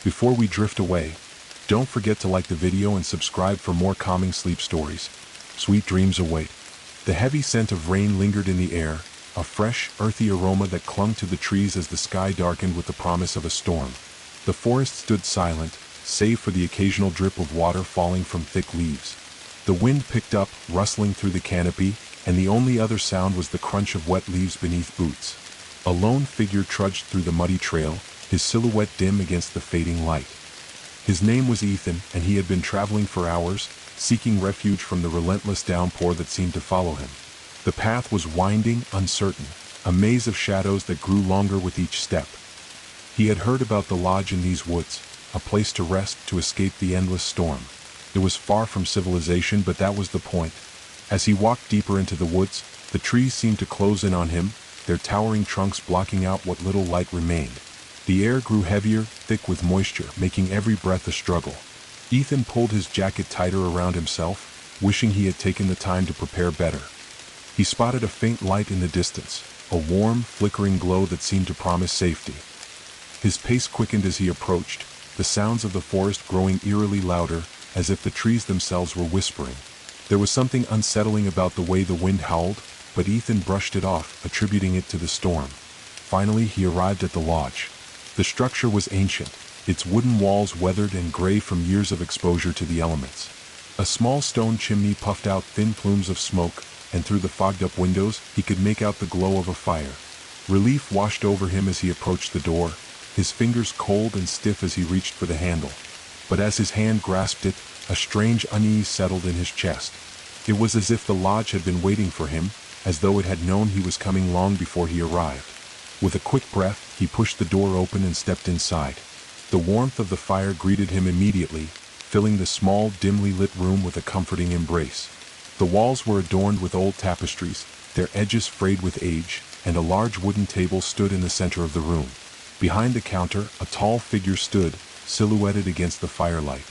Before we drift away, don't forget to like the video and subscribe for more calming sleep stories. Sweet dreams await. The heavy scent of rain lingered in the air, a fresh, earthy aroma that clung to the trees as the sky darkened with the promise of a storm. The forest stood silent, save for the occasional drip of water falling from thick leaves. The wind picked up, rustling through the canopy, and the only other sound was the crunch of wet leaves beneath boots. A lone figure trudged through the muddy trail, his silhouette dim against the fading light. His name was Ethan, and he had been traveling for hours, seeking refuge from the relentless downpour that seemed to follow him. The path was winding, uncertain, a maze of shadows that grew longer with each step. He had heard about the lodge in these woods, a place to rest, to escape the endless storm. It was far from civilization, but that was the point. As he walked deeper into the woods, the trees seemed to close in on him, their towering trunks blocking out what little light remained. The air grew heavier, thick with moisture, making every breath a struggle. Ethan pulled his jacket tighter around himself, wishing he had taken the time to prepare better. He spotted a faint light in the distance, a warm, flickering glow that seemed to promise safety. His pace quickened as he approached, the sounds of the forest growing eerily louder, as if the trees themselves were whispering. There was something unsettling about the way the wind howled, but Ethan brushed it off, attributing it to the storm. Finally, he arrived at the lodge. The structure was ancient, its wooden walls weathered and gray from years of exposure to the elements. A small stone chimney puffed out thin plumes of smoke, and through the fogged-up windows, he could make out the glow of a fire. Relief washed over him as he approached the door, his fingers cold and stiff as he reached for the handle. But as his hand grasped it, a strange unease settled in his chest. It was as if the lodge had been waiting for him, as though it had known he was coming long before he arrived. With a quick breath, he pushed the door open and stepped inside. The warmth of the fire greeted him immediately, filling the small, dimly lit room with a comforting embrace. The walls were adorned with old tapestries, their edges frayed with age, and a large wooden table stood in the center of the room. Behind the counter, a tall figure stood, silhouetted against the firelight.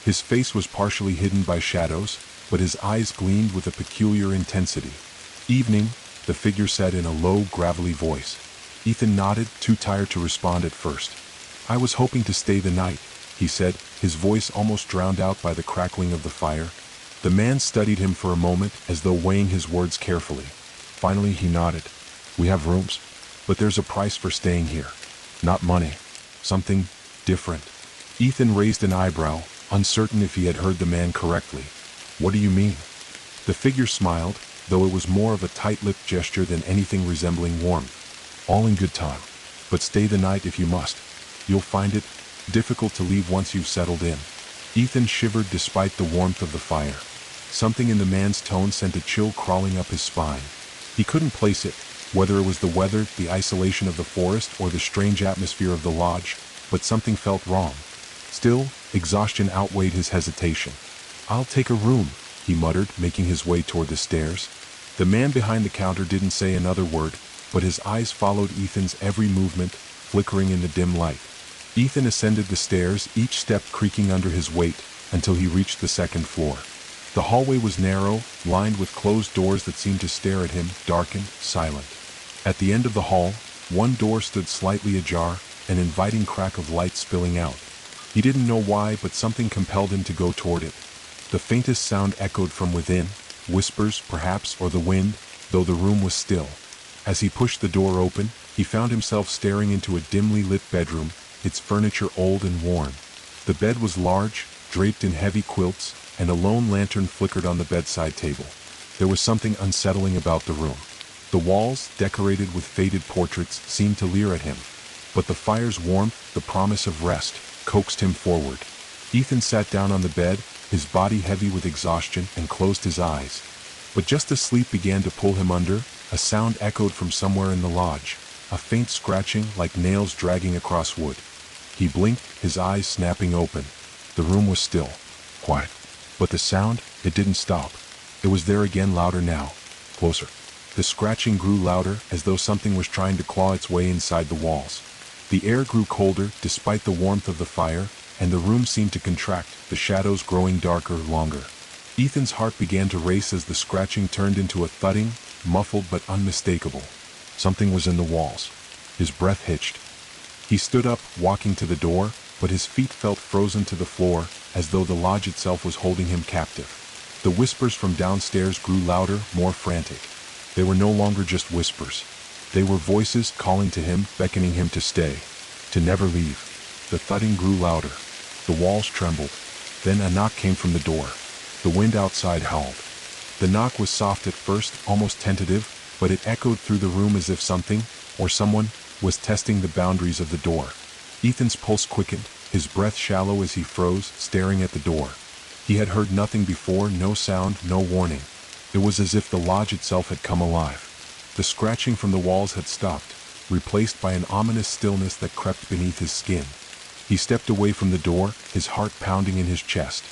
His face was partially hidden by shadows, but his eyes gleamed with a peculiar intensity. "Evening," the figure said in a low, gravelly voice. Ethan nodded, too tired to respond at first. "I was hoping to stay the night," he said, his voice almost drowned out by the crackling of the fire. The man studied him for a moment, as though weighing his words carefully. Finally he nodded. "We have rooms, but there's a price for staying here. Not money. Something different." Ethan raised an eyebrow, uncertain if he had heard the man correctly. "What do you mean?" The figure smiled, though it was more of a tight-lipped gesture than anything resembling warmth. "All in good time. But stay the night if you must. You'll find it difficult to leave once you've settled in." Ethan shivered despite the warmth of the fire. Something in the man's tone sent a chill crawling up his spine. He couldn't place it, whether it was the weather, the isolation of the forest, or the strange atmosphere of the lodge, but something felt wrong. Still, exhaustion outweighed his hesitation. "I'll take a room," he muttered, making his way toward the stairs. The man behind the counter didn't say another word, but his eyes followed Ethan's every movement, flickering in the dim light. Ethan ascended the stairs, each step creaking under his weight, until he reached the second floor. The hallway was narrow, lined with closed doors that seemed to stare at him, darkened, silent. At the end of the hall, one door stood slightly ajar, an inviting crack of light spilling out. He didn't know why, but something compelled him to go toward it. The faintest sound echoed from within, whispers, perhaps, or the wind, though the room was still. As he pushed the door open, he found himself staring into a dimly lit bedroom, its furniture old and worn. The bed was large, draped in heavy quilts, and a lone lantern flickered on the bedside table. There was something unsettling about the room. The walls, decorated with faded portraits, seemed to leer at him. But the fire's warmth, the promise of rest, coaxed him forward. Ethan sat down on the bed, his body heavy with exhaustion, and closed his eyes. But just as sleep began to pull him under, a sound echoed from somewhere in the lodge, a faint scratching like nails dragging across wood. He blinked, his eyes snapping open. The room was still, quiet. But the sound, it didn't stop. It was there again, louder now, closer. The scratching grew louder, as though something was trying to claw its way inside the walls. The air grew colder, despite the warmth of the fire, and the room seemed to contract, the shadows growing darker, longer. Ethan's heart began to race as the scratching turned into a thudding, muffled but unmistakable. Something was in the walls. His breath hitched. He stood up, walking to the door, but his feet felt frozen to the floor, as though the lodge itself was holding him captive. The whispers from downstairs grew louder, more frantic. They were no longer just whispers. They were voices calling to him, beckoning him to stay, to never leave. The thudding grew louder. The walls trembled. Then a knock came from the door. The wind outside howled. The knock was soft at first, almost tentative, but it echoed through the room as if something, or someone, was testing the boundaries of the door. Ethan's pulse quickened, his breath shallow as he froze, staring at the door. He had heard nothing before, no sound, no warning. It was as if the lodge itself had come alive. The scratching from the walls had stopped, replaced by an ominous stillness that crept beneath his skin. He stepped away from the door, his heart pounding in his chest.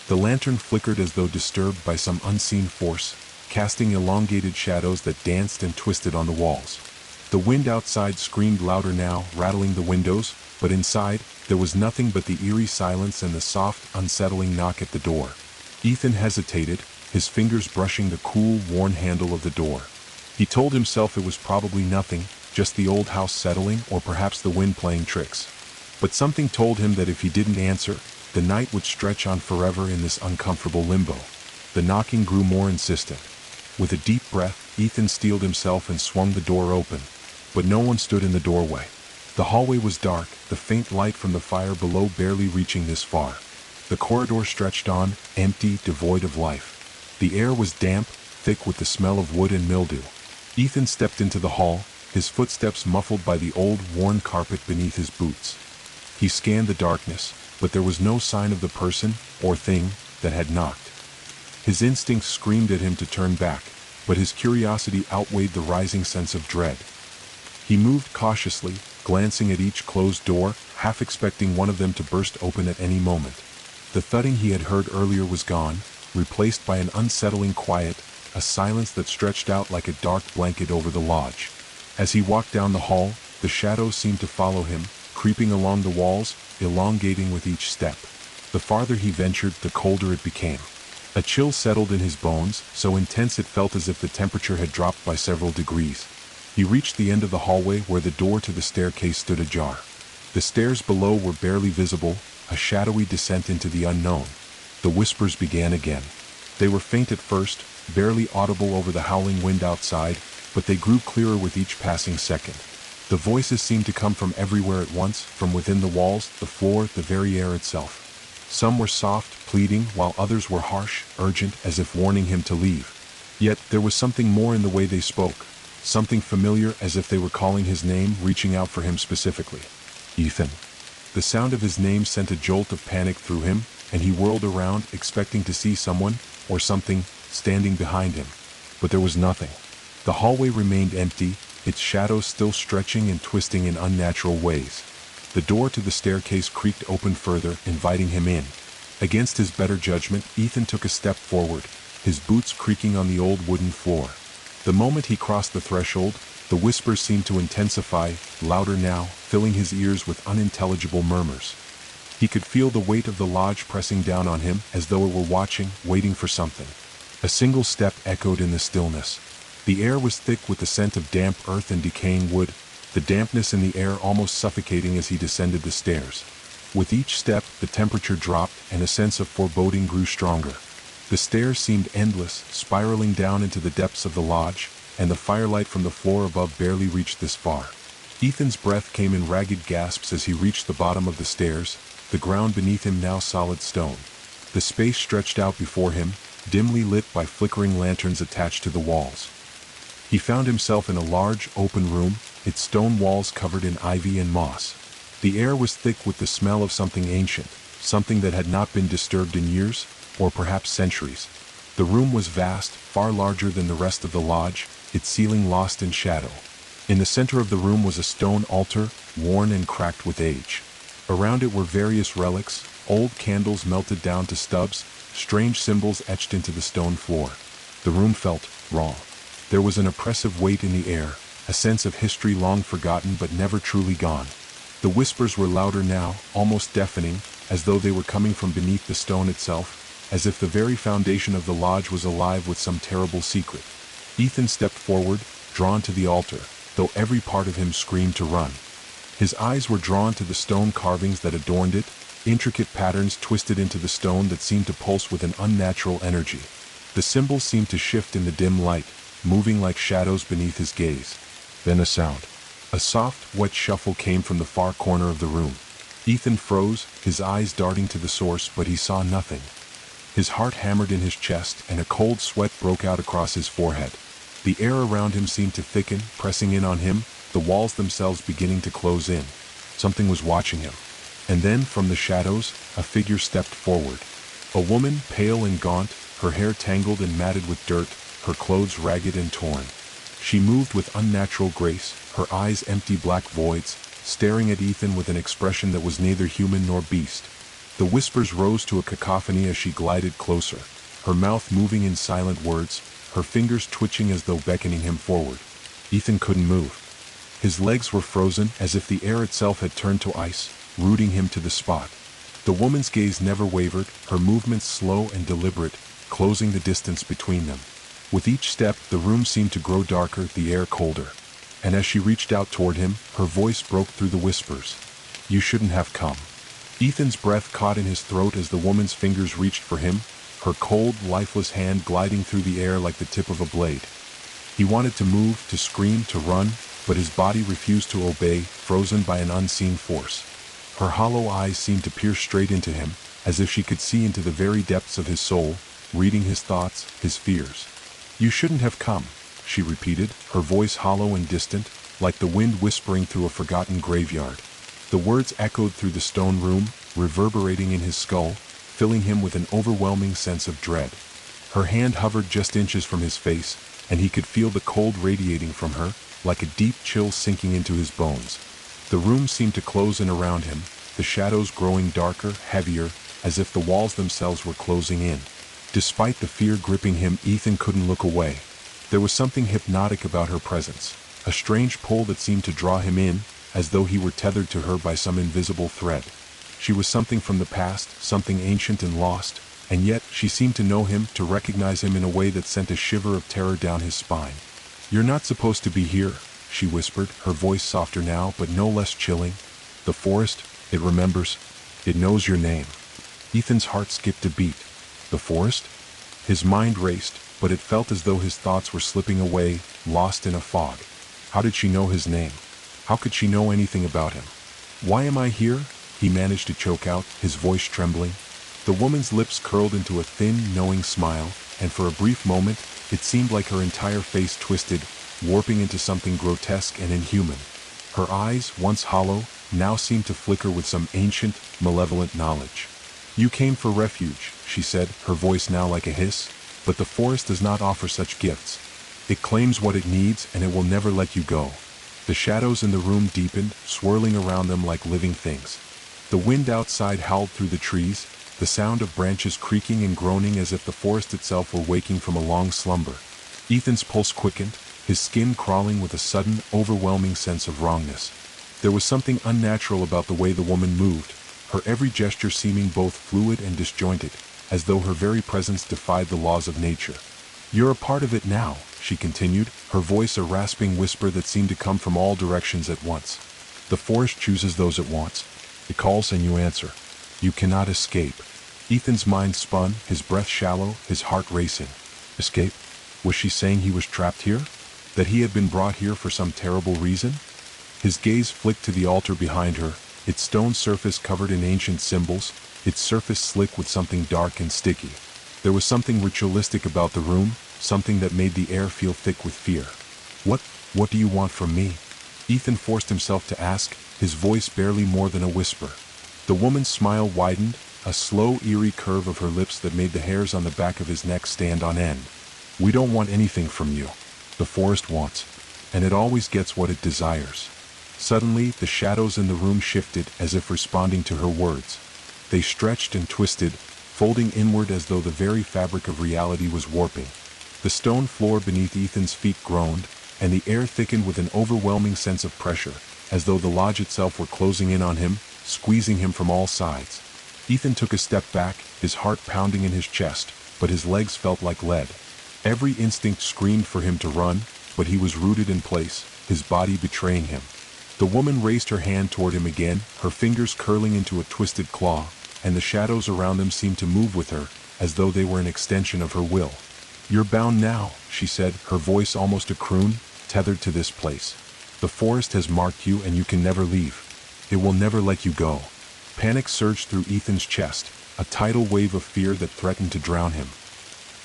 The lantern flickered as though disturbed by some unseen force, casting elongated shadows that danced and twisted on the walls. The wind outside screamed louder now, rattling the windows, but inside, there was nothing but the eerie silence and the soft, unsettling knock at the door. Ethan hesitated, his fingers brushing the cool, worn handle of the door. He told himself it was probably nothing, just the old house settling or perhaps the wind playing tricks. But something told him that if he didn't answer, the night would stretch on forever in this uncomfortable limbo. The knocking grew more insistent. With a deep breath, Ethan steeled himself and swung the door open. But no one stood in the doorway. The hallway was dark, the faint light from the fire below barely reaching this far. The corridor stretched on, empty, devoid of life. The air was damp, thick with the smell of wood and mildew. Ethan stepped into the hall, his footsteps muffled by the old, worn carpet beneath his boots. He scanned the darkness, but there was no sign of the person, or thing, that had knocked. His instincts screamed at him to turn back, but his curiosity outweighed the rising sense of dread. He moved cautiously, glancing at each closed door, half expecting one of them to burst open at any moment. The thudding he had heard earlier was gone, replaced by an unsettling quiet, a silence that stretched out like a dark blanket over the lodge. As he walked down the hall, the shadows seemed to follow him, creeping along the walls, elongating with each step. The farther he ventured, the colder it became. A chill settled in his bones, so intense it felt as if the temperature had dropped by several degrees. He reached the end of the hallway where the door to the staircase stood ajar. The stairs below were barely visible, a shadowy descent into the unknown. The whispers began again. They were faint at first, barely audible over the howling wind outside, but they grew clearer with each passing second. The voices seemed to come from everywhere at once, from within the walls, the floor, the very air itself. Some were soft, pleading, while others were harsh, urgent, as if warning him to leave. Yet there was something more in the way they spoke, something familiar, as if they were calling his name, reaching out for him specifically. Ethan. The sound of his name sent a jolt of panic through him, and he whirled around, expecting to see someone, or something, standing behind him. But there was nothing. The hallway remained empty, its shadows still stretching and twisting in unnatural ways. The door to the staircase creaked open further, inviting him in. Against his better judgment, Ethan took a step forward, his boots creaking on the old wooden floor. The moment he crossed the threshold, the whispers seemed to intensify, louder now, filling his ears with unintelligible murmurs. He could feel the weight of the lodge pressing down on him, as though it were watching, waiting for something. A single step echoed in the stillness. The air was thick with the scent of damp earth and decaying wood, the dampness in the air almost suffocating as he descended the stairs. With each step, the temperature dropped, and a sense of foreboding grew stronger. The stairs seemed endless, spiraling down into the depths of the lodge, and the firelight from the floor above barely reached this far. Ethan's breath came in ragged gasps as he reached the bottom of the stairs, the ground beneath him now solid stone. The space stretched out before him, dimly lit by flickering lanterns attached to the walls. He found himself in a large, open room, its stone walls covered in ivy and moss. The air was thick with the smell of something ancient, something that had not been disturbed in years, or perhaps centuries. The room was vast, far larger than the rest of the lodge, its ceiling lost in shadow. In the center of the room was a stone altar, worn and cracked with age. Around it were various relics, old candles melted down to stubs, strange symbols etched into the stone floor. The room felt raw. There was an oppressive weight in the air, a sense of history long forgotten but never truly gone. The whispers were louder now, almost deafening, as though they were coming from beneath the stone itself, as if the very foundation of the lodge was alive with some terrible secret. Ethan stepped forward, drawn to the altar, though every part of him screamed to run. His eyes were drawn to the stone carvings that adorned it, intricate patterns twisted into the stone that seemed to pulse with an unnatural energy. The symbols seemed to shift in the dim light, moving like shadows beneath his gaze. Then a sound. A soft, wet shuffle came from the far corner of the room. Ethan froze, his eyes darting to the source, but he saw nothing. His heart hammered in his chest, and a cold sweat broke out across his forehead. The air around him seemed to thicken, pressing in on him, the walls themselves beginning to close in. Something was watching him. And then, from the shadows, a figure stepped forward. A woman, pale and gaunt, her hair tangled and matted with dirt, her clothes ragged and torn. She moved with unnatural grace, her eyes empty black voids, staring at Ethan with an expression that was neither human nor beast. The whispers rose to a cacophony as she glided closer, her mouth moving in silent words, her fingers twitching as though beckoning him forward. Ethan couldn't move. His legs were frozen, as if the air itself had turned to ice, rooting him to the spot. The woman's gaze never wavered, her movements slow and deliberate, closing the distance between them. With each step, the room seemed to grow darker, the air colder. And as she reached out toward him, her voice broke through the whispers. "You shouldn't have come." Ethan's breath caught in his throat as the woman's fingers reached for him, her cold, lifeless hand gliding through the air like the tip of a blade. He wanted to move, to scream, to run, but his body refused to obey, frozen by an unseen force. Her hollow eyes seemed to pierce straight into him, as if she could see into the very depths of his soul, reading his thoughts, his fears. "You shouldn't have come," she repeated, her voice hollow and distant, like the wind whispering through a forgotten graveyard. The words echoed through the stone room, reverberating in his skull, filling him with an overwhelming sense of dread. Her hand hovered just inches from his face, and he could feel the cold radiating from her, like a deep chill sinking into his bones. The room seemed to close in around him, the shadows growing darker, heavier, as if the walls themselves were closing in. Despite the fear gripping him, Ethan couldn't look away. There was something hypnotic about her presence, a strange pull that seemed to draw him in, as though he were tethered to her by some invisible thread. She was something from the past, something ancient and lost, and yet she seemed to know him, to recognize him in a way that sent a shiver of terror down his spine. "You're not supposed to be here," she whispered, her voice softer now but no less chilling. "The forest, it remembers. It knows your name." Ethan's heart skipped a beat. The forest? His mind raced, but it felt as though his thoughts were slipping away, lost in a fog. How did she know his name? How could she know anything about him? "Why am I here?" he managed to choke out, his voice trembling. The woman's lips curled into a thin, knowing smile, and for a brief moment, it seemed like her entire face twisted, warping into something grotesque and inhuman. Her eyes, once hollow, now seemed to flicker with some ancient, malevolent knowledge. "You came for refuge," she said, her voice now like a hiss, "but the forest does not offer such gifts. It claims what it needs, and it will never let you go." The shadows in the room deepened, swirling around them like living things. The wind outside howled through the trees, the sound of branches creaking and groaning as if the forest itself were waking from a long slumber. Ethan's pulse quickened, his skin crawling with a sudden, overwhelming sense of wrongness. There was something unnatural about the way the woman moved, her every gesture seeming both fluid and disjointed, as though her very presence defied the laws of nature. "You're a part of it now," she continued, her voice a rasping whisper that seemed to come from all directions at once. "The forest chooses those it wants. It calls and you answer. You cannot escape." Ethan's mind spun, his breath shallow, his heart racing. Escape? Was she saying he was trapped here? That he had been brought here for some terrible reason? His gaze flicked to the altar behind her, its stone surface covered in ancient symbols, its surface slick with something dark and sticky. There was something ritualistic about the room, something that made the air feel thick with fear. What do you want from me?" Ethan forced himself to ask, his voice barely more than a whisper. The woman's smile widened, a slow, eerie curve of her lips that made the hairs on the back of his neck stand on end. "We don't want anything from you. The forest wants, and it always gets what it desires." Suddenly, the shadows in the room shifted as if responding to her words. They stretched and twisted, folding inward as though the very fabric of reality was warping. The stone floor beneath Ethan's feet groaned, and the air thickened with an overwhelming sense of pressure, as though the lodge itself were closing in on him, squeezing him from all sides. Ethan took a step back, his heart pounding in his chest, but his legs felt like lead. Every instinct screamed for him to run, but he was rooted in place, his body betraying him. The woman raised her hand toward him again, her fingers curling into a twisted claw, and the shadows around them seemed to move with her, as though they were an extension of her will. "You're bound now," she said, her voice almost a croon, "tethered to this place. The forest has marked you and you can never leave. It will never let you go." Panic surged through Ethan's chest, a tidal wave of fear that threatened to drown him.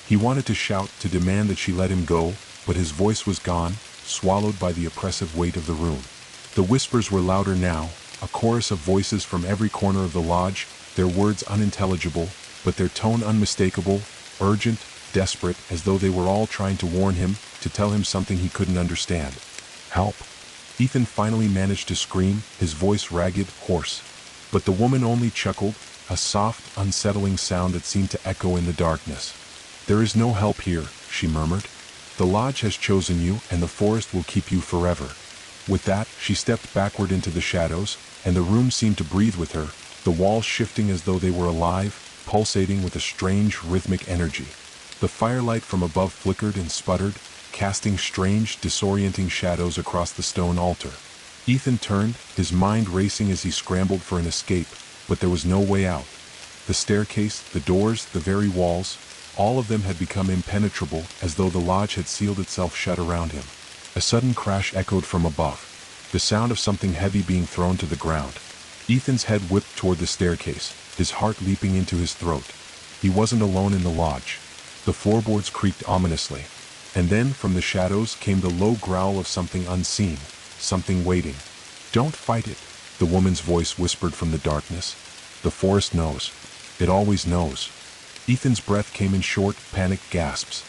He wanted to shout, to demand that she let him go, but his voice was gone, swallowed by the oppressive weight of the room. The whispers were louder now, a chorus of voices from every corner of the lodge, their words unintelligible, but their tone unmistakable, urgent, desperate, as though they were all trying to warn him, to tell him something he couldn't understand. "Help!" Ethan finally managed to scream, his voice ragged, hoarse. But the woman only chuckled, a soft, unsettling sound that seemed to echo in the darkness. "There is no help here," she murmured. "The lodge has chosen you, and the forest will keep you forever." With that, she stepped backward into the shadows, and the room seemed to breathe with her, the walls shifting as though they were alive, pulsating with a strange, rhythmic energy. The firelight from above flickered and sputtered, casting strange, disorienting shadows across the stone altar. Ethan turned, his mind racing as he scrambled for an escape, but there was no way out. The staircase, the doors, the very walls, all of them had become impenetrable, as though the lodge had sealed itself shut around him. A sudden crash echoed from above, the sound of something heavy being thrown to the ground. Ethan's head whipped toward the staircase, his heart leaping into his throat. He wasn't alone in the lodge. The floorboards creaked ominously, and then from the shadows came the low growl of something unseen, something waiting. "Don't fight it," the woman's voice whispered from the darkness. "The forest knows. It always knows." Ethan's breath came in short, panicked gasps.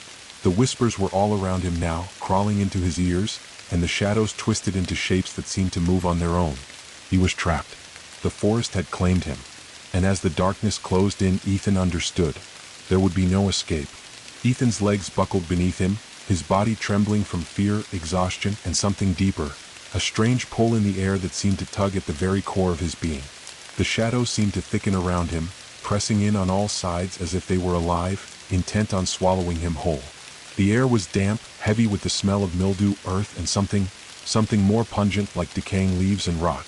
The whispers were all around him now, crawling into his ears, and the shadows twisted into shapes that seemed to move on their own. He was trapped. The forest had claimed him. And as the darkness closed in, Ethan understood. There would be no escape. Ethan's legs buckled beneath him, his body trembling from fear, exhaustion, and something deeper, a strange pull in the air that seemed to tug at the very core of his being. The shadows seemed to thicken around him, pressing in on all sides as if they were alive, intent on swallowing him whole. The air was damp, heavy with the smell of mildew, earth, and something more pungent like decaying leaves and rot.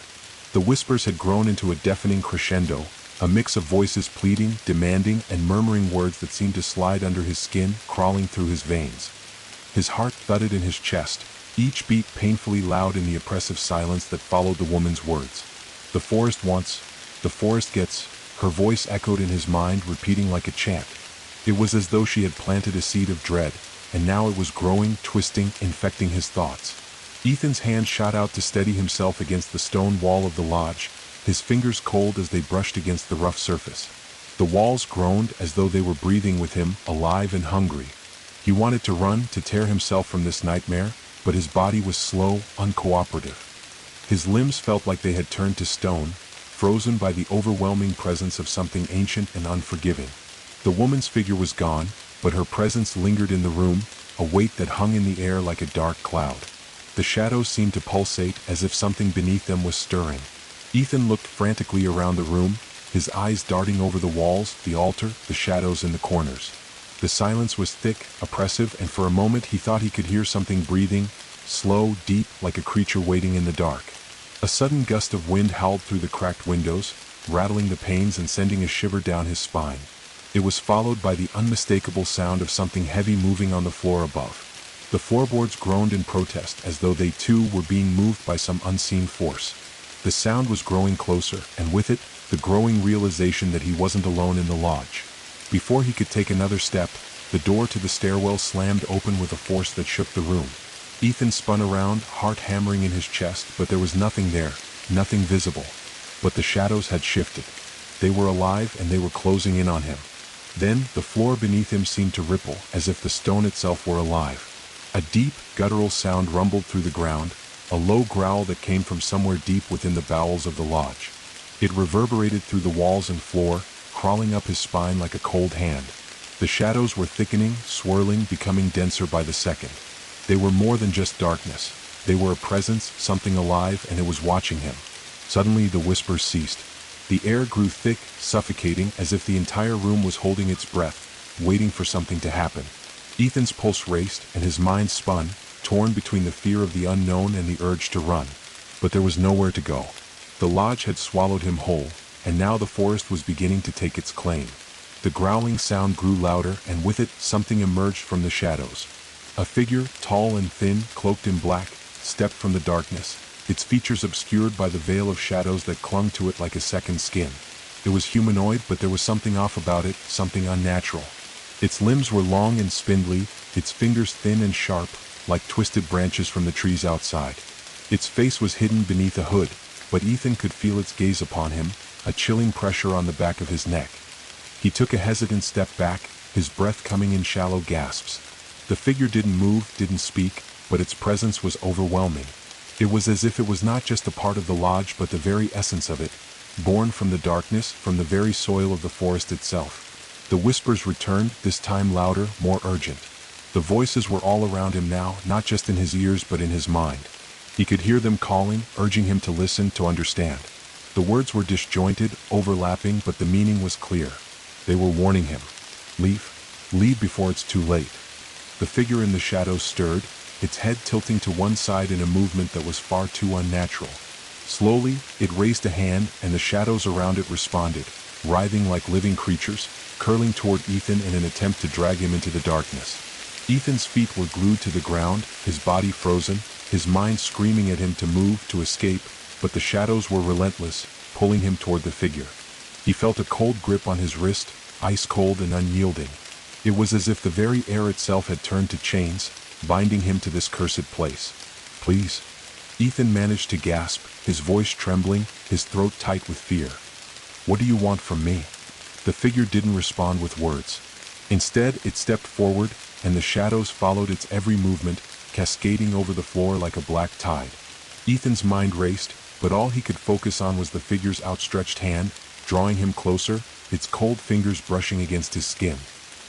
The whispers had grown into a deafening crescendo, a mix of voices pleading, demanding, and murmuring words that seemed to slide under his skin, crawling through his veins. His heart thudded in his chest, each beat painfully loud in the oppressive silence that followed the woman's words. "The forest wants, the forest gets," her voice echoed in his mind, repeating like a chant. It was as though she had planted a seed of dread, and now it was growing, twisting, infecting his thoughts. Ethan's hand shot out to steady himself against the stone wall of the lodge, his fingers cold as they brushed against the rough surface. The walls groaned as though they were breathing with him, alive and hungry. He wanted to run, to tear himself from this nightmare, but his body was slow, uncooperative. His limbs felt like they had turned to stone, frozen by the overwhelming presence of something ancient and unforgiving. The woman's figure was gone, but her presence lingered in the room, a weight that hung in the air like a dark cloud. The shadows seemed to pulsate as if something beneath them was stirring. Ethan looked frantically around the room, his eyes darting over the walls, the altar, the shadows in the corners. The silence was thick, oppressive, and for a moment he thought he could hear something breathing, slow, deep, like a creature waiting in the dark. A sudden gust of wind howled through the cracked windows, rattling the panes and sending a shiver down his spine. It was followed by the unmistakable sound of something heavy moving on the floor above. The floorboards groaned in protest as though they too were being moved by some unseen force. The sound was growing closer, and with it, the growing realization that he wasn't alone in the lodge. Before he could take another step, the door to the stairwell slammed open with a force that shook the room. Ethan spun around, heart hammering in his chest, but there was nothing there, nothing visible. But the shadows had shifted. They were alive and they were closing in on him. Then, the floor beneath him seemed to ripple, as if the stone itself were alive. A deep, guttural sound rumbled through the ground, a low growl that came from somewhere deep within the bowels of the lodge. It reverberated through the walls and floor, crawling up his spine like a cold hand. The shadows were thickening, swirling, becoming denser by the second. They were more than just darkness. They were a presence, something alive, and it was watching him. Suddenly the whispers ceased. The air grew thick, suffocating, as if the entire room was holding its breath, waiting for something to happen. Ethan's pulse raced, and his mind spun, torn between the fear of the unknown and the urge to run. but there was nowhere to go. The lodge had swallowed him whole, and now the forest was beginning to take its claim. The growling sound grew louder, and with it, something emerged from the shadows. A figure, tall and thin, cloaked in black, stepped from the darkness, its features obscured by the veil of shadows that clung to it like a second skin. It was humanoid, but there was something off about it, something unnatural. Its limbs were long and spindly, its fingers thin and sharp, like twisted branches from the trees outside. Its face was hidden beneath a hood, but Ethan could feel its gaze upon him, a chilling pressure on the back of his neck. He took a hesitant step back, his breath coming in shallow gasps. The figure didn't move, didn't speak, but its presence was overwhelming. It was as if it was not just a part of the lodge but the very essence of it, born from the darkness, from the very soil of the forest itself. The whispers returned, this time louder, more urgent. The voices were all around him now, not just in his ears but in his mind. He could hear them calling, urging him to listen, to understand. The words were disjointed, overlapping, but the meaning was clear. They were warning him. Leave. Leave before it's too late. The figure in the shadows stirred, its head tilting to one side in a movement that was far too unnatural. Slowly, it raised a hand, and the shadows around it responded, writhing like living creatures, curling toward Ethan in an attempt to drag him into the darkness. Ethan's feet were glued to the ground, his body frozen, his mind screaming at him to move, to escape, but the shadows were relentless, pulling him toward the figure. He felt a cold grip on his wrist, ice cold and unyielding. It was as if the very air itself had turned to chains, binding him to this cursed place. Please. Ethan managed to gasp, his voice trembling, his throat tight with fear. What do you want from me? The figure didn't respond with words. Instead, it stepped forward, and the shadows followed its every movement, cascading over the floor like a black tide. Ethan's mind raced, but all he could focus on was the figure's outstretched hand, drawing him closer, its cold fingers brushing against his skin.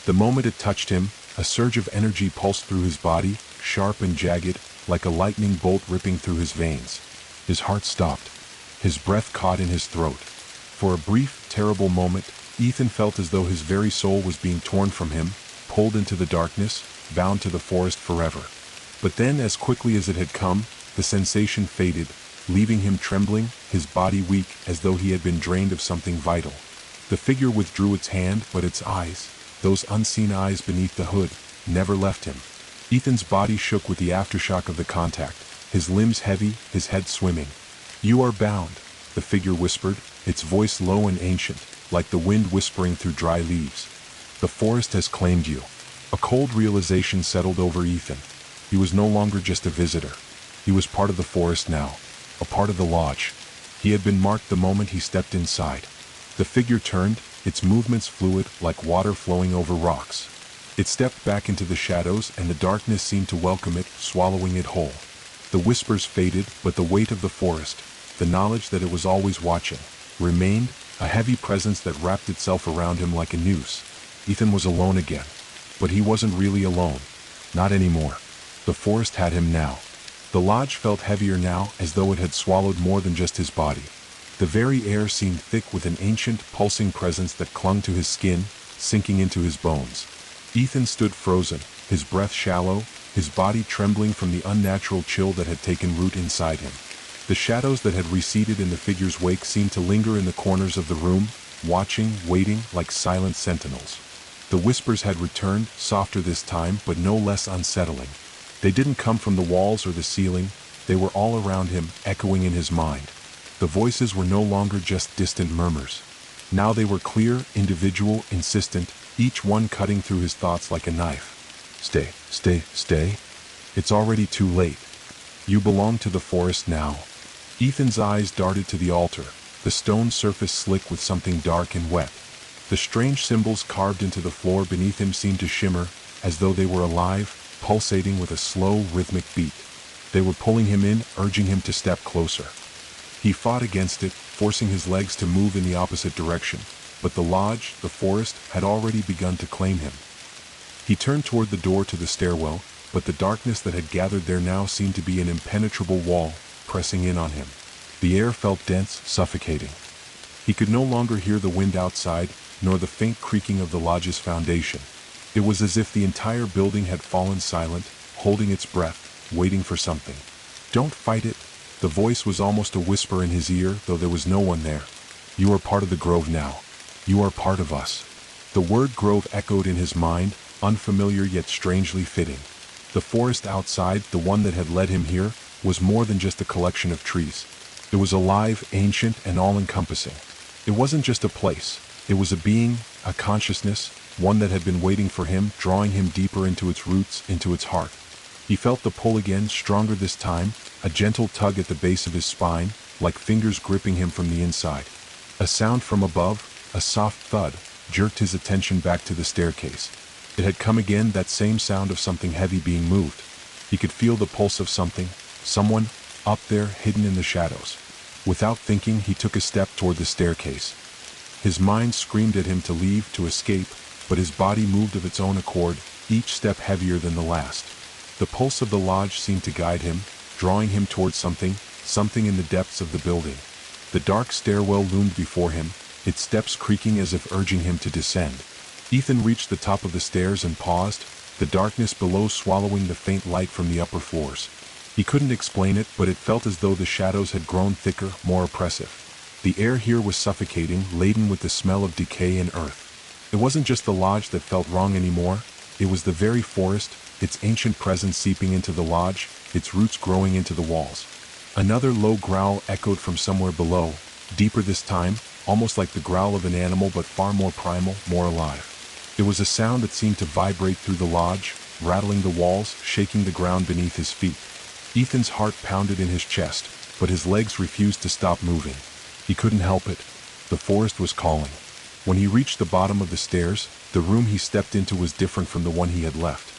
The moment it touched him, a surge of energy pulsed through his body, sharp and jagged, like a lightning bolt ripping through his veins. His heart stopped. His breath caught in his throat. For a brief, terrible moment, Ethan felt as though his very soul was being torn from him, pulled into the darkness, bound to the forest forever. But then, as quickly as it had come, the sensation faded, leaving him trembling, his body weak, as though he had been drained of something vital. The figure withdrew its hand, but its eyes, those unseen eyes beneath the hood, never left him. Ethan's body shook with the aftershock of the contact, his limbs heavy, his head swimming. You are bound, the figure whispered, its voice low and ancient, like the wind whispering through dry leaves. The forest has claimed you. A cold realization settled over Ethan. He was no longer just a visitor. He was part of the forest now, a part of the lodge. He had been marked the moment he stepped inside. The figure turned, its movements fluid, like water flowing over rocks. It stepped back into the shadows, and the darkness seemed to welcome it, swallowing it whole. The whispers faded, but the weight of the forest, the knowledge that it was always watching, remained, a heavy presence that wrapped itself around him like a noose. Ethan was alone again. But he wasn't really alone. Not anymore. The forest had him now. The lodge felt heavier now, as though it had swallowed more than just his body. The very air seemed thick with an ancient, pulsing presence that clung to his skin, sinking into his bones. Ethan stood frozen, his breath shallow, his body trembling from the unnatural chill that had taken root inside him. The shadows that had receded in the figure's wake seemed to linger in the corners of the room, watching, waiting, like silent sentinels. The whispers had returned, softer this time, but no less unsettling. They didn't come from the walls or the ceiling, they were all around him, echoing in his mind. The voices were no longer just distant murmurs. Now they were clear, individual, insistent, each one cutting through his thoughts like a knife. Stay, stay, stay. It's already too late. You belong to the forest now. Ethan's eyes darted to the altar, the stone surface slick with something dark and wet. The strange symbols carved into the floor beneath him seemed to shimmer, as though they were alive, pulsating with a slow, rhythmic beat. They were pulling him in, urging him to step closer. He fought against it, forcing his legs to move in the opposite direction, but the lodge, the forest, had already begun to claim him. He turned toward the door to the stairwell, but the darkness that had gathered there now seemed to be an impenetrable wall, pressing in on him. The air felt dense, suffocating. He could no longer hear the wind outside, nor the faint creaking of the lodge's foundation. It was as if the entire building had fallen silent, holding its breath, waiting for something. Don't fight it, The voice was almost a whisper in his ear, though there was no one there. "You are part of the grove now. You are part of us." The word grove echoed in his mind, unfamiliar yet strangely fitting. The forest outside, the one that had led him here, was more than just a collection of trees. It was alive, ancient, and all-encompassing. It wasn't just a place. It was a being, a consciousness, one that had been waiting for him, drawing him deeper into its roots, into its heart. He felt the pull again, stronger this time, a gentle tug at the base of his spine, like fingers gripping him from the inside. A sound from above, a soft thud, jerked his attention back to the staircase. It had come again, that same sound of something heavy being moved. He could feel the pulse of something, someone, up there, hidden in the shadows. Without thinking, he took a step toward the staircase. His mind screamed at him to leave, to escape, but his body moved of its own accord, each step heavier than the last. The pulse of the lodge seemed to guide him, drawing him towards something in the depths of the building. The dark stairwell loomed before him, its steps creaking as if urging him to descend. Ethan reached the top of the stairs and paused, the darkness below swallowing the faint light from the upper floors. He couldn't explain it, but it felt as though the shadows had grown thicker, more oppressive. The air here was suffocating, laden with the smell of decay and earth. It wasn't just the lodge that felt wrong anymore, it was the very forest, its ancient presence seeping into the lodge, its roots growing into the walls. Another low growl echoed from somewhere below, deeper this time, almost like the growl of an animal but far more primal, more alive. It was a sound that seemed to vibrate through the lodge, rattling the walls, shaking the ground beneath his feet. Ethan's heart pounded in his chest, but his legs refused to stop moving. He couldn't help it. The forest was calling. When he reached the bottom of the stairs, the room he stepped into was different from the one he had left.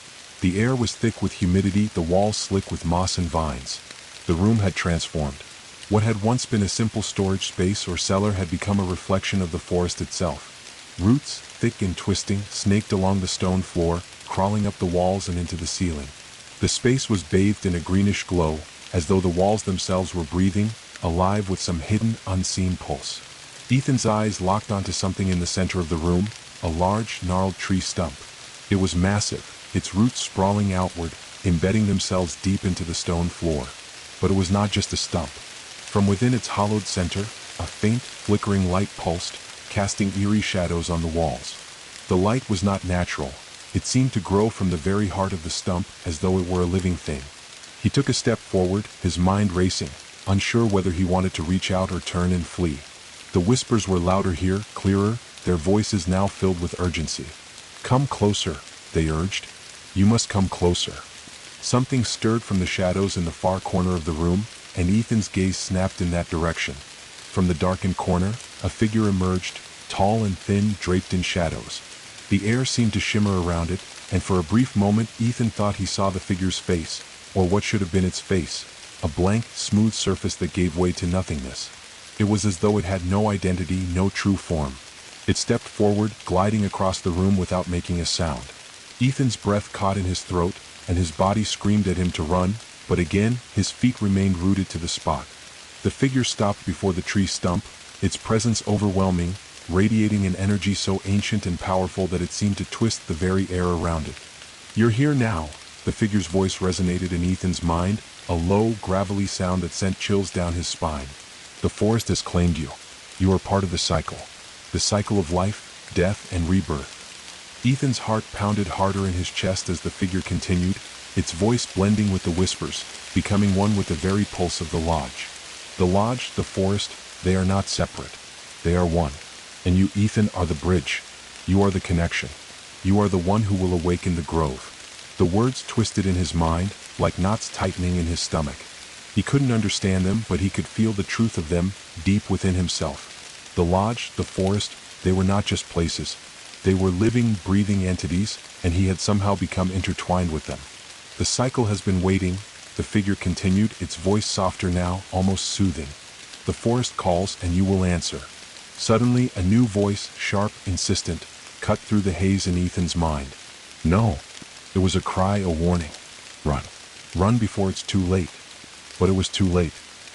The air was thick with humidity, the walls slick with moss and vines. The room had transformed. What had once been a simple storage space or cellar had become a reflection of the forest itself. Roots, thick and twisting, snaked along the stone floor, crawling up the walls and into the ceiling. The space was bathed in a greenish glow, as though the walls themselves were breathing, alive with some hidden, unseen pulse. Ethan's eyes locked onto something in the center of the room, a large, gnarled tree stump. It was massive, its roots sprawling outward, embedding themselves deep into the stone floor. But it was not just a stump. From within its hollowed center, a faint, flickering light pulsed, casting eerie shadows on the walls. The light was not natural. It seemed to grow from the very heart of the stump, as though it were a living thing. He took a step forward, his mind racing, unsure whether he wanted to reach out or turn and flee. The whispers were louder here, clearer, their voices now filled with urgency. "Come closer," they urged. "You must come closer." Something stirred from the shadows in the far corner of the room, and Ethan's gaze snapped in that direction. From the darkened corner, a figure emerged, tall and thin, draped in shadows. The air seemed to shimmer around it, and for a brief moment Ethan thought he saw the figure's face, or what should have been its face, a blank, smooth surface that gave way to nothingness. It was as though it had no identity, no true form. It stepped forward, gliding across the room without making a sound. Ethan's breath caught in his throat, and his body screamed at him to run, but again, his feet remained rooted to the spot. The figure stopped before the tree stump, its presence overwhelming, radiating an energy so ancient and powerful that it seemed to twist the very air around it. "You're here now," the figure's voice resonated in Ethan's mind, a low, gravelly sound that sent chills down his spine. "The forest has claimed you. You are part of the cycle of life, death, and rebirth." Ethan's heart pounded harder in his chest as the figure continued, its voice blending with the whispers, becoming one with the very pulse of the lodge. The lodge, the forest, they are not separate. They are one. And you, Ethan, are the bridge. You are the connection. You are the one who will awaken the grove. The words twisted in his mind, like knots tightening in his stomach. He couldn't understand them, but he could feel the truth of them, deep within himself. The lodge, the forest, they were not just places. They were living, breathing entities, and he had somehow become intertwined with them. "The cycle has been waiting," the figure continued, its voice softer now, almost soothing. "The forest calls, and you will answer." Suddenly, a new voice, sharp, insistent, cut through the haze in Ethan's mind. "No." It was a cry, a warning. "Run. Run before it's too late." But it was too late.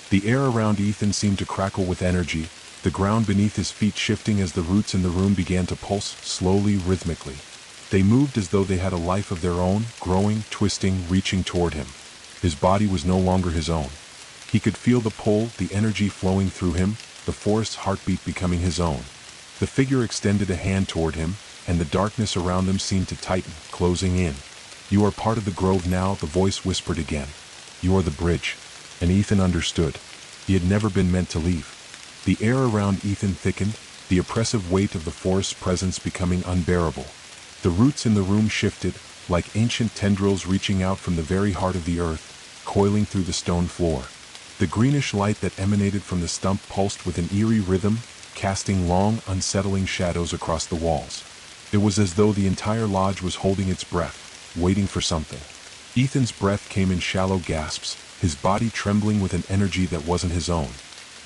The air around Ethan seemed to crackle with energy, the ground beneath his feet shifting as the roots in the room began to pulse, slowly, rhythmically. They moved as though they had a life of their own, growing, twisting, reaching toward him. His body was no longer his own. He could feel the pull, the energy flowing through him, the forest's heartbeat becoming his own. The figure extended a hand toward him, and the darkness around them seemed to tighten, closing in. "You are part of the grove now," the voice whispered again. "You are the bridge." And Ethan understood. He had never been meant to leave. The air around Ethan thickened, the oppressive weight of the forest's presence becoming unbearable. The roots in the room shifted, like ancient tendrils reaching out from the very heart of the earth, coiling through the stone floor. The greenish light that emanated from the stump pulsed with an eerie rhythm, casting long, unsettling shadows across the walls. It was as though the entire lodge was holding its breath, waiting for something. Ethan's breath came in shallow gasps, his body trembling with an energy that wasn't his own.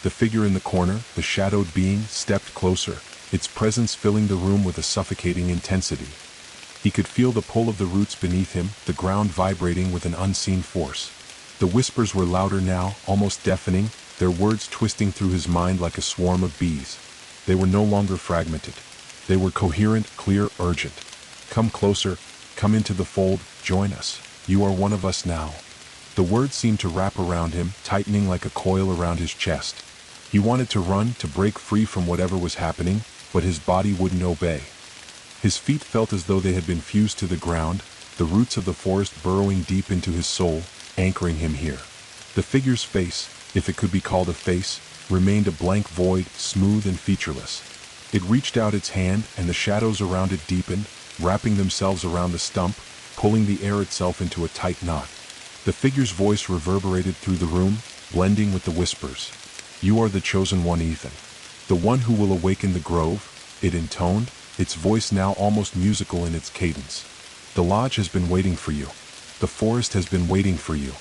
The figure in the corner, the shadowed being, stepped closer, its presence filling the room with a suffocating intensity. He could feel the pull of the roots beneath him, the ground vibrating with an unseen force. The whispers were louder now, almost deafening, their words twisting through his mind like a swarm of bees. They were no longer fragmented. They were coherent, clear, urgent. "Come closer, come into the fold, join us. You are one of us now." The words seemed to wrap around him, tightening like a coil around his chest. He wanted to run, to break free from whatever was happening, but his body wouldn't obey. His feet felt as though they had been fused to the ground, the roots of the forest burrowing deep into his soul, anchoring him here. The figure's face, if it could be called a face, remained a blank void, smooth and featureless. It reached out its hand, and the shadows around it deepened, wrapping themselves around the stump, pulling the air itself into a tight knot. The figure's voice reverberated through the room, blending with the whispers. "You are the chosen one, Ethan. The one who will awaken the grove," it intoned, its voice now almost musical in its cadence. "The lodge has been waiting for you. The forest has been waiting for you."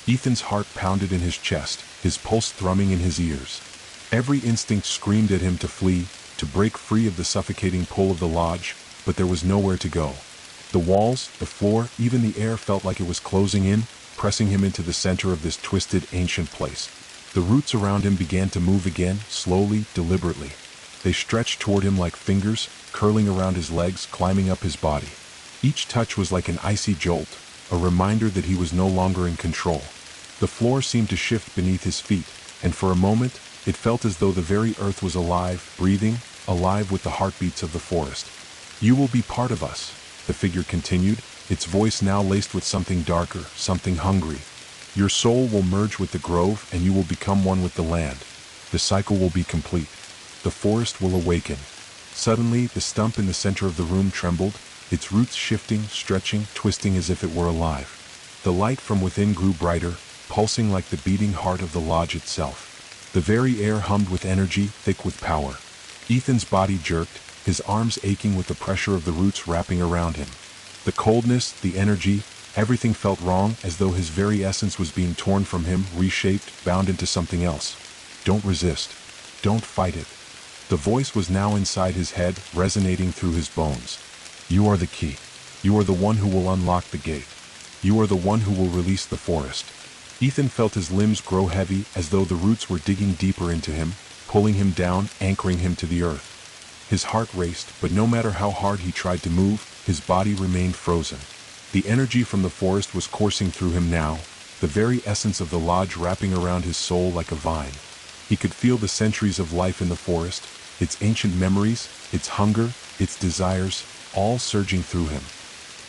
Ethan's heart pounded in his chest, his pulse thrumming in his ears. Every instinct screamed at him to flee, to break free of the suffocating pull of the lodge, but there was nowhere to go. The walls, the floor, even the air felt like it was closing in, pressing him into the center of this twisted, ancient place. The roots around him began to move again, slowly, deliberately. They stretched toward him like fingers, curling around his legs, climbing up his body. Each touch was like an icy jolt, a reminder that he was no longer in control. The floor seemed to shift beneath his feet, and for a moment, it felt as though the very earth was alive, breathing, alive with the heartbeats of the forest. "You will be part of us," the figure continued, its voice now laced with something darker, something hungry. "Your soul will merge with the grove, and you will become one with the land. The cycle will be complete. The forest will awaken." Suddenly, the stump in the center of the room trembled, its roots shifting, stretching, twisting as if it were alive. The light from within grew brighter, pulsing like the beating heart of the lodge itself. The very air hummed with energy, thick with power. Ethan's body jerked, his arms aching with the pressure of the roots wrapping around him. The coldness, the energy, everything felt wrong, as though his very essence was being torn from him, reshaped, bound into something else. "Don't resist. Don't fight it." The voice was now inside his head, resonating through his bones. "You are the key. You are the one who will unlock the gate. You are the one who will release the forest." Ethan felt his limbs grow heavy, as though the roots were digging deeper into him, pulling him down, anchoring him to the earth. His heart raced, but no matter how hard he tried to move, his body remained frozen. The energy from the forest was coursing through him now, the very essence of the lodge wrapping around his soul like a vine. He could feel the centuries of life in the forest, its ancient memories, its hunger, its desires, all surging through him.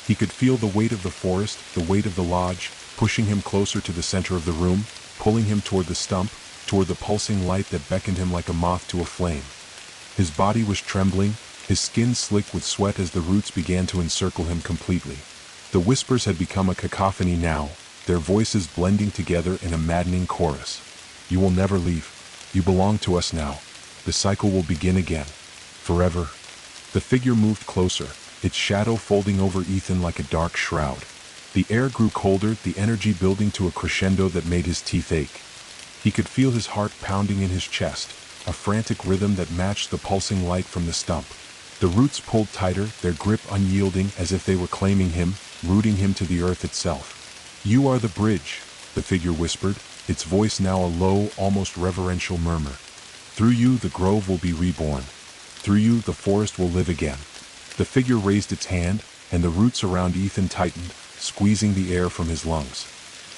He could feel the weight of the forest, the weight of the lodge, pushing him closer to the center of the room, pulling him toward the stump, toward the pulsing light that beckoned him like a moth to a flame. His body was trembling, his skin slick with sweat as the roots began to encircle him completely. The whispers had become a cacophony now, their voices blending together in a maddening chorus. "You will never leave. You belong to us now. The cycle will begin again. Forever." The figure moved closer, its shadow folding over Ethan like a dark shroud. The air grew colder, the energy building to a crescendo that made his teeth ache. He could feel his heart pounding in his chest, a frantic rhythm that matched the pulsing light from the stump. The roots pulled tighter, their grip unyielding as if they were claiming him, rooting him to the earth itself. "You are the bridge," the figure whispered, its voice now a low, almost reverential murmur. "Through you the grove will be reborn. Through you the forest will live again." The figure raised its hand, and the roots around Ethan tightened, squeezing the air from his lungs.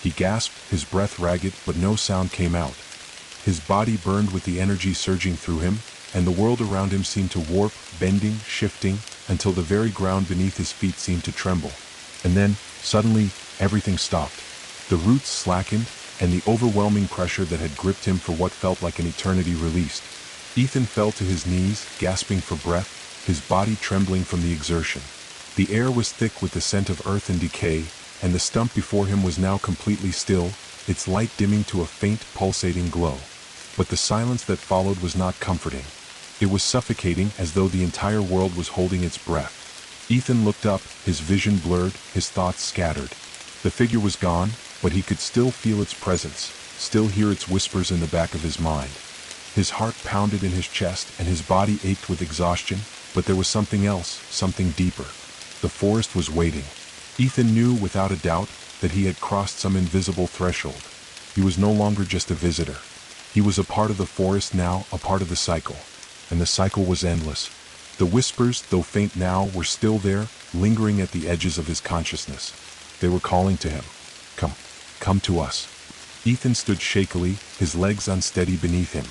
He gasped, his breath ragged, but no sound came out. His body burned with the energy surging through him, and the world around him seemed to warp, bending, shifting, until the very ground beneath his feet seemed to tremble. And then, suddenly, everything stopped. The roots slackened, and the overwhelming pressure that had gripped him for what felt like an eternity released. Ethan fell to his knees, gasping for breath, his body trembling from the exertion. The air was thick with the scent of earth and decay, and the stump before him was now completely still, its light dimming to a faint, pulsating glow. But the silence that followed was not comforting. It was suffocating, as though the entire world was holding its breath. Ethan looked up, his vision blurred, his thoughts scattered. The figure was gone, but he could still feel its presence, still hear its whispers in the back of his mind. His heart pounded in his chest, and his body ached with exhaustion, but there was something else, something deeper. The forest was waiting. Ethan knew without a doubt that he had crossed some invisible threshold. He was no longer just a visitor. He was a part of the forest now, a part of the cycle. And the cycle was endless. The whispers, though faint now, were still there, lingering at the edges of his consciousness. They were calling to him. Come, come to us. Ethan stood shakily, his legs unsteady beneath him.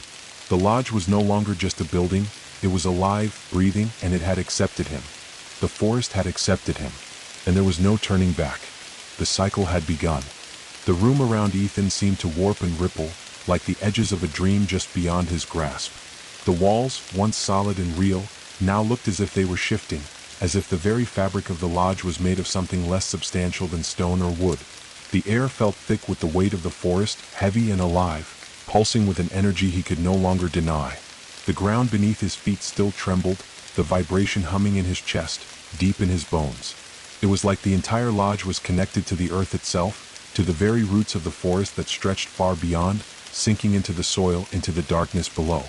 The lodge was no longer just a building, it was alive, breathing, and it had accepted him. The forest had accepted him. And there was no turning back. The cycle had begun. The room around Ethan seemed to warp and ripple, like the edges of a dream just beyond his grasp. The walls, once solid and real, now looked as if they were shifting, as if the very fabric of the lodge was made of something less substantial than stone or wood. The air felt thick with the weight of the forest, heavy and alive, pulsing with an energy he could no longer deny. The ground beneath his feet still trembled, the vibration humming in his chest, deep in his bones. It was like the entire lodge was connected to the earth itself, to the very roots of the forest that stretched far beyond, sinking into the soil, into the darkness below.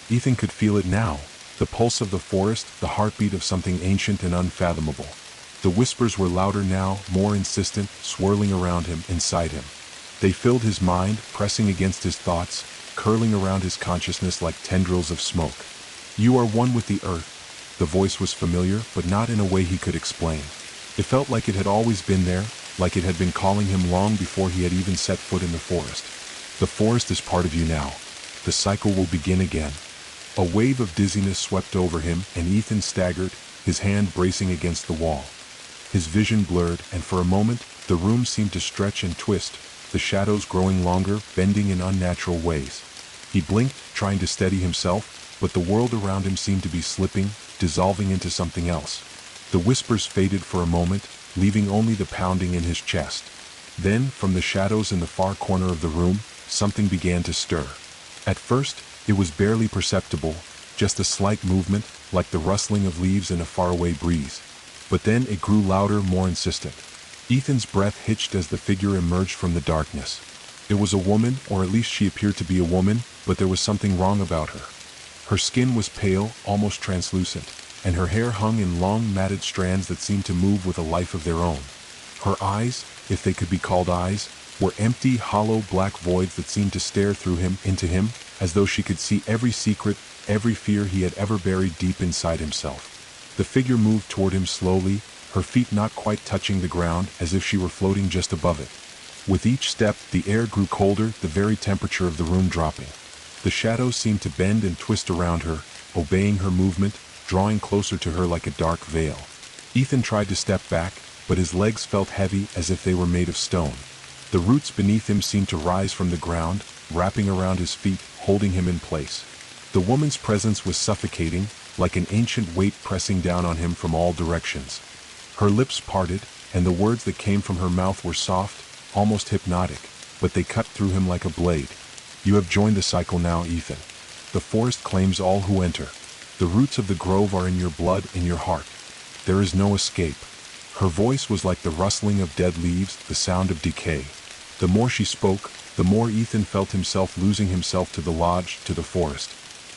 Ethan could feel it now, the pulse of the forest, the heartbeat of something ancient and unfathomable. The whispers were louder now, more insistent, swirling around him, inside him. They filled his mind, pressing against his thoughts, curling around his consciousness like tendrils of smoke. You are one with the earth. The voice was familiar, but not in a way he could explain. It felt like it had always been there, like it had been calling him long before he had even set foot in the forest. The forest is part of you now. The cycle will begin again. A wave of dizziness swept over him, and Ethan staggered, his hand bracing against the wall. His vision blurred, and for a moment, the room seemed to stretch and twist, the shadows growing longer, bending in unnatural ways. He blinked, trying to steady himself, but the world around him seemed to be slipping, dissolving into something else. The whispers faded for a moment, leaving only the pounding in his chest. Then, from the shadows in the far corner of the room, something began to stir. At first, it was barely perceptible, just a slight movement, like the rustling of leaves in a faraway breeze. But then it grew louder, more insistent. Ethan's breath hitched as the figure emerged from the darkness. It was a woman, or at least she appeared to be a woman, but there was something wrong about her. Her skin was pale, almost translucent, and her hair hung in long, matted strands that seemed to move with a life of their own. Her eyes, if they could be called eyes, were empty, hollow, black voids that seemed to stare through him, into him, as though she could see every secret, every fear he had ever buried deep inside himself. The figure moved toward him slowly, her feet not quite touching the ground, as if she were floating just above it. With each step, the air grew colder, the very temperature of the room dropping. The shadows seemed to bend and twist around her, obeying her movement, drawing closer to her like a dark veil. Ethan tried to step back, but his legs felt heavy, as if they were made of stone. The roots beneath him seemed to rise from the ground, wrapping around his feet, holding him in place. The woman's presence was suffocating, like an ancient weight pressing down on him from all directions. Her lips parted, and the words that came from her mouth were soft, almost hypnotic, but they cut through him like a blade. You have joined the cycle now, Ethan. The forest claims all who enter. The roots of the grove are in your blood, in your heart. There is no escape. Her voice was like the rustling of dead leaves, the sound of decay. The more she spoke, the more Ethan felt himself losing himself to the lodge, to the forest.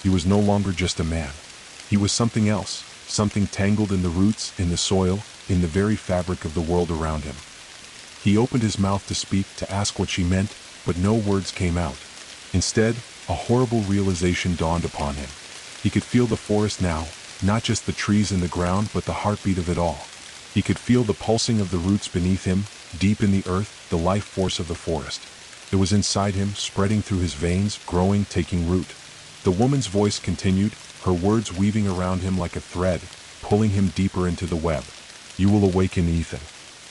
He was no longer just a man. He was something else, something tangled in the roots, in the soil, in the very fabric of the world around him. He opened his mouth to speak, to ask what she meant, but no words came out. Instead, a horrible realization dawned upon him. He could feel the forest now, not just the trees and the ground, but the heartbeat of it all. He could feel the pulsing of the roots beneath him, deep in the earth, the life force of the forest. It was inside him, spreading through his veins, growing, taking root. The woman's voice continued, her words weaving around him like a thread, pulling him deeper into the web. You will awaken, Ethan.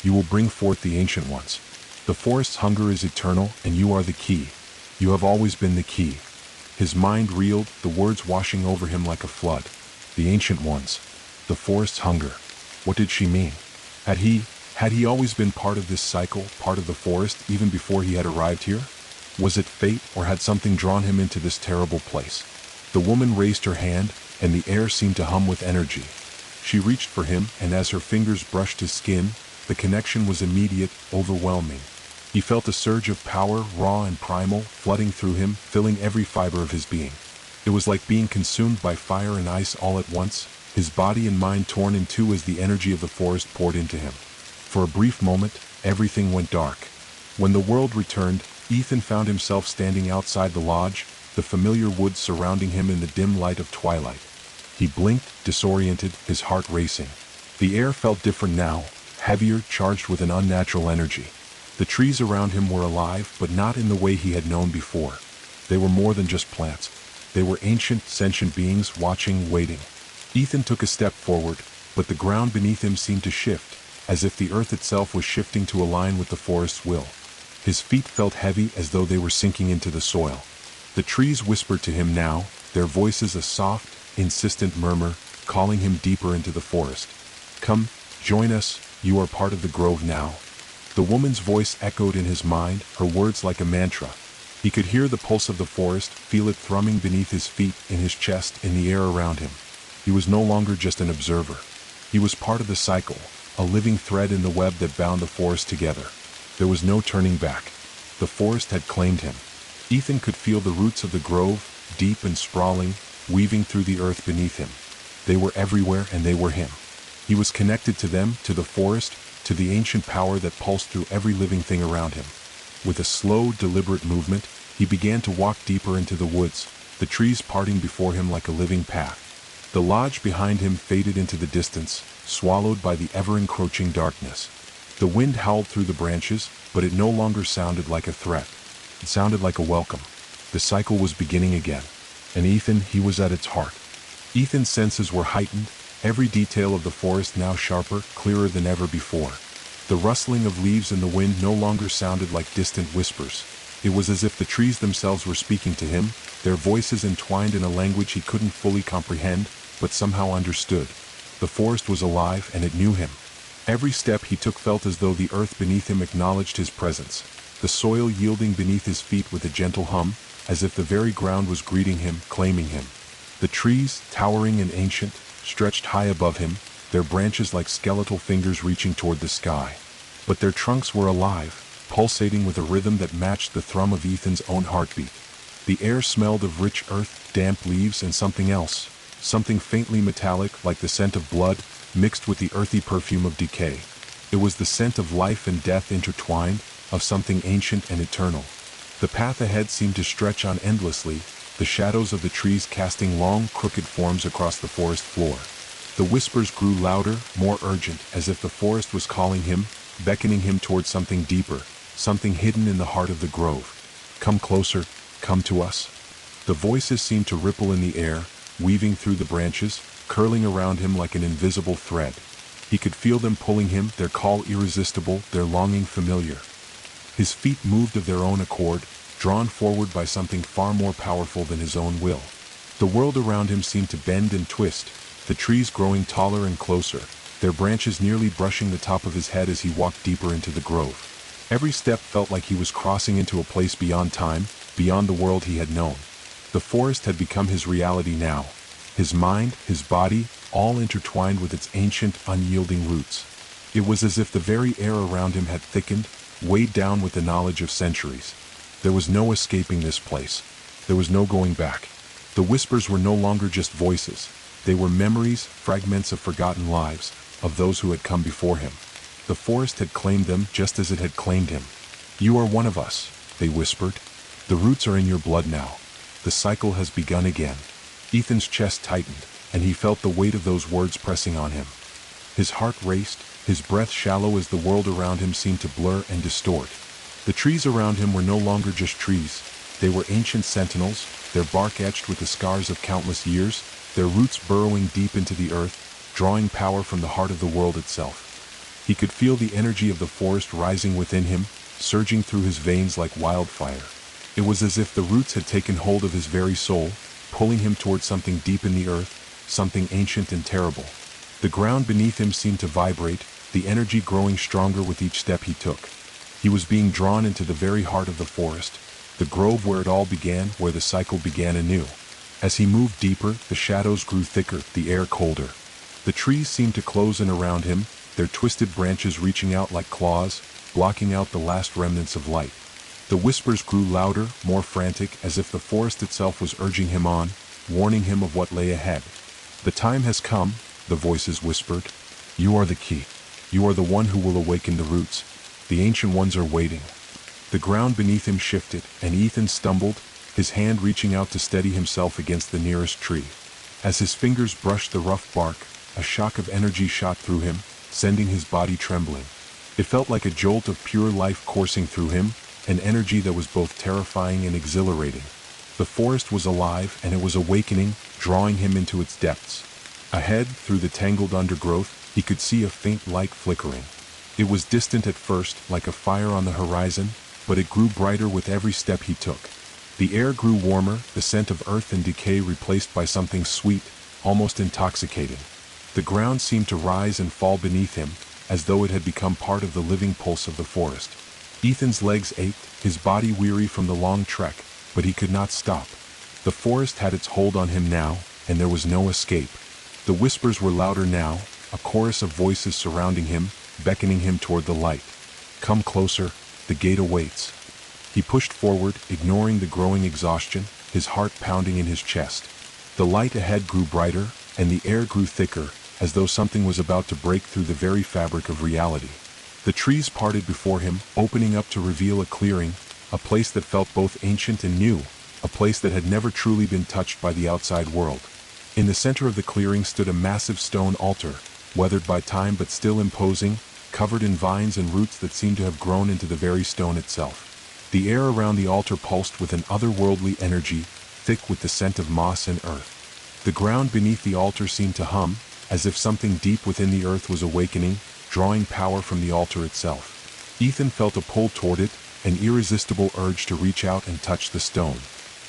You will bring forth the ancient ones. The forest's hunger is eternal, and you are the key. You have always been the key. His mind reeled, the words washing over him like a flood. The ancient ones. The forest's hunger. What did she mean? Had he always been part of this cycle, part of the forest, even before he had arrived here? Was it fate, or had something drawn him into this terrible place? The woman raised her hand, and the air seemed to hum with energy. She reached for him, and as her fingers brushed his skin, the connection was immediate, overwhelming. He felt a surge of power, raw and primal, flooding through him, filling every fiber of his being. It was like being consumed by fire and ice all at once, his body and mind torn in two as the energy of the forest poured into him. For a brief moment, everything went dark. When the world returned, Ethan found himself standing outside the lodge, the familiar woods surrounding him in the dim light of twilight. He blinked, disoriented, his heart racing. The air felt different now, heavier, charged with an unnatural energy. The trees around him were alive, but not in the way he had known before. They were more than just plants. They were ancient, sentient beings, watching, waiting. Ethan took a step forward, but the ground beneath him seemed to shift, as if the earth itself was shifting to align with the forest's will. His feet felt heavy, as though they were sinking into the soil. The trees whispered to him now, their voices a soft, insistent murmur, calling him deeper into the forest. Come, join us, you are part of the grove now. The woman's voice echoed in his mind, her words like a mantra. He could hear the pulse of the forest, feel it thrumming beneath his feet, in his chest, in the air around him. He was no longer just an observer. He was part of the cycle, a living thread in the web that bound the forest together. There was no turning back. The forest had claimed him. Ethan could feel the roots of the grove, deep and sprawling, weaving through the earth beneath him. They were everywhere, and they were him. He was connected to them, to the forest, to the ancient power that pulsed through every living thing around him. With a slow, deliberate movement, he began to walk deeper into the woods, the trees parting before him like a living path. The lodge behind him faded into the distance, swallowed by the ever-encroaching darkness. The wind howled through the branches, but it no longer sounded like a threat. It sounded like a welcome. The cycle was beginning again. And Ethan, he was at its heart. Ethan's senses were heightened, every detail of the forest now sharper, clearer than ever before. The rustling of leaves in the wind no longer sounded like distant whispers. It was as if the trees themselves were speaking to him, their voices entwined in a language he couldn't fully comprehend, but somehow understood. The forest was alive, and it knew him. Every step he took felt as though the earth beneath him acknowledged his presence, the soil yielding beneath his feet with a gentle hum, as if the very ground was greeting him, claiming him. The trees, towering and ancient, stretched high above him, their branches like skeletal fingers reaching toward the sky. But their trunks were alive, pulsating with a rhythm that matched the thrum of Ethan's own heartbeat. The air smelled of rich earth, damp leaves, and something else, something faintly metallic like the scent of blood, mixed with the earthy perfume of decay. It was the scent of life and death intertwined, of something ancient and eternal. The path ahead seemed to stretch on endlessly, the shadows of the trees casting long, crooked forms across the forest floor. The whispers grew louder, more urgent, as if the forest was calling him, beckoning him toward something deeper, something hidden in the heart of the grove. Come closer, come to us. The voices seemed to ripple in the air, weaving through the branches, curling around him like an invisible thread. He could feel them pulling him, their call irresistible, their longing familiar. His feet moved of their own accord, drawn forward by something far more powerful than his own will. The world around him seemed to bend and twist, the trees growing taller and closer, their branches nearly brushing the top of his head as he walked deeper into the grove. Every step felt like he was crossing into a place beyond time, beyond the world he had known. The forest had become his reality now. His mind, his body, all intertwined with its ancient, unyielding roots. It was as if the very air around him had thickened, weighed down with the knowledge of centuries. There was no escaping this place. There was no going back. The whispers were no longer just voices. They were memories, fragments of forgotten lives, of those who had come before him. The forest had claimed them just as it had claimed him. You are one of us, they whispered. The roots are in your blood now. The cycle has begun again. Ethan's chest tightened, and he felt the weight of those words pressing on him. His heart raced, his breath shallow as the world around him seemed to blur and distort. The trees around him were no longer just trees. They were ancient sentinels, their bark etched with the scars of countless years, their roots burrowing deep into the earth, drawing power from the heart of the world itself. He could feel the energy of the forest rising within him, surging through his veins like wildfire. It was as if the roots had taken hold of his very soul, pulling him toward something deep in the earth, something ancient and terrible. The ground beneath him seemed to vibrate, the energy growing stronger with each step he took. He was being drawn into the very heart of the forest, the grove where it all began, where the cycle began anew. As he moved deeper, the shadows grew thicker, the air colder. The trees seemed to close in around him, their twisted branches reaching out like claws, blocking out the last remnants of light. The whispers grew louder, more frantic, as if the forest itself was urging him on, warning him of what lay ahead. "The time has come," the voices whispered. "You are the key. You are the one who will awaken the roots. The ancient ones are waiting." The ground beneath him shifted, and Ethan stumbled, his hand reaching out to steady himself against the nearest tree. As his fingers brushed the rough bark, a shock of energy shot through him, sending his body trembling. It felt like a jolt of pure life coursing through him, an energy that was both terrifying and exhilarating. The forest was alive, and it was awakening, drawing him into its depths. Ahead, through the tangled undergrowth, he could see a faint light flickering. It was distant at first, like a fire on the horizon, but it grew brighter with every step he took. The air grew warmer, the scent of earth and decay replaced by something sweet, almost intoxicating. The ground seemed to rise and fall beneath him, as though it had become part of the living pulse of the forest. Ethan's legs ached, his body weary from the long trek, but he could not stop. The forest had its hold on him now, and there was no escape. The whispers were louder now, a chorus of voices surrounding him, beckoning him toward the light. "Come closer, the gate awaits." He pushed forward, ignoring the growing exhaustion, his heart pounding in his chest. The light ahead grew brighter, and the air grew thicker, as though something was about to break through the very fabric of reality. The trees parted before him, opening up to reveal a clearing, a place that felt both ancient and new, a place that had never truly been touched by the outside world. In the center of the clearing stood a massive stone altar, weathered by time but still imposing, covered in vines and roots that seemed to have grown into the very stone itself. The air around the altar pulsed with an otherworldly energy, thick with the scent of moss and earth. The ground beneath the altar seemed to hum, as if something deep within the earth was awakening, drawing power from the altar itself. Ethan felt a pull toward it, an irresistible urge to reach out and touch the stone.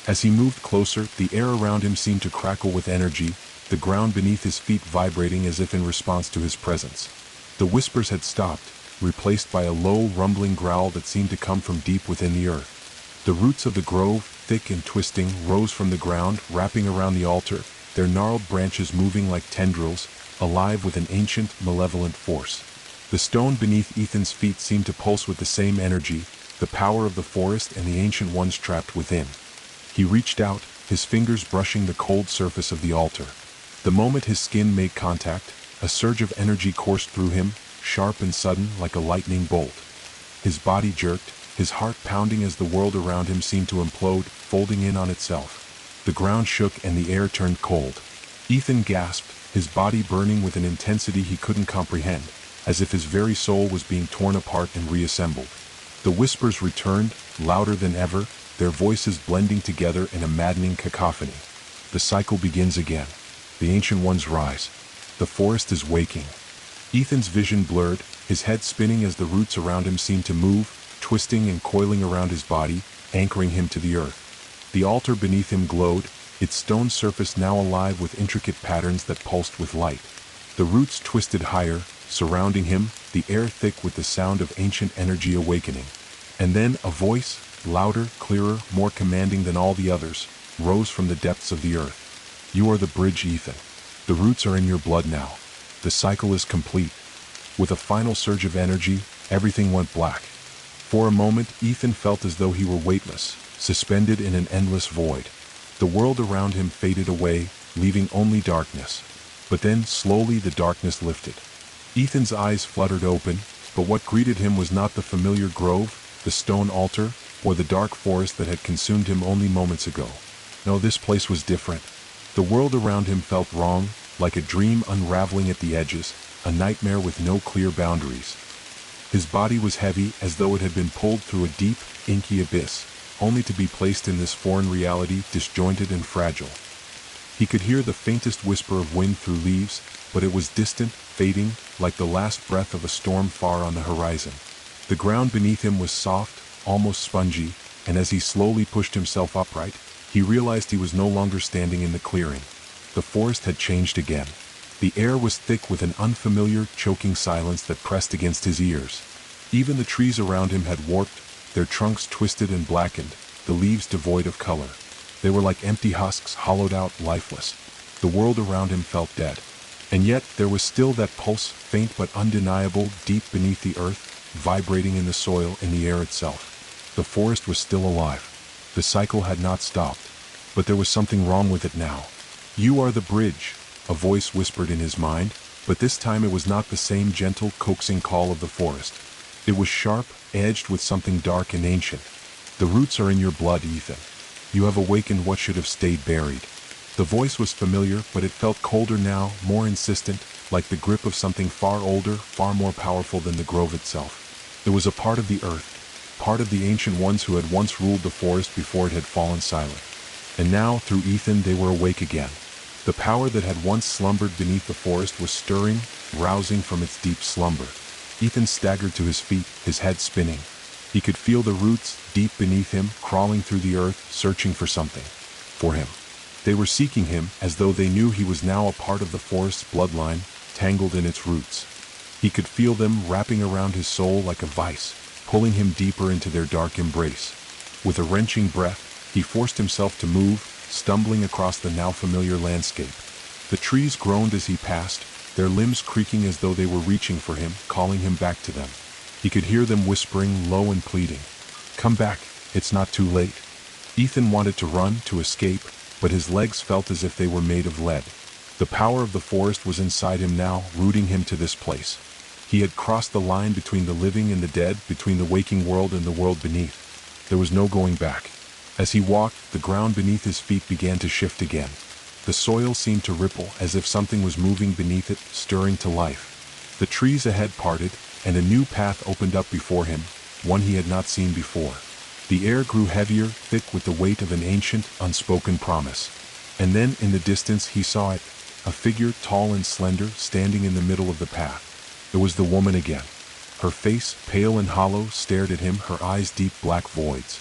As he moved closer, the air around him seemed to crackle with energy, the ground beneath his feet vibrating as if in response to his presence. The whispers had stopped, replaced by a low, rumbling growl that seemed to come from deep within the earth. The roots of the grove, thick and twisting, rose from the ground, wrapping around the altar, their gnarled branches moving like tendrils, alive with an ancient, malevolent force. The stone beneath Ethan's feet seemed to pulse with the same energy, the power of the forest and the ancient ones trapped within. He reached out, his fingers brushing the cold surface of the altar. The moment his skin made contact, a surge of energy coursed through him, sharp and sudden like a lightning bolt. His body jerked, his heart pounding as the world around him seemed to implode, folding in on itself. The ground shook and the air turned cold. Ethan gasped, his body burning with an intensity he couldn't comprehend, as if his very soul was being torn apart and reassembled. The whispers returned, louder than ever, their voices blending together in a maddening cacophony. The cycle begins again. The ancient ones rise. The forest is waking. Ethan's vision blurred, his head spinning as the roots around him seemed to move, twisting and coiling around his body, anchoring him to the earth. The altar beneath him glowed, its stone surface now alive with intricate patterns that pulsed with light. The roots twisted higher, surrounding him, the air thick with the sound of ancient energy awakening. And then a voice, louder, clearer, more commanding than all the others, rose from the depths of the earth. "You are the bridge, Ethan. The roots are in your blood now. The cycle is complete." With a final surge of energy, everything went black. For a moment, Ethan felt as though he were weightless, suspended in an endless void. The world around him faded away, leaving only darkness. But then, slowly, the darkness lifted. Ethan's eyes fluttered open, but what greeted him was not the familiar grove, the stone altar, or the dark forest that had consumed him only moments ago. No, this place was different. The world around him felt wrong, like a dream unraveling at the edges, a nightmare with no clear boundaries. His body was heavy as though it had been pulled through a deep, inky abyss, only to be placed in this foreign reality disjointed and fragile. He could hear the faintest whisper of wind through leaves, but it was distant, fading, like the last breath of a storm far on the horizon. The ground beneath him was soft, almost spongy, and as he slowly pushed himself upright, he realized he was no longer standing in the clearing. The forest had changed again. The air was thick with an unfamiliar, choking silence that pressed against his ears. Even the trees around him had warped, their trunks twisted and blackened, the leaves devoid of color. They were like empty husks, hollowed out, lifeless. The world around him felt dead. And yet there was still that pulse, faint but undeniable, deep beneath the earth, vibrating in the soil, in the air itself. The forest was still alive. The cycle had not stopped. But there was something wrong with it now. "You are the bridge," a voice whispered in his mind, but this time it was not the same gentle, coaxing call of the forest. It was sharp, edged with something dark and ancient. "The roots are in your blood, Ethan. You have awakened what should have stayed buried." The voice was familiar, but it felt colder now, more insistent, like the grip of something far older, far more powerful than the grove itself. It was a part of the earth, part of the ancient ones who had once ruled the forest before it had fallen silent. And now, through Ethan, they were awake again. The power that had once slumbered beneath the forest was stirring, rousing from its deep slumber. Ethan staggered to his feet, his head spinning. He could feel the roots, deep beneath him, crawling through the earth, searching for something. For him. They were seeking him, as though they knew he was now a part of the forest's bloodline, tangled in its roots. He could feel them wrapping around his soul like a vice, pulling him deeper into their dark embrace. With a wrenching breath, he forced himself to move, stumbling across the now familiar landscape. The trees groaned as he passed, their limbs creaking as though they were reaching for him, calling him back to them. He could hear them whispering, low and pleading. "Come back, it's not too late." Ethan wanted to run, to escape, but his legs felt as if they were made of lead. The power of the forest was inside him now, rooting him to this place. He had crossed the line between the living and the dead, between the waking world and the world beneath. There was no going back. As he walked, the ground beneath his feet began to shift again. The soil seemed to ripple, as if something was moving beneath it, stirring to life. The trees ahead parted, and a new path opened up before him, one he had not seen before. The air grew heavier, thick with the weight of an ancient, unspoken promise. And then, in the distance, he saw it, a figure tall and slender, standing in the middle of the path. It was the woman again. Her face, pale and hollow, stared at him, her eyes deep black voids.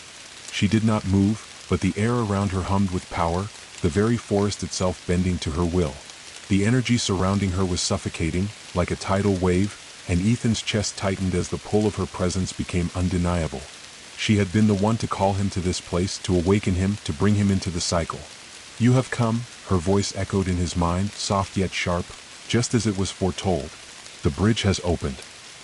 She did not move, but the air around her hummed with power, the very forest itself bending to her will. The energy surrounding her was suffocating, like a tidal wave, and Ethan's chest tightened as the pull of her presence became undeniable. She had been the one to call him to this place, to awaken him, to bring him into the cycle. "You have come," her voice echoed in his mind, soft yet sharp, just as it was foretold. "The bridge has opened.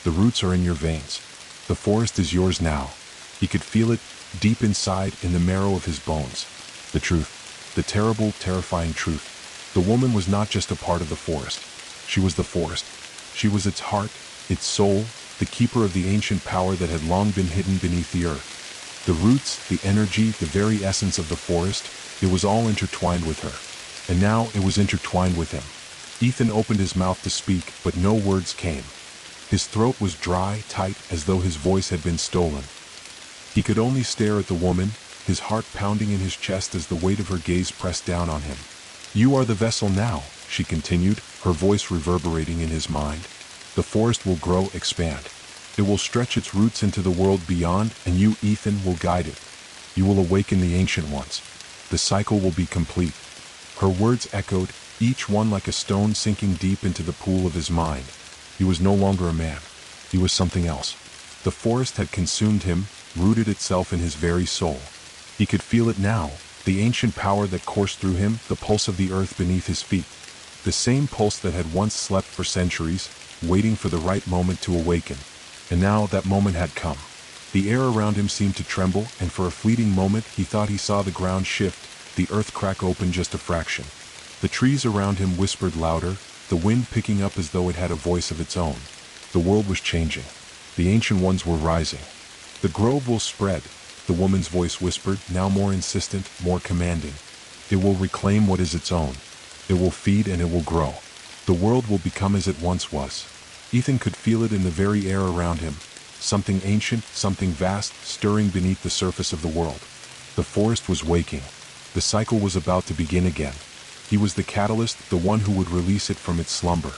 The roots are in your veins. The forest is yours now." He could feel it, deep inside, in the marrow of his bones. The truth. The terrible, terrifying truth. The woman was not just a part of the forest. She was the forest. She was its heart, its soul, the keeper of the ancient power that had long been hidden beneath the earth. The roots, the energy, the very essence of the forest, it was all intertwined with her. And now it was intertwined with him. Ethan opened his mouth to speak, but no words came. His throat was dry, tight, as though his voice had been stolen. He could only stare at the woman, his heart pounding in his chest as the weight of her gaze pressed down on him. "You are the vessel now," she continued, her voice reverberating in his mind. "The forest will grow, expand. It will stretch its roots into the world beyond, and you, Ethan, will guide it. You will awaken the ancient ones. The cycle will be complete." Her words echoed, each one like a stone sinking deep into the pool of his mind. He was no longer a man. He was something else. The forest had consumed him, rooted itself in his very soul. He could feel it now, the ancient power that coursed through him, the pulse of the earth beneath his feet. The same pulse that had once slept for centuries, waiting for the right moment to awaken. And now that moment had come. The air around him seemed to tremble, and for a fleeting moment he thought he saw the ground shift, the earth crack open just a fraction. The trees around him whispered louder, the wind picking up as though it had a voice of its own. The world was changing. The ancient ones were rising. "The grove will spread," the woman's voice whispered, now more insistent, more commanding. "It will reclaim what is its own. It will feed and it will grow. The world will become as it once was. Ethan could feel it in the very air around him. Something ancient, something vast, stirring beneath the surface of the world. The forest was waking. The cycle was about to begin again. He was the catalyst, the one who would release it from its slumber.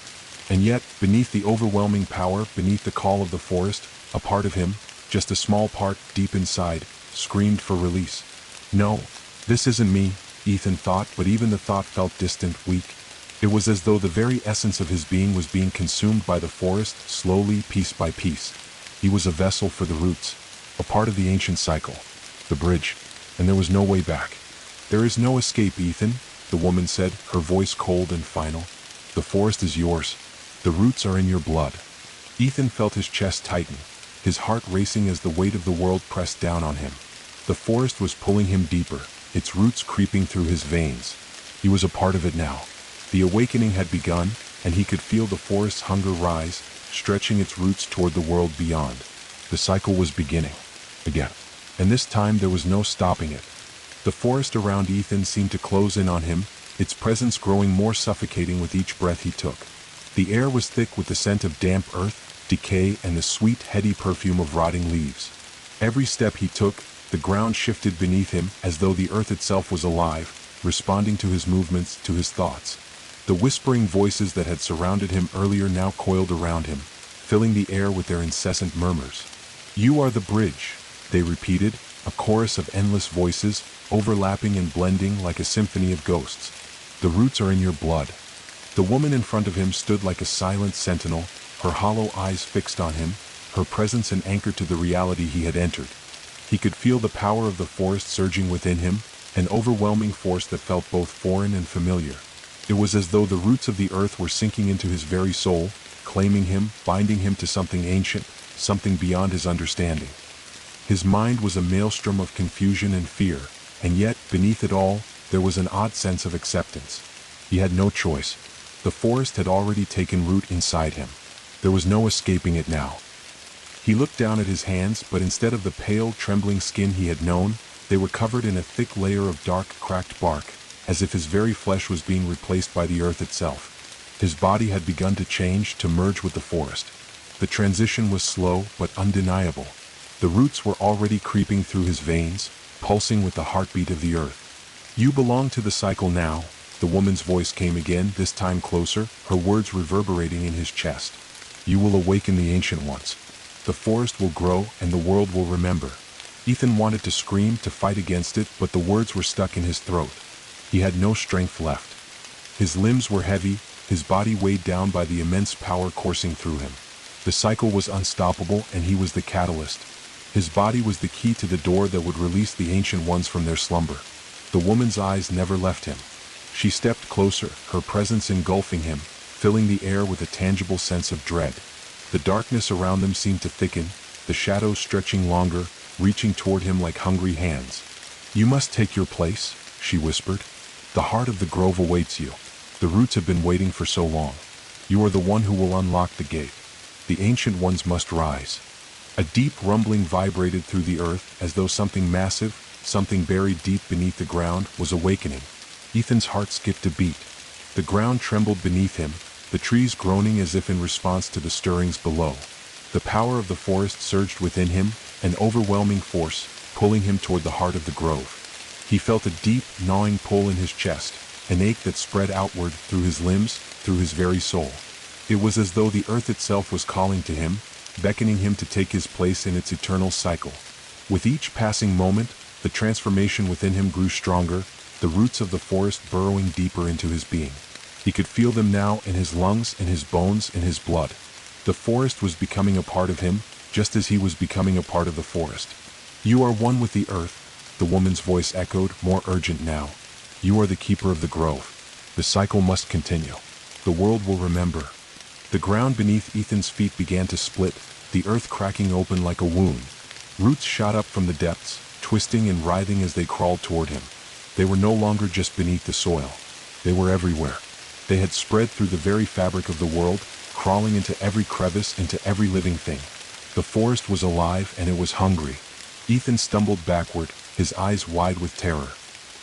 And yet, beneath the overwhelming power, beneath the call of the forest, a part of him, just a small part, deep inside, screamed for release. No, this isn't me, Ethan thought, but even the thought felt distant, weak. It was as though the very essence of his being was being consumed by the forest, slowly, piece by piece. He was a vessel for the roots, a part of the ancient cycle, the bridge, and there was no way back. There is no escape, Ethan, the woman said, her voice cold and final. The forest is yours. The roots are in your blood. Ethan felt his chest tighten, his heart racing as the weight of the world pressed down on him. The forest was pulling him deeper, its roots creeping through his veins. He was a part of it now. The awakening had begun, and he could feel the forest's hunger rise, stretching its roots toward the world beyond. The cycle was beginning. Again. And this time there was no stopping it. The forest around Ethan seemed to close in on him, its presence growing more suffocating with each breath he took. The air was thick with the scent of damp earth, decay, and the sweet, heady perfume of rotting leaves. Every step he took, the ground shifted beneath him as though the earth itself was alive, responding to his movements, to his thoughts. The whispering voices that had surrounded him earlier now coiled around him, filling the air with their incessant murmurs. "You are the bridge," they repeated, a chorus of endless voices, overlapping and blending like a symphony of ghosts. "The roots are in your blood." The woman in front of him stood like a silent sentinel, her hollow eyes fixed on him, her presence an anchor to the reality he had entered. He could feel the power of the forest surging within him, an overwhelming force that felt both foreign and familiar. It was as though the roots of the earth were sinking into his very soul, claiming him, binding him to something ancient, something beyond his understanding. His mind was a maelstrom of confusion and fear, and yet, beneath it all, there was an odd sense of acceptance. He had no choice. The forest had already taken root inside him. There was no escaping it now. He looked down at his hands, but instead of the pale, trembling skin he had known, they were covered in a thick layer of dark, cracked bark, as if his very flesh was being replaced by the earth itself. His body had begun to change, to merge with the forest. The transition was slow, but undeniable. The roots were already creeping through his veins, pulsing with the heartbeat of the earth. "You belong to the cycle now," the woman's voice came again, this time closer, her words reverberating in his chest. "You will awaken the ancient ones. The forest will grow, and the world will remember." Ethan wanted to scream, to fight against it, but the words were stuck in his throat. He had no strength left. His limbs were heavy, his body weighed down by the immense power coursing through him. The cycle was unstoppable, and he was the catalyst. His body was the key to the door that would release the ancient ones from their slumber. The woman's eyes never left him. She stepped closer, her presence engulfing him, filling the air with a tangible sense of dread. The darkness around them seemed to thicken, the shadows stretching longer, reaching toward him like hungry hands. "You must take your place," she whispered. "The heart of the grove awaits you. The roots have been waiting for so long. You are the one who will unlock the gate. The ancient ones must rise." A deep rumbling vibrated through the earth, as though something massive, something buried deep beneath the ground, was awakening. Ethan's heart skipped a beat. The ground trembled beneath him, the trees groaning as if in response to the stirrings below. The power of the forest surged within him, an overwhelming force, pulling him toward the heart of the grove. He felt a deep, gnawing pull in his chest, an ache that spread outward through his limbs, through his very soul. It was as though the earth itself was calling to him, beckoning him to take his place in its eternal cycle. With each passing moment, the transformation within him grew stronger, the roots of the forest burrowing deeper into his being. He could feel them now in his lungs, in his bones, in his blood. The forest was becoming a part of him, just as he was becoming a part of the forest. "You are one with the earth," the woman's voice echoed, more urgent now. "You are the keeper of the grove. The cycle must continue. The world will remember." The ground beneath Ethan's feet began to split, the earth cracking open like a wound. Roots shot up from the depths, twisting and writhing as they crawled toward him. They were no longer just beneath the soil. They were everywhere. They had spread through the very fabric of the world, crawling into every crevice, into every living thing. The forest was alive, and it was hungry. Ethan stumbled backward, his eyes wide with terror.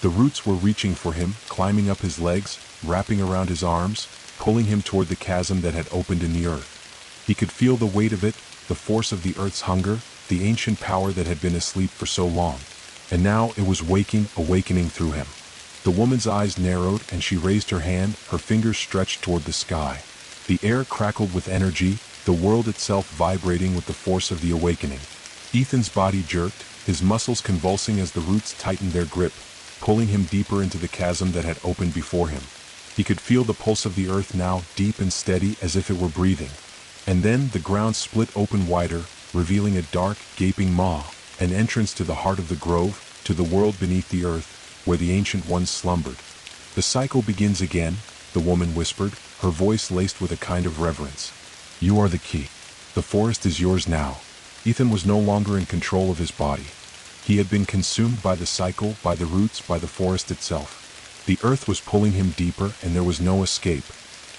The roots were reaching for him, climbing up his legs, wrapping around his arms, pulling him toward the chasm that had opened in the earth. He could feel the weight of it, the force of the earth's hunger, the ancient power that had been asleep for so long. And now it was awakening through him. The woman's eyes narrowed and she raised her hand, her fingers stretched toward the sky. The air crackled with energy, the world itself vibrating with the force of the awakening. Ethan's body jerked, his muscles convulsing as the roots tightened their grip, pulling him deeper into the chasm that had opened before him. He could feel the pulse of the earth now, deep and steady as if it were breathing. And then the ground split open wider, revealing a dark, gaping maw, an entrance to the heart of the grove, to the world beneath the earth, where the ancient ones slumbered. The cycle begins again, the woman whispered, her voice laced with a kind of reverence. You are the key. The forest is yours now. Ethan was no longer in control of his body. He had been consumed by the cycle, by the roots, by the forest itself. The earth was pulling him deeper and there was no escape.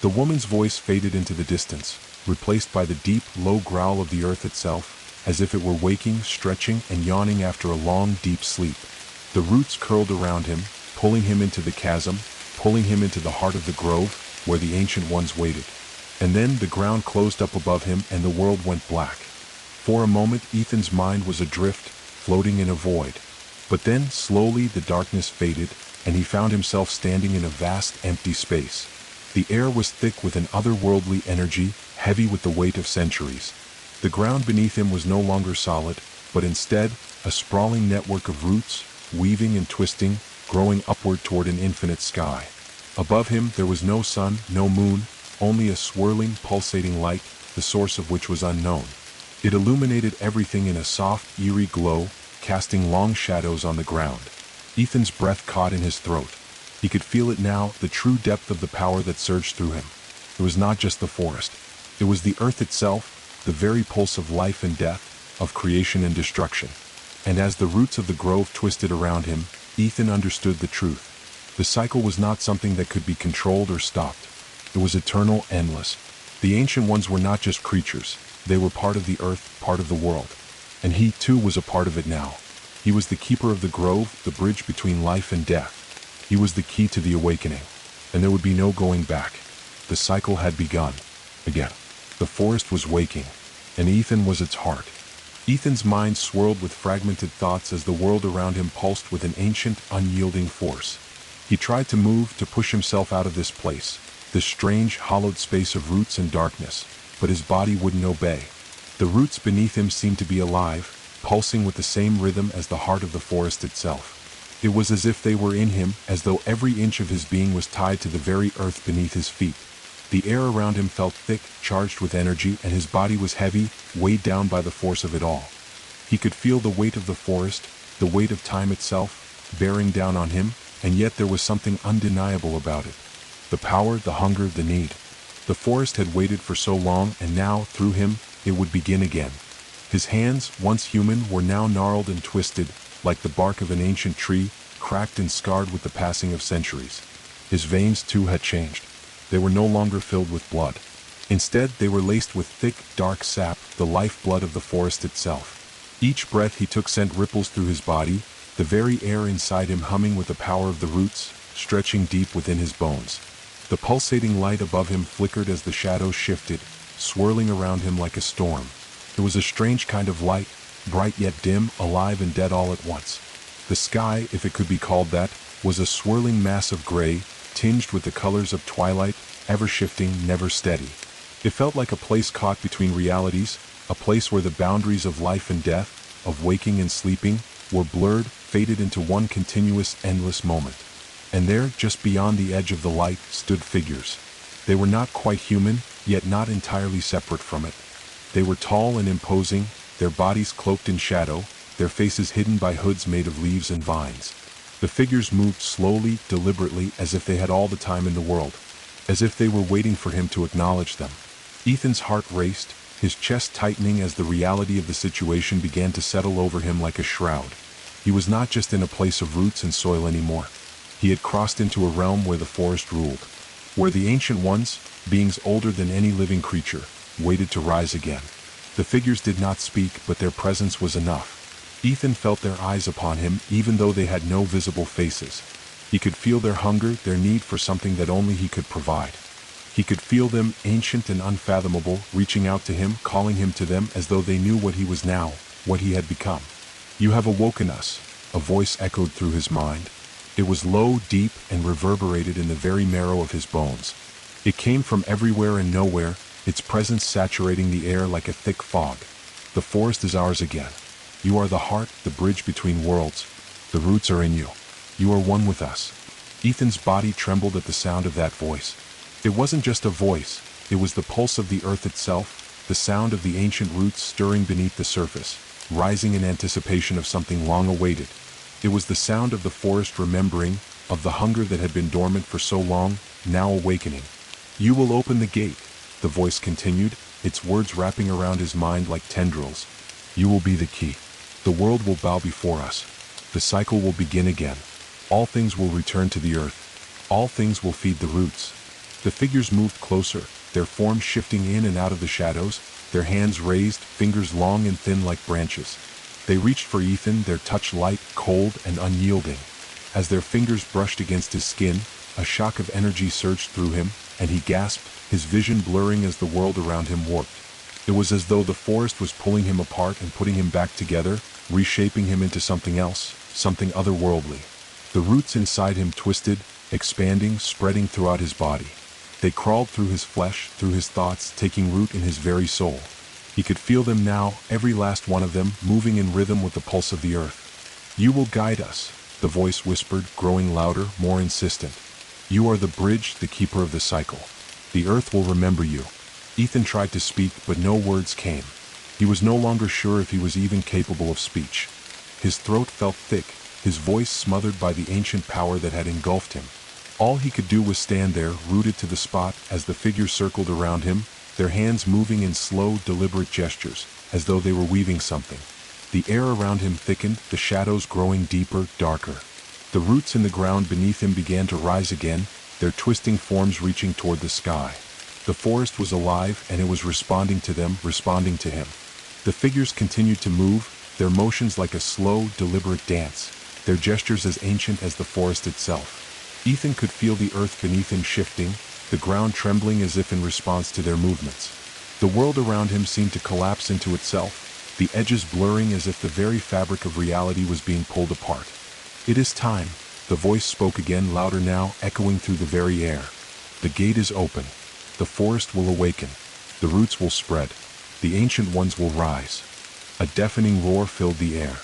The woman's voice faded into the distance, replaced by the deep, low growl of the earth itself, as if it were waking, stretching, and yawning after a long, deep sleep. The roots curled around him, pulling him into the chasm, pulling him into the heart of the grove, where the ancient ones waited. And then the ground closed up above him and the world went black. For a moment Ethan's mind was adrift, floating in a void. But then, slowly, the darkness faded, and he found himself standing in a vast, empty space. The air was thick with an otherworldly energy, heavy with the weight of centuries. The ground beneath him was no longer solid, but instead, a sprawling network of roots, weaving and twisting, growing upward toward an infinite sky. Above him there was no sun, no moon, only a swirling, pulsating light, the source of which was unknown. It illuminated everything in a soft, eerie glow, casting long shadows on the ground. Ethan's breath caught in his throat. He could feel it now, the true depth of the power that surged through him. It was not just the forest. It was the earth itself, the very pulse of life and death, of creation and destruction. And as the roots of the grove twisted around him, Ethan understood the truth. The cycle was not something that could be controlled or stopped. It was eternal, endless. The ancient ones were not just creatures. They were part of the earth, part of the world. And he, too, was a part of it now. He was the keeper of the grove, the bridge between life and death. He was the key to the awakening. And there would be no going back. The cycle had begun. Again. The forest was waking. And Ethan was its heart. Ethan's mind swirled with fragmented thoughts as the world around him pulsed with an ancient, unyielding force. He tried to move, to push himself out of this place, this strange, hollowed space of roots and darkness, but his body wouldn't obey. The roots beneath him seemed to be alive, pulsing with the same rhythm as the heart of the forest itself. It was as if they were in him, as though every inch of his being was tied to the very earth beneath his feet. The air around him felt thick, charged with energy, and his body was heavy, weighed down by the force of it all. He could feel the weight of the forest, the weight of time itself, bearing down on him, and yet there was something undeniable about it. The power, the hunger, the need. The forest had waited for so long, and now, through him, it would begin again. His hands, once human, were now gnarled and twisted, like the bark of an ancient tree, cracked and scarred with the passing of centuries. His veins, too, had changed. They were no longer filled with blood. Instead, they were laced with thick, dark sap, the lifeblood of the forest itself. Each breath he took sent ripples through his body, the very air inside him humming with the power of the roots, stretching deep within his bones. The pulsating light above him flickered as the shadows shifted, swirling around him like a storm. It was a strange kind of light, bright yet dim, alive and dead all at once. The sky, if it could be called that, was a swirling mass of gray, tinged with the colors of twilight, ever shifting, never steady. It felt like a place caught between realities, a place where the boundaries of life and death, of waking and sleeping, were blurred, faded into one continuous, endless moment. And there, just beyond the edge of the light, stood figures. They were not quite human, yet not entirely separate from it. They were tall and imposing, their bodies cloaked in shadow, their faces hidden by hoods made of leaves and vines. The figures moved slowly, deliberately, as if they had all the time in the world, as if they were waiting for him to acknowledge them. Ethan's heart raced, his chest tightening as the reality of the situation began to settle over him like a shroud. He was not just in a place of roots and soil anymore. He had crossed into a realm where the forest ruled, where the ancient ones, beings older than any living creature, waited to rise again. The figures did not speak, but their presence was enough. Ethan felt their eyes upon him, even though they had no visible faces. He could feel their hunger, their need for something that only he could provide. He could feel them, ancient and unfathomable, reaching out to him, calling him to them as though they knew what he was now, what he had become. "You have awoken us," a voice echoed through his mind. It was low, deep, and reverberated in the very marrow of his bones. It came from everywhere and nowhere, its presence saturating the air like a thick fog. "The forest is ours again. You are the heart, the bridge between worlds. The roots are in you. You are one with us." Ethan's body trembled at the sound of that voice. It wasn't just a voice, it was the pulse of the earth itself, the sound of the ancient roots stirring beneath the surface, rising in anticipation of something long awaited. It was the sound of the forest remembering, of the hunger that had been dormant for so long, now awakening. "You will open the gate," the voice continued, its words wrapping around his mind like tendrils. "You will be the key. The world will bow before us. The cycle will begin again. All things will return to the earth. All things will feed the roots." The figures moved closer, their forms shifting in and out of the shadows, their hands raised, fingers long and thin like branches. They reached for Ethan, their touch light, cold, and unyielding. As their fingers brushed against his skin, a shock of energy surged through him, and he gasped, his vision blurring as the world around him warped. It was as though the forest was pulling him apart and putting him back together, reshaping him into something else, something otherworldly. The roots inside him twisted, expanding, spreading throughout his body. They crawled through his flesh, through his thoughts, taking root in his very soul. He could feel them now, every last one of them, moving in rhythm with the pulse of the earth. "You will guide us," the voice whispered, growing louder, more insistent. "You are the bridge, the keeper of the cycle. The earth will remember you." Ethan tried to speak, but no words came. He was no longer sure if he was even capable of speech. His throat felt thick, his voice smothered by the ancient power that had engulfed him. All he could do was stand there, rooted to the spot, as the figures circled around him, their hands moving in slow, deliberate gestures, as though they were weaving something. The air around him thickened, the shadows growing deeper, darker. The roots in the ground beneath him began to rise again, their twisting forms reaching toward the sky. The forest was alive, and it was responding to them, responding to him. The figures continued to move, their motions like a slow, deliberate dance, their gestures as ancient as the forest itself. Ethan could feel the earth beneath him shifting, the ground trembling as if in response to their movements. The world around him seemed to collapse into itself, the edges blurring as if the very fabric of reality was being pulled apart. "It is time," the voice spoke again, louder now, echoing through the very air. "The gate is open. The forest will awaken. The roots will spread. The ancient ones will rise." A deafening roar filled the air.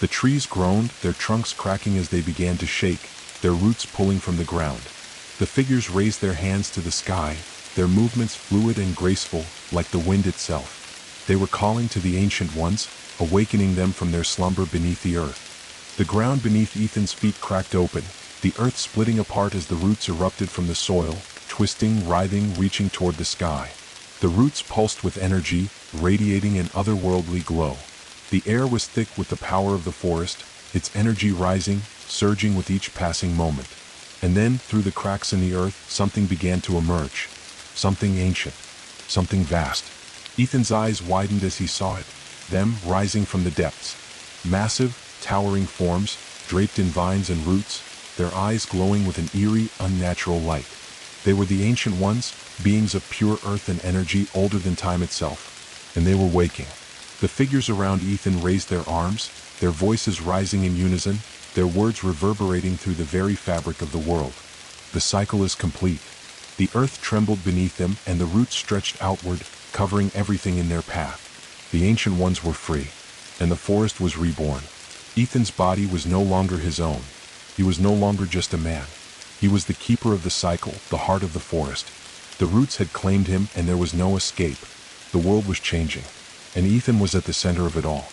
The trees groaned, their trunks cracking as they began to shake, their roots pulling from the ground. The figures raised their hands to the sky, their movements fluid and graceful, like the wind itself. They were calling to the ancient ones, awakening them from their slumber beneath the earth. The ground beneath Ethan's feet cracked open, the earth splitting apart as the roots erupted from the soil, twisting, writhing, reaching toward the sky. The roots pulsed with energy, radiating an otherworldly glow. The air was thick with the power of the forest, its energy rising, surging with each passing moment. And then, through the cracks in the earth, something began to emerge. Something ancient. Something vast. Ethan's eyes widened as he saw it, them rising from the depths. Massive, towering forms, draped in vines and roots, their eyes glowing with an eerie, unnatural light. They were the ancient ones, beings of pure earth and energy older than time itself. And they were waking. The figures around Ethan raised their arms, their voices rising in unison, their words reverberating through the very fabric of the world. The cycle is complete. The earth trembled beneath them, and the roots stretched outward, covering everything in their path. The ancient ones were free, and the forest was reborn. Ethan's body was no longer his own. He was no longer just a man. He was the keeper of the cycle, the heart of the forest. The roots had claimed him, and there was no escape. The world was changing, and Ethan was at the center of it all.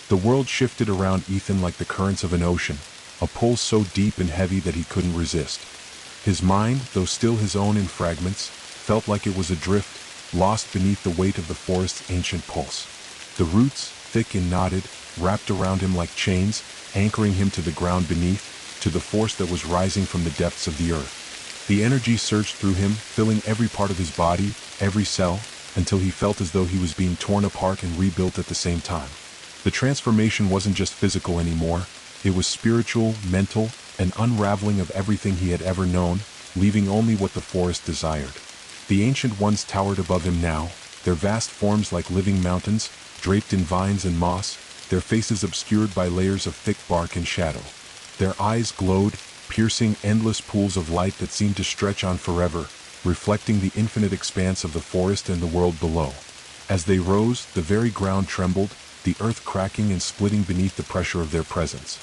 The world shifted around Ethan like the currents of an ocean, a pull so deep and heavy that he couldn't resist. His mind, though still his own in fragments, felt like it was adrift, lost beneath the weight of the forest's ancient pulse. The roots, thick and knotted, wrapped around him like chains, anchoring him to the ground beneath, to the force that was rising from the depths of the earth. The energy surged through him, filling every part of his body, every cell, until he felt as though he was being torn apart and rebuilt at the same time. The transformation wasn't just physical anymore, it was spiritual, mental, an unraveling of everything he had ever known, leaving only what the forest desired. The ancient ones towered above him now, their vast forms like living mountains, draped in vines and moss, their faces obscured by layers of thick bark and shadow. Their eyes glowed, piercing endless pools of light that seemed to stretch on forever, reflecting the infinite expanse of the forest and the world below. As they rose, the very ground trembled, the earth cracking and splitting beneath the pressure of their presence.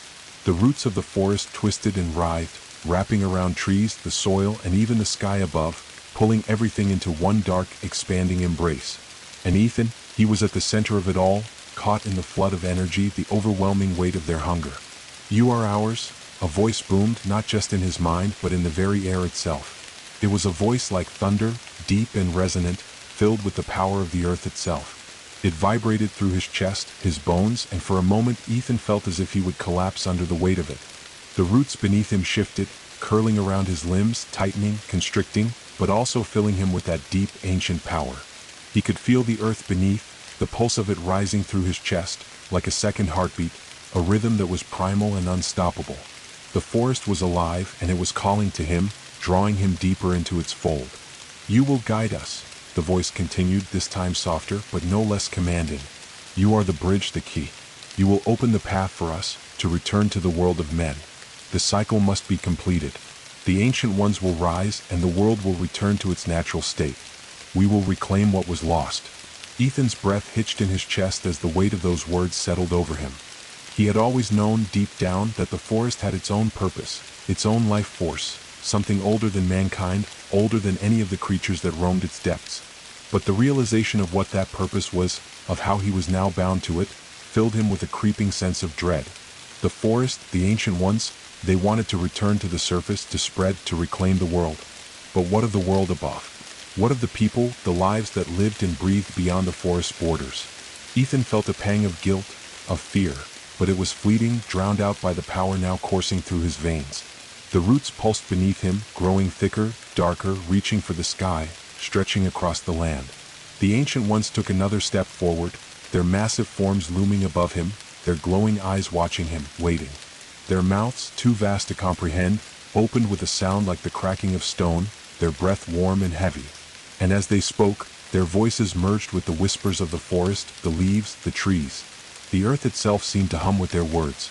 The roots of the forest twisted and writhed, wrapping around trees, the soil, and even the sky above, pulling everything into one dark, expanding embrace. And Ethan, he was at the center of it all, caught in the flood of energy, the overwhelming weight of their hunger. "You are ours," a voice boomed, not just in his mind, but in the very air itself. It was a voice like thunder, deep and resonant, filled with the power of the earth itself. It vibrated through his chest, his bones, and for a moment Ethan felt as if he would collapse under the weight of it. The roots beneath him shifted, curling around his limbs, tightening, constricting, but also filling him with that deep, ancient power. He could feel the earth beneath, the pulse of it rising through his chest, like a second heartbeat, a rhythm that was primal and unstoppable. The forest was alive, and it was calling to him, drawing him deeper into its fold. "You will guide us," the voice continued, this time softer, but no less commanding. "You are the bridge, the key. You will open the path for us, to return to the world of men. The cycle must be completed. The ancient ones will rise, and the world will return to its natural state. We will reclaim what was lost." Ethan's breath hitched in his chest as the weight of those words settled over him. He had always known, deep down, that the forest had its own purpose, its own life force, something older than mankind, older than any of the creatures that roamed its depths. But the realization of what that purpose was, of how he was now bound to it, filled him with a creeping sense of dread. The forest, the ancient ones, they wanted to return to the surface, to spread, to reclaim the world. But what of the world above? What of the people, the lives that lived and breathed beyond the forest's borders? Ethan felt a pang of guilt, of fear, but it was fleeting, drowned out by the power now coursing through his veins. The roots pulsed beneath him, growing thicker, darker, reaching for the sky, stretching across the land. The ancient ones took another step forward, their massive forms looming above him, their glowing eyes watching him, waiting. Their mouths, too vast to comprehend, opened with a sound like the cracking of stone, their breath warm and heavy. And as they spoke, their voices merged with the whispers of the forest, the leaves, the trees. The earth itself seemed to hum with their words.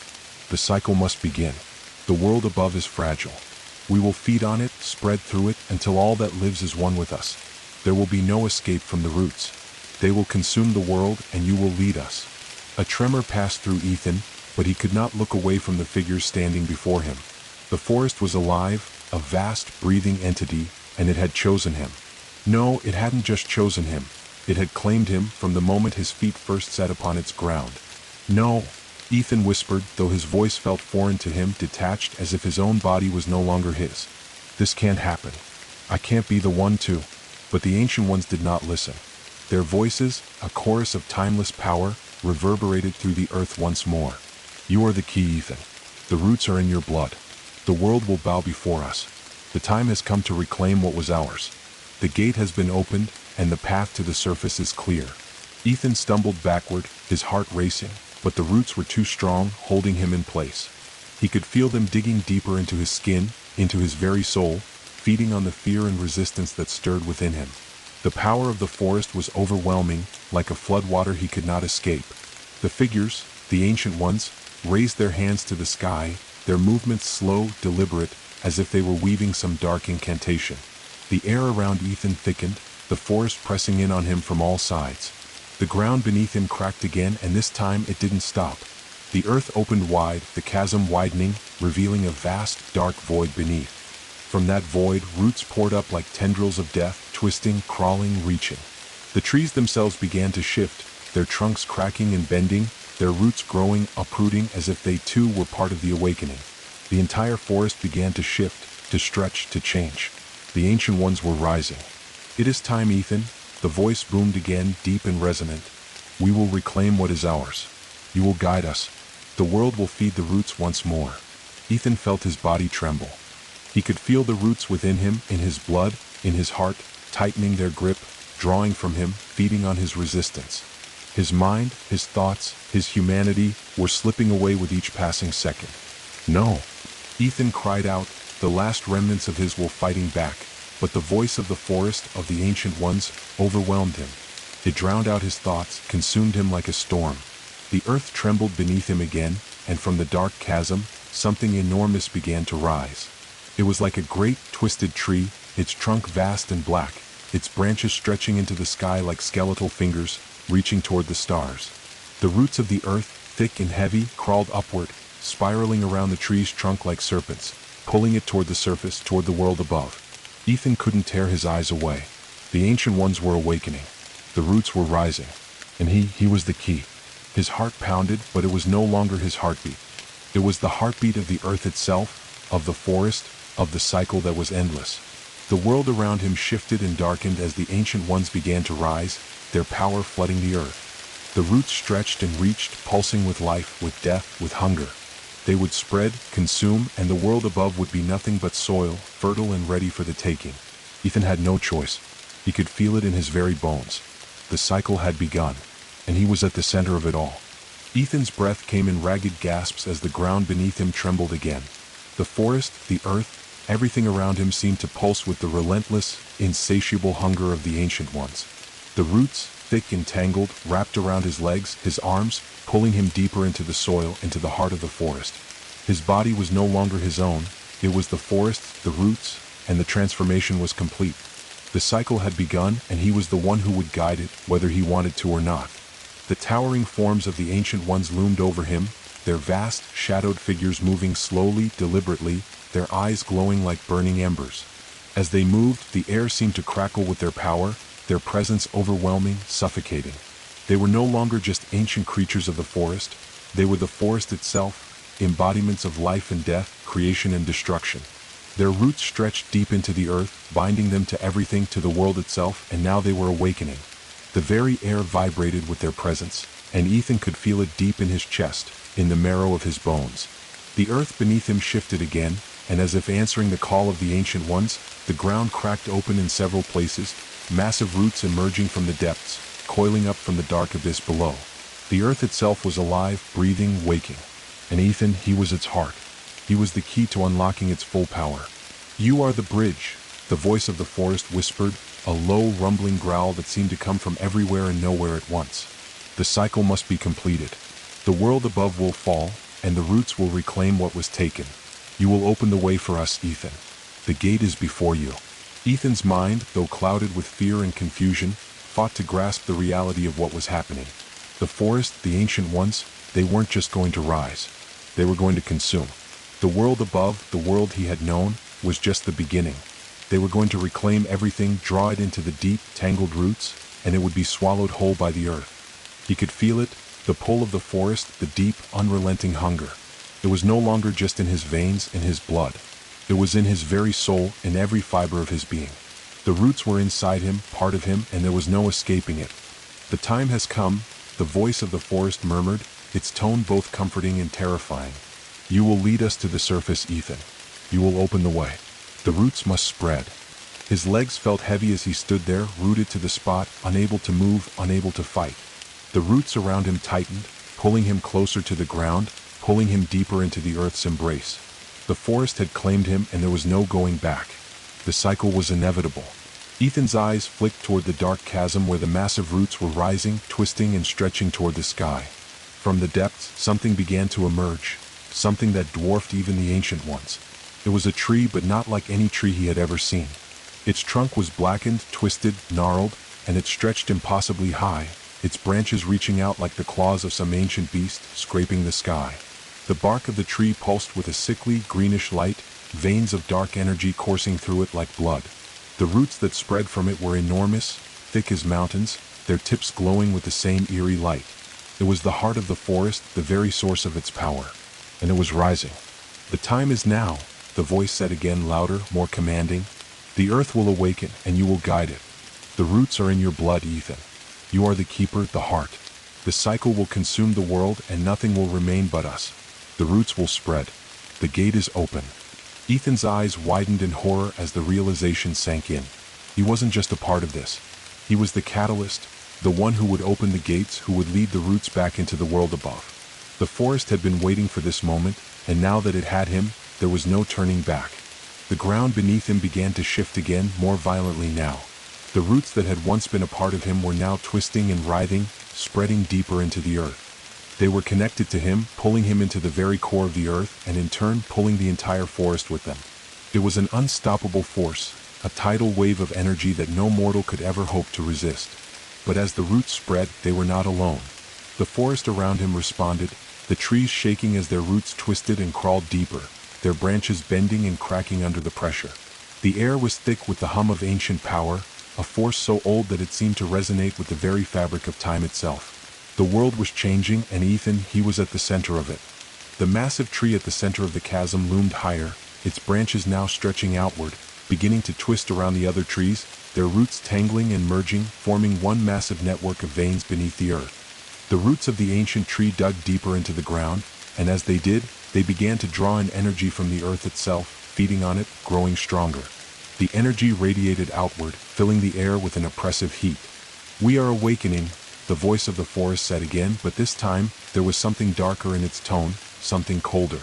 "The cycle must begin. The world above is fragile. We will feed on it, spread through it, until all that lives is one with us. There will be no escape from the roots. They will consume the world, and you will lead us." A tremor passed through Ethan, but he could not look away from the figures standing before him. The forest was alive, a vast, breathing entity, and it had chosen him. No, it hadn't just chosen him. It had claimed him from the moment his feet first set upon its ground. "No," Ethan whispered, though his voice felt foreign to him, detached, as if his own body was no longer his. "This can't happen. I can't be the one to." But the ancient ones did not listen. Their voices, a chorus of timeless power, reverberated through the earth once more. "You are the key, Ethan. The roots are in your blood. The world will bow before us. The time has come to reclaim what was ours. The gate has been opened, and the path to the surface is clear." Ethan stumbled backward, his heart racing, but the roots were too strong, holding him in place. He could feel them digging deeper into his skin, into his very soul, feeding on the fear and resistance that stirred within him. The power of the forest was overwhelming, like a floodwater he could not escape. The figures, the ancient ones, raised their hands to the sky, their movements slow, deliberate, as if they were weaving some dark incantation. The air around Ethan thickened, the forest pressing in on him from all sides. The ground beneath him cracked again, and this time it didn't stop. The earth opened wide, the chasm widening, revealing a vast, dark void beneath. From that void, roots poured up like tendrils of death, twisting, crawling, reaching. The trees themselves began to shift, their trunks cracking and bending, their roots growing, uprooting, as if they too were part of the awakening. The entire forest began to shift, to stretch, to change. The ancient ones were rising. "It is time, Ethan," the voice boomed again, deep and resonant. "We will reclaim what is ours. You will guide us. The world will feed the roots once more." Ethan felt his body tremble. He could feel the roots within him, in his blood, in his heart, tightening their grip, drawing from him, feeding on his resistance. His mind, his thoughts, his humanity were slipping away with each passing second. "No!" Ethan cried out, the last remnants of his will fighting back. but the voice of the forest, of the ancient ones, overwhelmed him. It drowned out his thoughts, consumed him like a storm. The earth trembled beneath him again, and from the dark chasm, something enormous began to rise. It was like a great, twisted tree, its trunk vast and black, its branches stretching into the sky like skeletal fingers, reaching toward the stars. The roots of the earth, thick and heavy, crawled upward, spiraling around the tree's trunk like serpents, pulling it toward the surface, toward the world above. Ethan couldn't tear his eyes away. The ancient ones were awakening. The roots were rising. And he was the key. His heart pounded, but it was no longer his heartbeat. It was the heartbeat of the earth itself, of the forest, of the cycle that was endless. The world around him shifted and darkened as the ancient ones began to rise, their power flooding the earth. The roots stretched and reached, pulsing with life, with death, with hunger. They would spread, consume, and the world above would be nothing but soil, fertile and ready for the taking. Ethan had no choice. He could feel it in his very bones. The cycle had begun, and he was at the center of it all. Ethan's breath came in ragged gasps as the ground beneath him trembled again. The forest, the earth, everything around him seemed to pulse with the relentless, insatiable hunger of the ancient ones. The roots, thick and tangled, wrapped around his legs, his arms, pulling him deeper into the soil, into the heart of the forest. His body was no longer his own. It was the forest, the roots, and the transformation was complete. The cycle had begun, and he was the one who would guide it, whether he wanted to or not. The towering forms of the ancient ones loomed over him, their vast, shadowed figures moving slowly, deliberately, their eyes glowing like burning embers. As they moved, the air seemed to crackle with their power, their presence overwhelming, suffocating. They were no longer just ancient creatures of the forest. They were the forest itself, embodiments of life and death, creation and destruction. Their roots stretched deep into the earth, binding them to everything, to the world itself, and now they were awakening. The very air vibrated with their presence, and Ethan could feel it deep in his chest, in the marrow of his bones. The earth beneath him shifted again, and as if answering the call of the ancient ones, the ground cracked open in several places, massive roots emerging from the depths, coiling up from the dark abyss below. The earth itself was alive, breathing, waking. And Ethan, he was its heart. He was the key to unlocking its full power. "You are the bridge," the voice of the forest whispered, a low, rumbling growl that seemed to come from everywhere and nowhere at once. "The cycle must be completed. The world above will fall, and the roots will reclaim what was taken. You will open the way for us, Ethan. The gate is before you." Ethan's mind, though clouded with fear and confusion, fought to grasp the reality of what was happening. The forest, the ancient ones, they weren't just going to rise. They were going to consume. The world above, the world he had known, was just the beginning. They were going to reclaim everything, draw it into the deep, tangled roots, and it would be swallowed whole by the earth. He could feel it, the pull of the forest, the deep, unrelenting hunger. It was no longer just in his veins, in his blood. It was in his very soul, in every fiber of his being. The roots were inside him, part of him, and there was no escaping it. "The time has come," the voice of the forest murmured, its tone both comforting and terrifying. "You will lead us to the surface, Ethan. You will open the way. The roots must spread." His legs felt heavy as he stood there, rooted to the spot, unable to move, unable to fight. The roots around him tightened, pulling him closer to the ground, pulling him deeper into the earth's embrace. The forest had claimed him, and there was no going back. The cycle was inevitable. Ethan's eyes flicked toward the dark chasm where the massive roots were rising, twisting and stretching toward the sky. From the depths, something began to emerge, something that dwarfed even the ancient ones. It was a tree, but not like any tree he had ever seen. Its trunk was blackened, twisted, gnarled, and it stretched impossibly high, its branches reaching out like the claws of some ancient beast, scraping the sky. The bark of the tree pulsed with a sickly, greenish light, veins of dark energy coursing through it like blood. The roots that spread from it were enormous, thick as mountains, their tips glowing with the same eerie light. It was the heart of the forest, the very source of its power. And it was rising. "The time is now," the voice said again, louder, more commanding. "The earth will awaken, and you will guide it. The roots are in your blood, Ethan. You are the keeper, the heart. The cycle will consume the world, and nothing will remain but us. The roots will spread. The gate is open." Ethan's eyes widened in horror as the realization sank in. He wasn't just a part of this. He was the catalyst, the one who would open the gates, who would lead the roots back into the world above. The forest had been waiting for this moment, and now that it had him, there was no turning back. The ground beneath him began to shift again, more violently now. The roots that had once been a part of him were now twisting and writhing, spreading deeper into the earth. They were connected to him, pulling him into the very core of the earth, and in turn pulling the entire forest with them. It was an unstoppable force, a tidal wave of energy that no mortal could ever hope to resist. But as the roots spread, they were not alone. The forest around him responded, the trees shaking as their roots twisted and crawled deeper, their branches bending and cracking under the pressure. The air was thick with the hum of ancient power, a force so old that it seemed to resonate with the very fabric of time itself. The world was changing, and Ethan, he was at the center of it. The massive tree at the center of the chasm loomed higher, its branches now stretching outward, beginning to twist around the other trees, their roots tangling and merging, forming one massive network of veins beneath the earth. The roots of the ancient tree dug deeper into the ground, and as they did, they began to draw in energy from the earth itself, feeding on it, growing stronger. The energy radiated outward, filling the air with an oppressive heat. "We are awakening," the voice of the forest said again, but this time, there was something darker in its tone, something colder.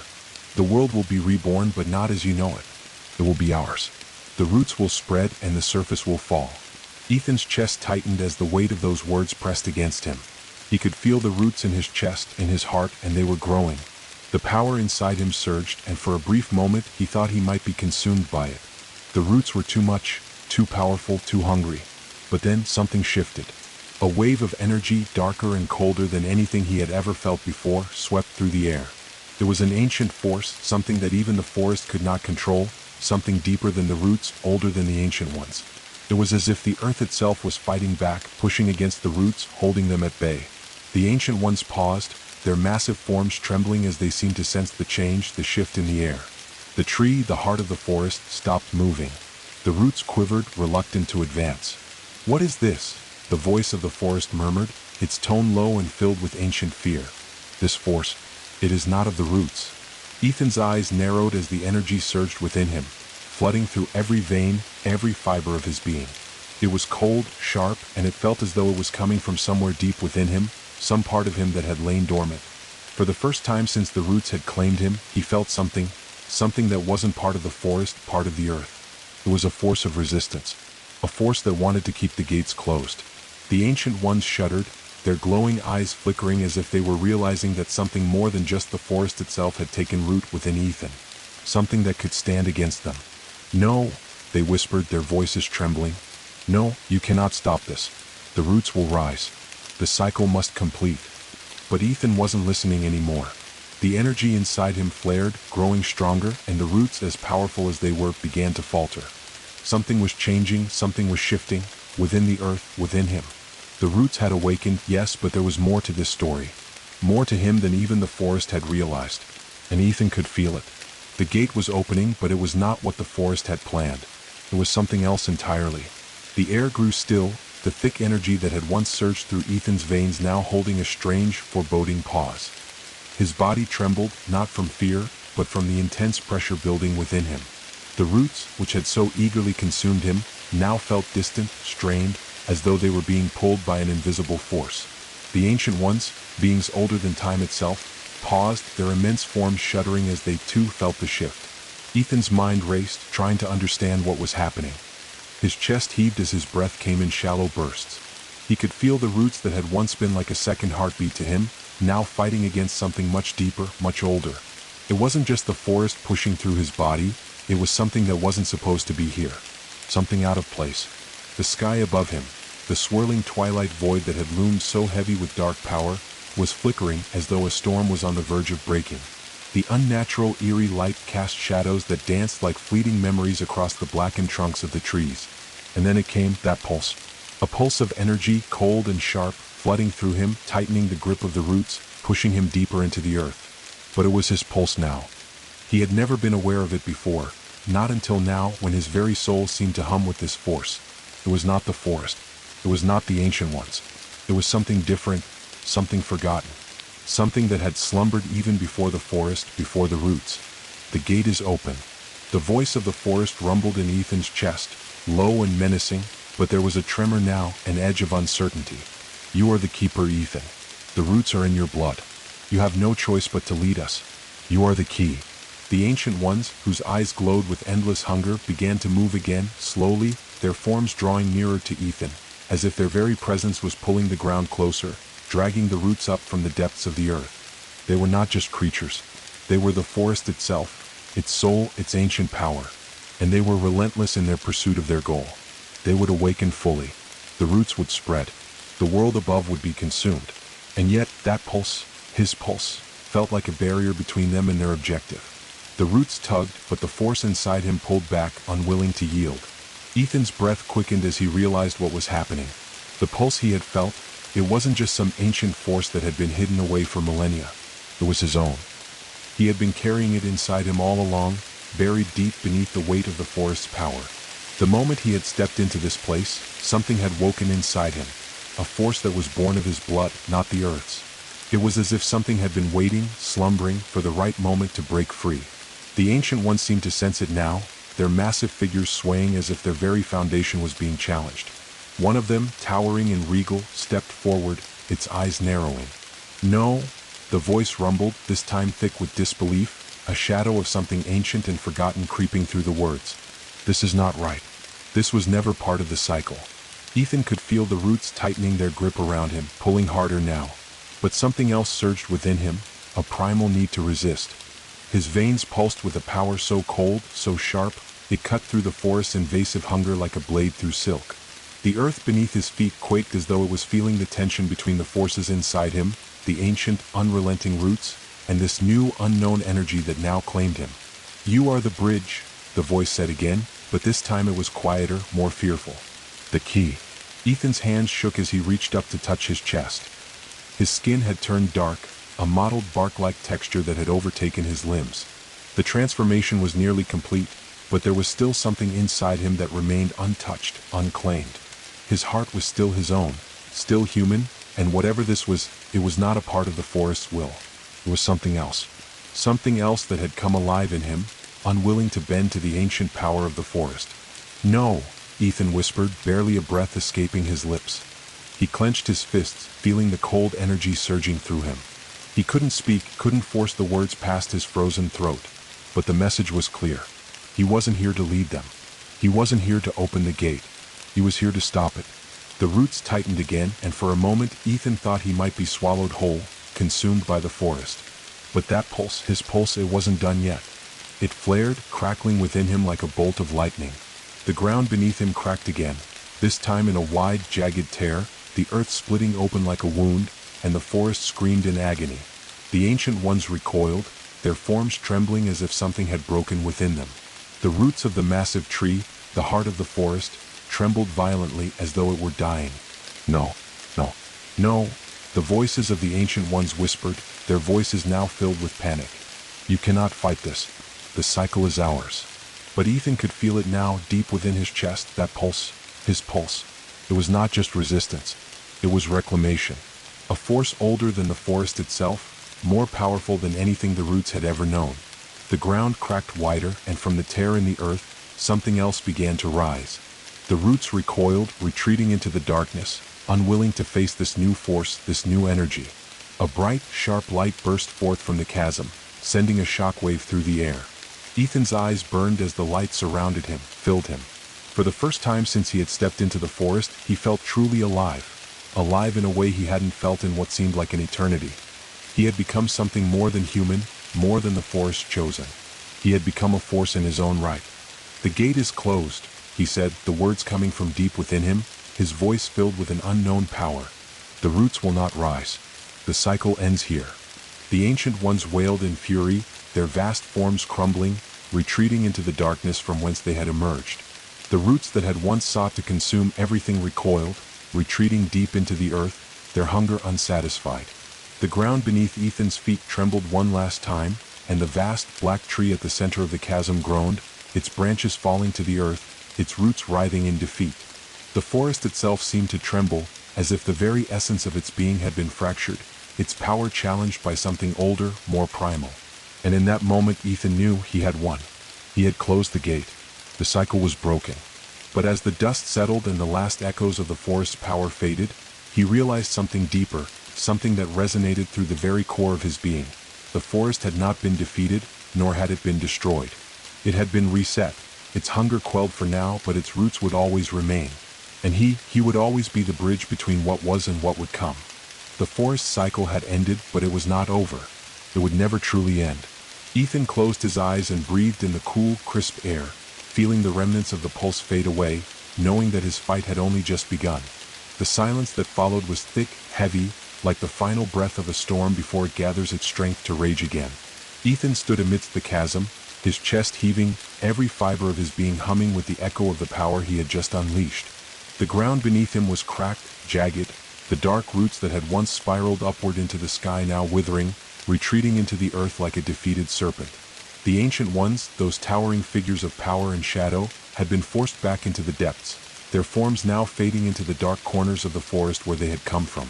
"The world will be reborn, but not as you know it. It will be ours. The roots will spread and the surface will fall." Ethan's chest tightened as the weight of those words pressed against him. He could feel the roots in his chest, in his heart, and they were growing. The power inside him surged, and for a brief moment he thought he might be consumed by it. The roots were too much, too powerful, too hungry. But then something shifted. A wave of energy, darker and colder than anything he had ever felt before, swept through the air. It was an ancient force, something that even the forest could not control, something deeper than the roots, older than the ancient ones. It was as if the earth itself was fighting back, pushing against the roots, holding them at bay. The ancient ones paused, their massive forms trembling as they seemed to sense the change, the shift in the air. The tree, the heart of the forest, stopped moving. The roots quivered, reluctant to advance. "What is this?" the voice of the forest murmured, its tone low and filled with ancient fear. "This force, it is not of the roots." Ethan's eyes narrowed as the energy surged within him, flooding through every vein, every fiber of his being. It was cold, sharp, and it felt as though it was coming from somewhere deep within him, some part of him that had lain dormant. For the first time since the roots had claimed him, he felt something that wasn't part of the forest, part of the earth. It was a force of resistance, a force that wanted to keep the gates closed. The ancient ones shuddered, their glowing eyes flickering as if they were realizing that something more than just the forest itself had taken root within Ethan. Something that could stand against them. "No," they whispered, their voices trembling. "No, you cannot stop this. The roots will rise. The cycle must complete." But Ethan wasn't listening anymore. The energy inside him flared, growing stronger, and the roots, as powerful as they were, began to falter. Something was changing, something was shifting, within the earth, within him. The roots had awakened, yes, but there was more to this story. More to him than even the forest had realized. And Ethan could feel it. The gate was opening, but it was not what the forest had planned. It was something else entirely. The air grew still, the thick energy that had once surged through Ethan's veins now holding a strange, foreboding pause. His body trembled, not from fear, but from the intense pressure building within him. The roots, which had so eagerly consumed him, now felt distant, strained, as though they were being pulled by an invisible force. The ancient ones, beings older than time itself, paused, their immense forms shuddering as they too felt the shift. Ethan's mind raced, trying to understand what was happening. His chest heaved as his breath came in shallow bursts. He could feel the roots that had once been like a second heartbeat to him, now fighting against something much deeper, much older. It wasn't just the forest pushing through his body, it was something that wasn't supposed to be here. Something out of place. The sky above him, the swirling twilight void that had loomed so heavy with dark power, was flickering as though a storm was on the verge of breaking. The unnatural, eerie light cast shadows that danced like fleeting memories across the blackened trunks of the trees. And then it came, that pulse. A pulse of energy, cold and sharp, flooding through him, tightening the grip of the roots, pushing him deeper into the earth. But it was his pulse now. He had never been aware of it before, not until now when his very soul seemed to hum with this force. It was not the forest. It was not the ancient ones. It was something different, something forgotten. Something that had slumbered even before the forest, before the roots. The gate is open. The voice of the forest rumbled in Ethan's chest, low and menacing, but there was a tremor now, an edge of uncertainty. "You are the keeper, Ethan. The roots are in your blood. You have no choice but to lead us. You are the key." The ancient ones, whose eyes glowed with endless hunger, began to move again, slowly, their forms drawing nearer to Ethan, as if their very presence was pulling the ground closer, dragging the roots up from the depths of the earth. They were not just creatures. They were the forest itself, its soul, its ancient power. And they were relentless in their pursuit of their goal. They would awaken fully. The roots would spread. The world above would be consumed. And yet, that pulse, his pulse, felt like a barrier between them and their objective. The roots tugged, but the force inside him pulled back, unwilling to yield. Ethan's breath quickened as he realized what was happening. The pulse he had felt, it wasn't just some ancient force that had been hidden away for millennia. It was his own. He had been carrying it inside him all along, buried deep beneath the weight of the forest's power. The moment he had stepped into this place, something had woken inside him. A force that was born of his blood, not the earth's. It was as if something had been waiting, slumbering, for the right moment to break free. The ancient ones seemed to sense it now, their massive figures swaying as if their very foundation was being challenged. One of them, towering and regal, stepped forward, its eyes narrowing. "No," the voice rumbled, this time thick with disbelief, a shadow of something ancient and forgotten creeping through the words. "This is not right. This was never part of the cycle." Ethan could feel the roots tightening their grip around him, pulling harder now. But something else surged within him, a primal need to resist. His veins pulsed with a power so cold, so sharp, it cut through the forest's invasive hunger like a blade through silk. The earth beneath his feet quaked as though it was feeling the tension between the forces inside him, the ancient, unrelenting roots, and this new, unknown energy that now claimed him. "You are the bridge," the voice said again, but this time it was quieter, more fearful. "The key." Ethan's hands shook as he reached up to touch his chest. His skin had turned dark, a mottled bark-like texture that had overtaken his limbs. The transformation was nearly complete, but there was still something inside him that remained untouched, unclaimed. His heart was still his own, still human, and whatever this was, it was not a part of the forest's will. It was something else. Something else that had come alive in him, unwilling to bend to the ancient power of the forest. "No," Ethan whispered, barely a breath escaping his lips. He clenched his fists, feeling the cold energy surging through him. He couldn't speak, couldn't force the words past his frozen throat. But the message was clear. He wasn't here to lead them. He wasn't here to open the gate. He was here to stop it. The roots tightened again, and for a moment Ethan thought he might be swallowed whole, consumed by the forest. But that pulse, his pulse, it wasn't done yet. It flared, crackling within him like a bolt of lightning. The ground beneath him cracked again, this time in a wide, jagged tear, the earth splitting open like a wound, and the forest screamed in agony. The ancient ones recoiled, their forms trembling as if something had broken within them. The roots of the massive tree, the heart of the forest, trembled violently as though it were dying. "No, no, no," the voices of the ancient ones whispered, their voices now filled with panic. "You cannot fight this. The cycle is ours." But Ethan could feel it now, deep within his chest, that pulse, his pulse. It was not just resistance. It was reclamation. A force older than the forest itself, more powerful than anything the roots had ever known. The ground cracked wider, and from the tear in the earth, something else began to rise. The roots recoiled, retreating into the darkness, unwilling to face this new force, this new energy. A bright, sharp light burst forth from the chasm, sending a shockwave through the air. Ethan's eyes burned as the light surrounded him, filled him. For the first time since he had stepped into the forest, he felt truly alive. Alive in a way he hadn't felt in what seemed like an eternity. He had become something more than human, more than the forest's chosen. He had become a force in his own right. "The gate is closed," he said, the words coming from deep within him, his voice filled with an unknown power. "The roots will not rise. The cycle ends here." The ancient ones wailed in fury, their vast forms crumbling, retreating into the darkness from whence they had emerged. The roots that had once sought to consume everything recoiled, retreating deep into the earth, their hunger unsatisfied. The ground beneath Ethan's feet trembled one last time, and the vast black tree at the center of the chasm groaned, its branches falling to the earth, its roots writhing in defeat. The forest itself seemed to tremble, as if the very essence of its being had been fractured, its power challenged by something older, more primal. And in that moment Ethan knew he had won. He had closed the gate. The cycle was broken. But as the dust settled and the last echoes of the forest's power faded, he realized something deeper, something that resonated through the very core of his being. The forest had not been defeated, nor had it been destroyed. It had been reset, its hunger quelled for now, but its roots would always remain. And he would always be the bridge between what was and what would come. The forest cycle had ended, but it was not over. It would never truly end. Ethan closed his eyes and breathed in the cool, crisp air, feeling the remnants of the pulse fade away, knowing that his fight had only just begun. The silence that followed was thick, heavy, like the final breath of a storm before it gathers its strength to rage again. Ethan stood amidst the chasm, his chest heaving, every fiber of his being humming with the echo of the power he had just unleashed. The ground beneath him was cracked, jagged, the dark roots that had once spiraled upward into the sky now withering, retreating into the earth like a defeated serpent. The ancient ones, those towering figures of power and shadow, had been forced back into the depths, their forms now fading into the dark corners of the forest where they had come from.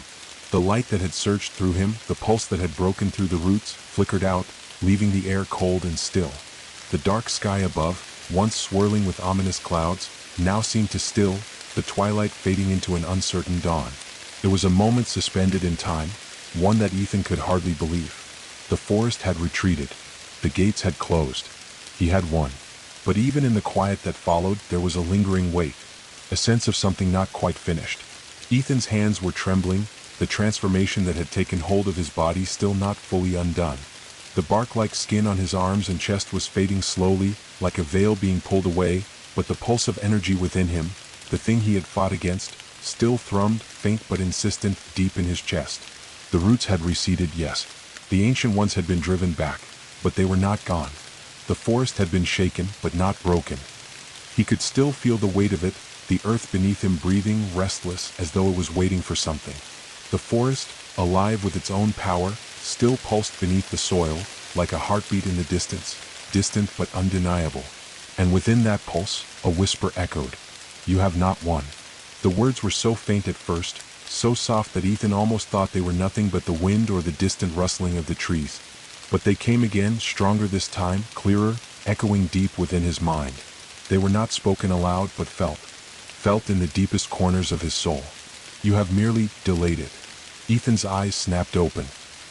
The light that had surged through him, the pulse that had broken through the roots, flickered out, leaving the air cold and still. The dark sky above, once swirling with ominous clouds, now seemed to still, the twilight fading into an uncertain dawn. It was a moment suspended in time, one that Ethan could hardly believe. The forest had retreated. The gates had closed. He had won. But even in the quiet that followed, there was a lingering weight, a sense of something not quite finished. Ethan's hands were trembling, the transformation that had taken hold of his body still not fully undone. The bark-like skin on his arms and chest was fading slowly, like a veil being pulled away, but the pulse of energy within him, the thing he had fought against, still thrummed, faint but insistent, deep in his chest. The roots had receded, yes. The ancient ones had been driven back, but they were not gone. The forest had been shaken, but not broken. He could still feel the weight of it, the earth beneath him breathing, restless, as though it was waiting for something. The forest, alive with its own power, still pulsed beneath the soil, like a heartbeat in the distance, distant but undeniable. And within that pulse, a whisper echoed. "You have not won." The words were so faint at first, so soft that Ethan almost thought they were nothing but the wind or the distant rustling of the trees. But they came again, stronger this time, clearer, echoing deep within his mind. They were not spoken aloud, but felt in the deepest corners of his soul. "You have merely delayed it." Ethan's eyes snapped open.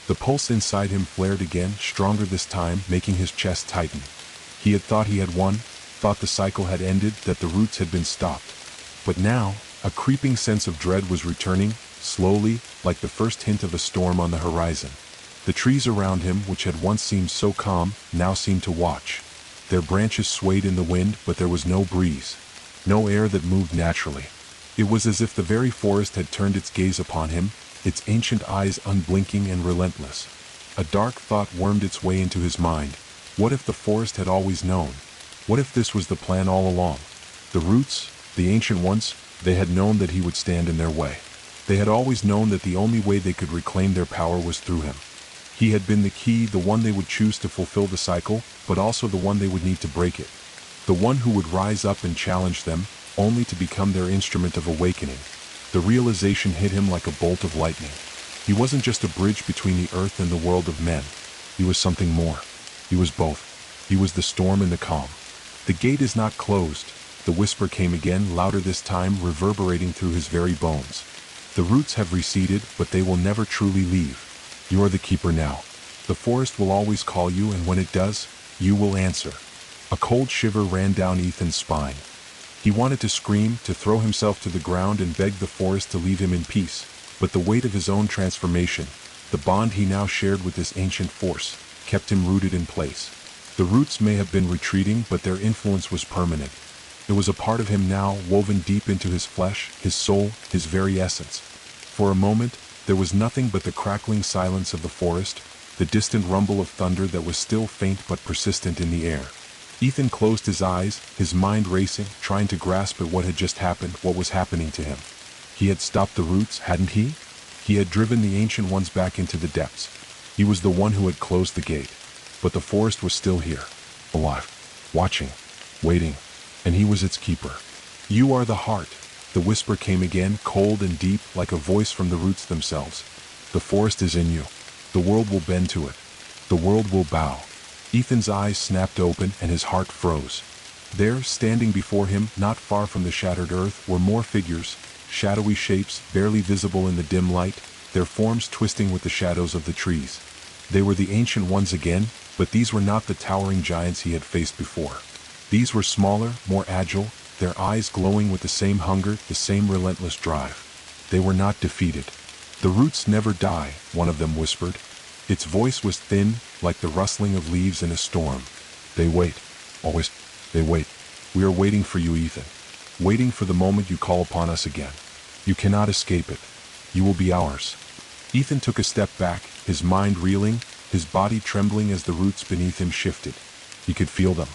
The pulse inside him flared again, stronger this time, making his chest tighten. He had thought he had won, thought the cycle had ended, that the roots had been stopped. But now, a creeping sense of dread was returning, slowly, like the first hint of a storm on the horizon. The trees around him, which had once seemed so calm, now seemed to watch. Their branches swayed in the wind, but there was no breeze, no air that moved naturally. It was as if the very forest had turned its gaze upon him, its ancient eyes unblinking and relentless. A dark thought wormed its way into his mind. What if the forest had always known? What if this was the plan all along? The roots, the ancient ones, they had known that he would stand in their way. They had always known that the only way they could reclaim their power was through him. He had been the key, the one they would choose to fulfill the cycle, but also the one they would need to break it. The one who would rise up and challenge them, only to become their instrument of awakening. The realization hit him like a bolt of lightning. He wasn't just a bridge between the earth and the world of men. He was something more. He was both. He was the storm and the calm. "The gate is not closed," the whisper came again, louder this time, reverberating through his very bones. "The roots have receded, but they will never truly leave. You are the keeper now. The forest will always call you, and when it does, you will answer." A cold shiver ran down Ethan's spine. He wanted to scream, to throw himself to the ground and beg the forest to leave him in peace, but the weight of his own transformation, the bond he now shared with this ancient force, kept him rooted in place. The roots may have been retreating, but their influence was permanent. It was a part of him now, woven deep into his flesh, his soul, his very essence. For a moment, there was nothing but the crackling silence of the forest, the distant rumble of thunder that was still faint but persistent in the air. Ethan closed his eyes, his mind racing, trying to grasp at what had just happened, what was happening to him. He had stopped the roots, hadn't he? He had driven the ancient ones back into the depths. He was the one who had closed the gate. But the forest was still here, alive, watching, waiting, and he was its keeper. "You are the heart," the whisper came again, cold and deep, like a voice from the roots themselves. "The forest is in you. The world will bend to it. The world will bow." Ethan's eyes snapped open and his heart froze. There, standing before him, not far from the shattered earth, were more figures, shadowy shapes, barely visible in the dim light, their forms twisting with the shadows of the trees. They were the ancient ones again, But these were not the towering giants he had faced before. These were smaller, more agile, their eyes glowing with the same hunger, the same relentless drive. They were not defeated. "The roots never die," one of them whispered. Its voice was thin, like the rustling of leaves in a storm. "They wait. Always. They wait. We are waiting for you, Ethan. Waiting for the moment you call upon us again. You cannot escape it. You will be ours." Ethan took a step back, his mind reeling, his body trembling as the roots beneath him shifted. He could feel them.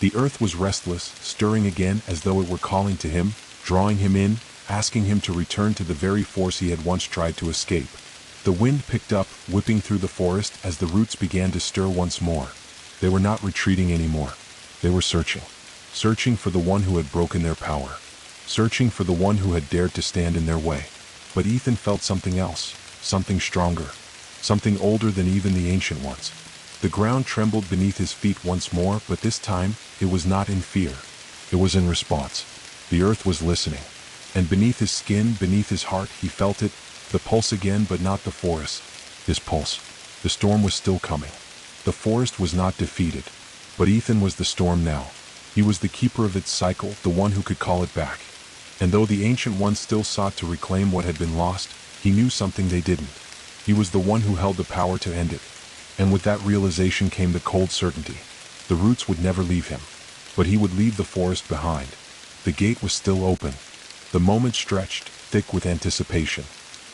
The earth was restless, stirring again as though it were calling to him, drawing him in, asking him to return to the very force he had once tried to escape. The wind picked up, whipping through the forest as the roots began to stir once more. They were not retreating anymore. They were searching. Searching for the one who had broken their power. Searching for the one who had dared to stand in their way. But Ethan felt something else, something stronger, something older than even the ancient ones. The ground trembled beneath his feet once more, but this time, it was not in fear. It was in response. The earth was listening. And beneath his skin, beneath his heart, he felt it, the pulse again, but not the forest. His pulse. The storm was still coming. The forest was not defeated. But Ethan was the storm now. He was the keeper of its cycle, the one who could call it back. And though the ancient ones still sought to reclaim what had been lost, he knew something they didn't. He was the one who held the power to end it. And with that realization came the cold certainty. The roots would never leave him. But he would leave the forest behind. The gate was still open. The moment stretched, thick with anticipation.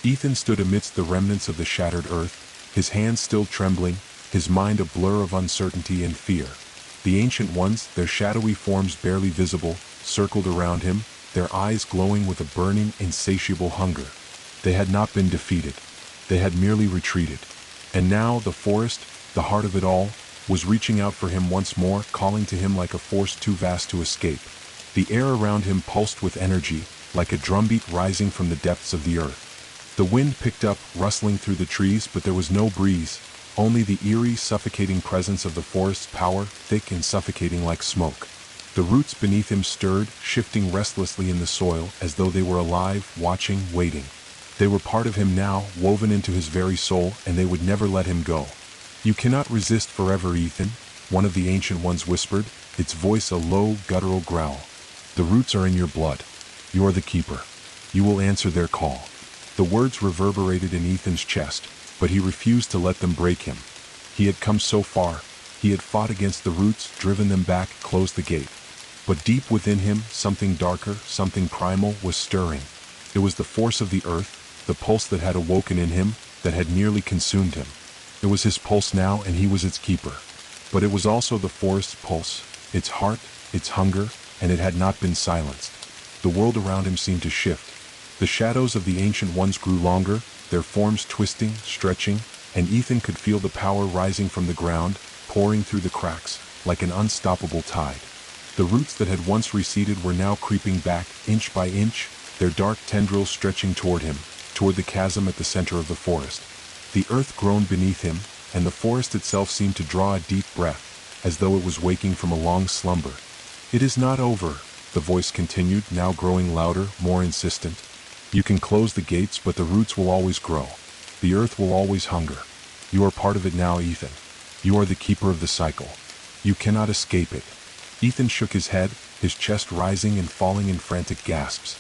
Ethan stood amidst the remnants of the shattered earth, his hands still trembling, his mind a blur of uncertainty and fear. The ancient ones, their shadowy forms barely visible, circled around him, their eyes glowing with a burning, insatiable hunger. They had not been defeated. They had merely retreated. And now the forest, the heart of it all, was reaching out for him once more, calling to him like a force too vast to escape. The air around him pulsed with energy, like a drumbeat rising from the depths of the earth. The wind picked up, rustling through the trees, but there was no breeze. Only the eerie, suffocating presence of the forest's power, thick and suffocating like smoke. The roots beneath him stirred, shifting restlessly in the soil, as though they were alive, watching, waiting. They were part of him now, woven into his very soul, and they would never let him go. "You cannot resist forever, Ethan," one of the ancient ones whispered, its voice a low, guttural growl. "The roots are in your blood. You are the keeper. You will answer their call." The words reverberated in Ethan's chest, but he refused to let them break him. He had come so far. He had fought against the roots, driven them back, closed the gate. But deep within him, something darker, something primal, was stirring. It was the force of the earth, the pulse that had awoken in him, that had nearly consumed him. It was his pulse now, and he was its keeper. But it was also the forest's pulse, its heart, its hunger, and it had not been silenced. The world around him seemed to shift. The shadows of the ancient ones grew longer, their forms twisting, stretching, and Ethan could feel the power rising from the ground, pouring through the cracks, like an unstoppable tide. The roots that had once receded were now creeping back, inch by inch, their dark tendrils stretching toward him, toward the chasm at the center of the forest. The earth groaned beneath him, and the forest itself seemed to draw a deep breath, as though it was waking from a long slumber. "It is not over," the voice continued, now growing louder, more insistent. "You can close the gates, but the roots will always grow. The earth will always hunger. You are part of it now, Ethan. You are the keeper of the cycle. You cannot escape it." Ethan shook his head, his chest rising and falling in frantic gasps.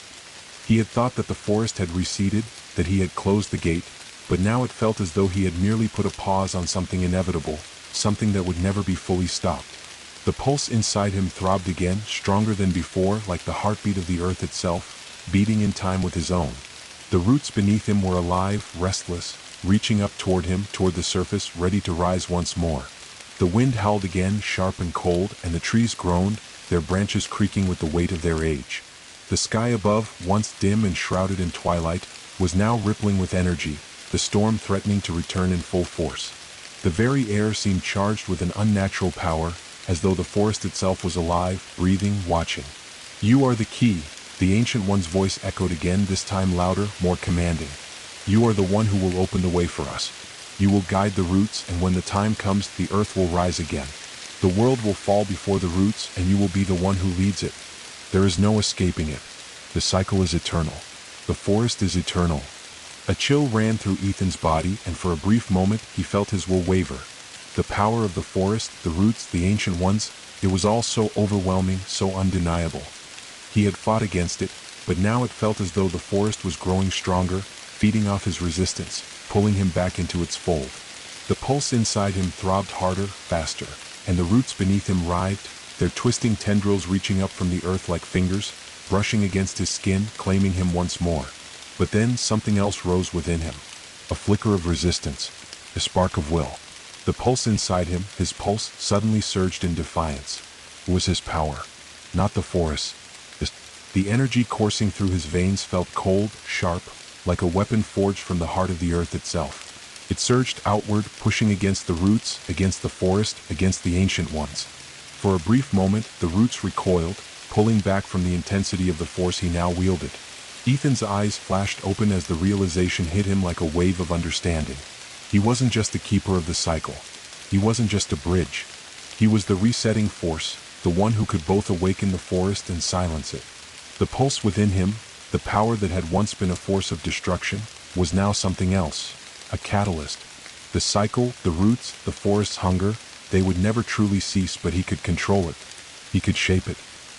He had thought that the forest had receded, that he had closed the gate, but now it felt as though he had merely put a pause on something inevitable, something that would never be fully stopped. The pulse inside him throbbed again, stronger than before, like the heartbeat of the earth itself, beating in time with his own. The roots beneath him were alive, restless, reaching up toward him, toward the surface, ready to rise once more. The wind howled again, sharp and cold, and the trees groaned, their branches creaking with the weight of their age. The sky above, once dim and shrouded in twilight, was now rippling with energy, the storm threatening to return in full force. The very air seemed charged with an unnatural power, as though the forest itself was alive, breathing, watching. "You are the key," the ancient one's voice echoed again, this time louder, more commanding. "You are the one who will open the way for us. You will guide the roots, and when the time comes, the earth will rise again. The world will fall before the roots, and you will be the one who leads it. There is no escaping it. The cycle is eternal. The forest is eternal." A chill ran through Ethan's body, and for a brief moment he felt his will waver. The power of the forest, the roots, the ancient ones, it was all so overwhelming, so undeniable. He had fought against it, but now it felt as though the forest was growing stronger, feeding off his resistance, pulling him back into its fold. The pulse inside him throbbed harder, faster, and the roots beneath him writhed, their twisting tendrils reaching up from the earth like fingers, brushing against his skin, claiming him once more. But then something else rose within him. A flicker of resistance, a spark of will. The pulse inside him, his pulse, suddenly surged in defiance. It was his power, not the forest. The energy coursing through his veins felt cold, sharp, like a weapon forged from the heart of the earth itself. It surged outward, pushing against the roots, against the forest, against the ancient ones. For a brief moment, the roots recoiled, pulling back from the intensity of the force he now wielded. Ethan's eyes flashed open as the realization hit him like a wave of understanding. He wasn't just the keeper of the cycle. He wasn't just a bridge. He was the resetting force, the one who could both awaken the forest and silence it. The pulse within him, the power that had once been a force of destruction, was now something else, a catalyst. The cycle, the roots, the forest's hunger, they would never truly cease, but he could control it. He could shape it.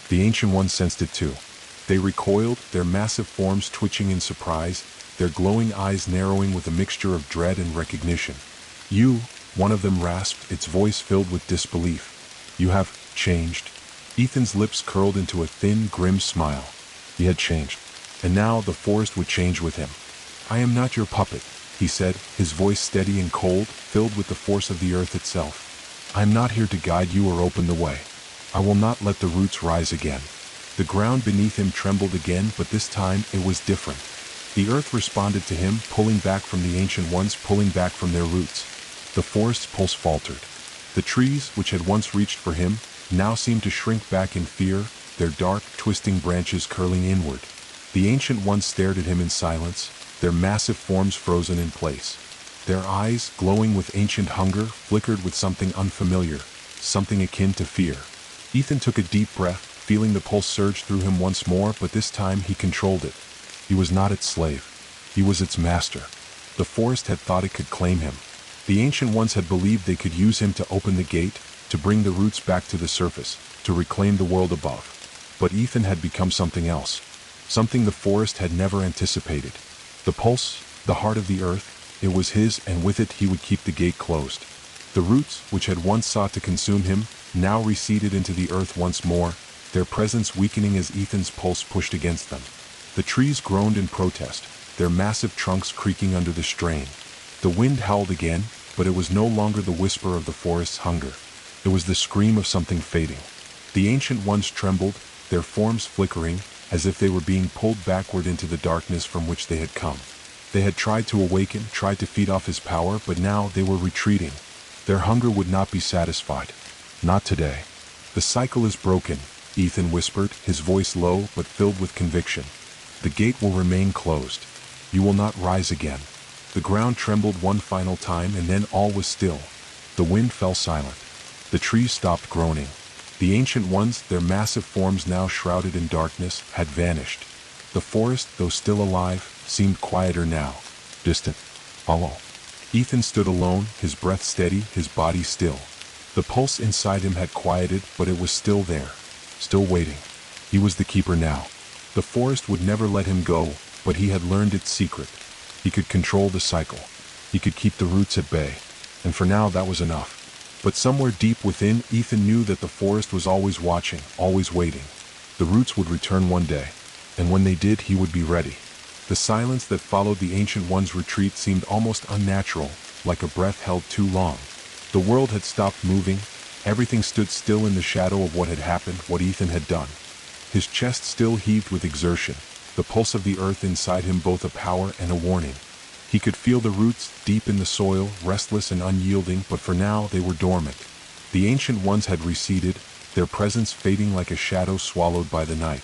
The ancient ones sensed it too. They recoiled, their massive forms twitching in surprise, their glowing eyes narrowing with a mixture of dread and recognition. "You," one of them rasped, its voice filled with disbelief. "You have changed." Ethan's lips curled into a thin, grim smile. He had changed. And now the forest would change with him. "I am not your puppet," he said, his voice steady and cold, filled with the force of the earth itself. "I am not here to guide you or open the way. I will not let the roots rise again." The ground beneath him trembled again, but this time it was different. The earth responded to him, pulling back from the ancient ones, pulling back from their roots. The forest's pulse faltered. The trees, which had once reached for him, now seemed to shrink back in fear, their dark, twisting branches curling inward. The ancient ones stared at him in silence, their massive forms frozen in place. Their eyes, glowing with ancient hunger, flickered with something unfamiliar, something akin to fear. Ethan took a deep breath, feeling the pulse surge through him once more, but this time he controlled it. He was not its slave. He was its master. The forest had thought it could claim him. The ancient ones had believed they could use him to open the gate, to bring the roots back to the surface, to reclaim the world above. But Ethan had become something else, something the forest had never anticipated. The pulse, the heart of the earth, it was his, and with it he would keep the gate closed. The roots, which had once sought to consume him, now receded into the earth once more, their presence weakening as Ethan's pulse pushed against them. The trees groaned in protest, their massive trunks creaking under the strain. The wind howled again, but it was no longer the whisper of the forest's hunger. It was the scream of something fading. The ancient ones trembled, their forms flickering, as if they were being pulled backward into the darkness from which they had come. They had tried to awaken, tried to feed off his power, but now they were retreating. Their hunger would not be satisfied. Not today. "The cycle is broken," Ethan whispered, his voice low but filled with conviction. "The gate will remain closed. You will not rise again." The ground trembled one final time, and then all was still. The wind fell silent. The trees stopped groaning. The ancient ones, their massive forms now shrouded in darkness, had vanished. The forest, though still alive, seemed quieter now, distant, hollow. Ethan stood alone, his breath steady, his body still. The pulse inside him had quieted, but it was still there, still waiting. He was the keeper now. The forest would never let him go, but he had learned its secret. He could control the cycle. He could keep the roots at bay. And for now that was enough. But somewhere deep within, Ethan knew that the forest was always watching, always waiting. The roots would return one day, and when they did, he would be ready. The silence that followed the Ancient One's retreat seemed almost unnatural, like a breath held too long. The world had stopped moving. Everything stood still in the shadow of what had happened, what Ethan had done. His chest still heaved with exertion, the pulse of the earth inside him both a power and a warning. He could feel the roots deep in the soil, restless and unyielding, but for now they were dormant. The Ancient Ones had receded, their presence fading like a shadow swallowed by the night.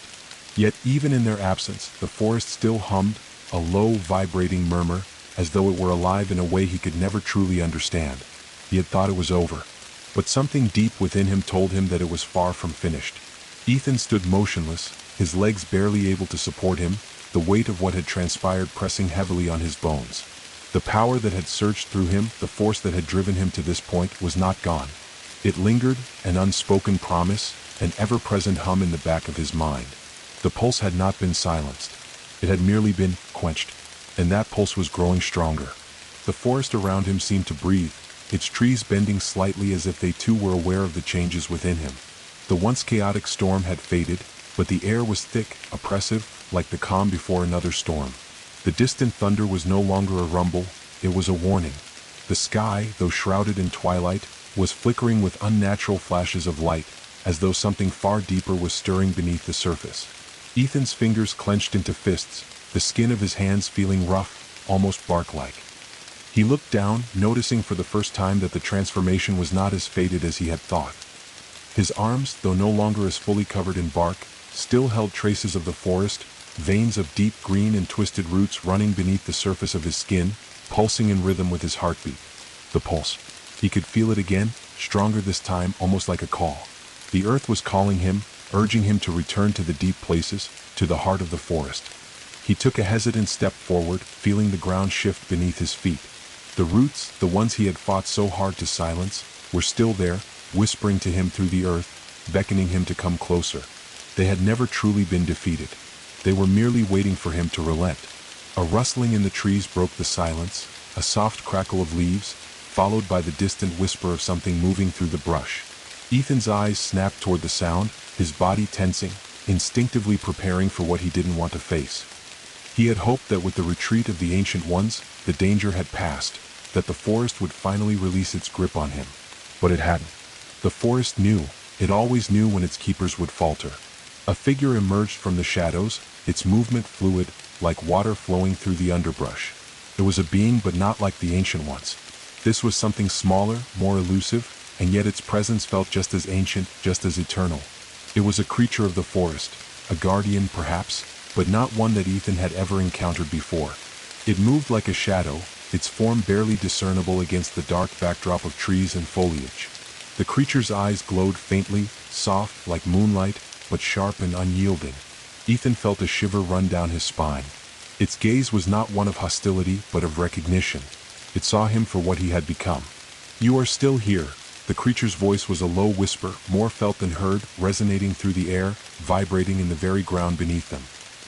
Yet even in their absence, the forest still hummed, a low, vibrating murmur, as though it were alive in a way he could never truly understand. He had thought it was over, but something deep within him told him that it was far from finished. Ethan stood motionless, his legs barely able to support him, the weight of what had transpired pressing heavily on his bones. The power that had surged through him, the force that had driven him to this point, was not gone. It lingered, an unspoken promise, an ever-present hum in the back of his mind. The pulse had not been silenced. It had merely been quenched, and that pulse was growing stronger. The forest around him seemed to breathe, its trees bending slightly as if they too were aware of the changes within him. The once chaotic storm had faded, but the air was thick, oppressive, like the calm before another storm. The distant thunder was no longer a rumble, it was a warning. The sky, though shrouded in twilight, was flickering with unnatural flashes of light, as though something far deeper was stirring beneath the surface. Ethan's fingers clenched into fists, the skin of his hands feeling rough, almost bark-like. He looked down, noticing for the first time that the transformation was not as faded as he had thought. His arms, though no longer as fully covered in bark, still held traces of the forest, veins of deep green and twisted roots running beneath the surface of his skin, pulsing in rhythm with his heartbeat. The pulse. He could feel it again, stronger this time, almost like a call. The earth was calling him, urging him to return to the deep places, to the heart of the forest. He took a hesitant step forward, feeling the ground shift beneath his feet. The roots, the ones he had fought so hard to silence, were still there, whispering to him through the earth, beckoning him to come closer. They had never truly been defeated. They were merely waiting for him to relent. A rustling in the trees broke the silence, a soft crackle of leaves, followed by the distant whisper of something moving through the brush. Ethan's eyes snapped toward the sound, his body tensing, instinctively preparing for what he didn't want to face. He had hoped that with the retreat of the ancient ones, the danger had passed, that the forest would finally release its grip on him. But it hadn't. The forest knew, it always knew when its keepers would falter. A figure emerged from the shadows, its movement fluid, like water flowing through the underbrush. It was a being, but not like the ancient ones. This was something smaller, more elusive, and yet its presence felt just as ancient, just as eternal. It was a creature of the forest, a guardian perhaps, but not one that Ethan had ever encountered before. It moved like a shadow, its form barely discernible against the dark backdrop of trees and foliage. The creature's eyes glowed faintly, soft like moonlight, but sharp and unyielding. Ethan felt a shiver run down his spine. Its gaze was not one of hostility, but of recognition. It saw him for what he had become. "You are still here." The creature's voice was a low whisper, more felt than heard, resonating through the air, vibrating in the very ground beneath them.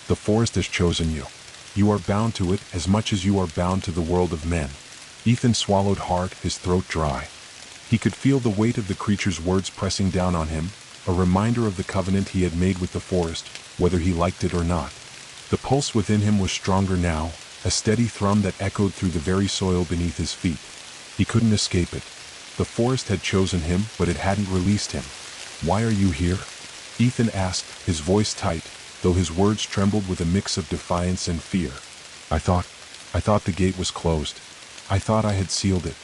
"The forest has chosen you. You are bound to it as much as you are bound to the world of men." Ethan swallowed hard, his throat dry. He could feel the weight of the creature's words pressing down on him, a reminder of the covenant he had made with the forest, whether he liked it or not. The pulse within him was stronger now, a steady thrum that echoed through the very soil beneath his feet. He couldn't escape it. The forest had chosen him, but it hadn't released him. "Why are you here?" Ethan asked, his voice tight, though his words trembled with a mix of defiance and fear. I thought the gate was closed. I thought I had sealed it."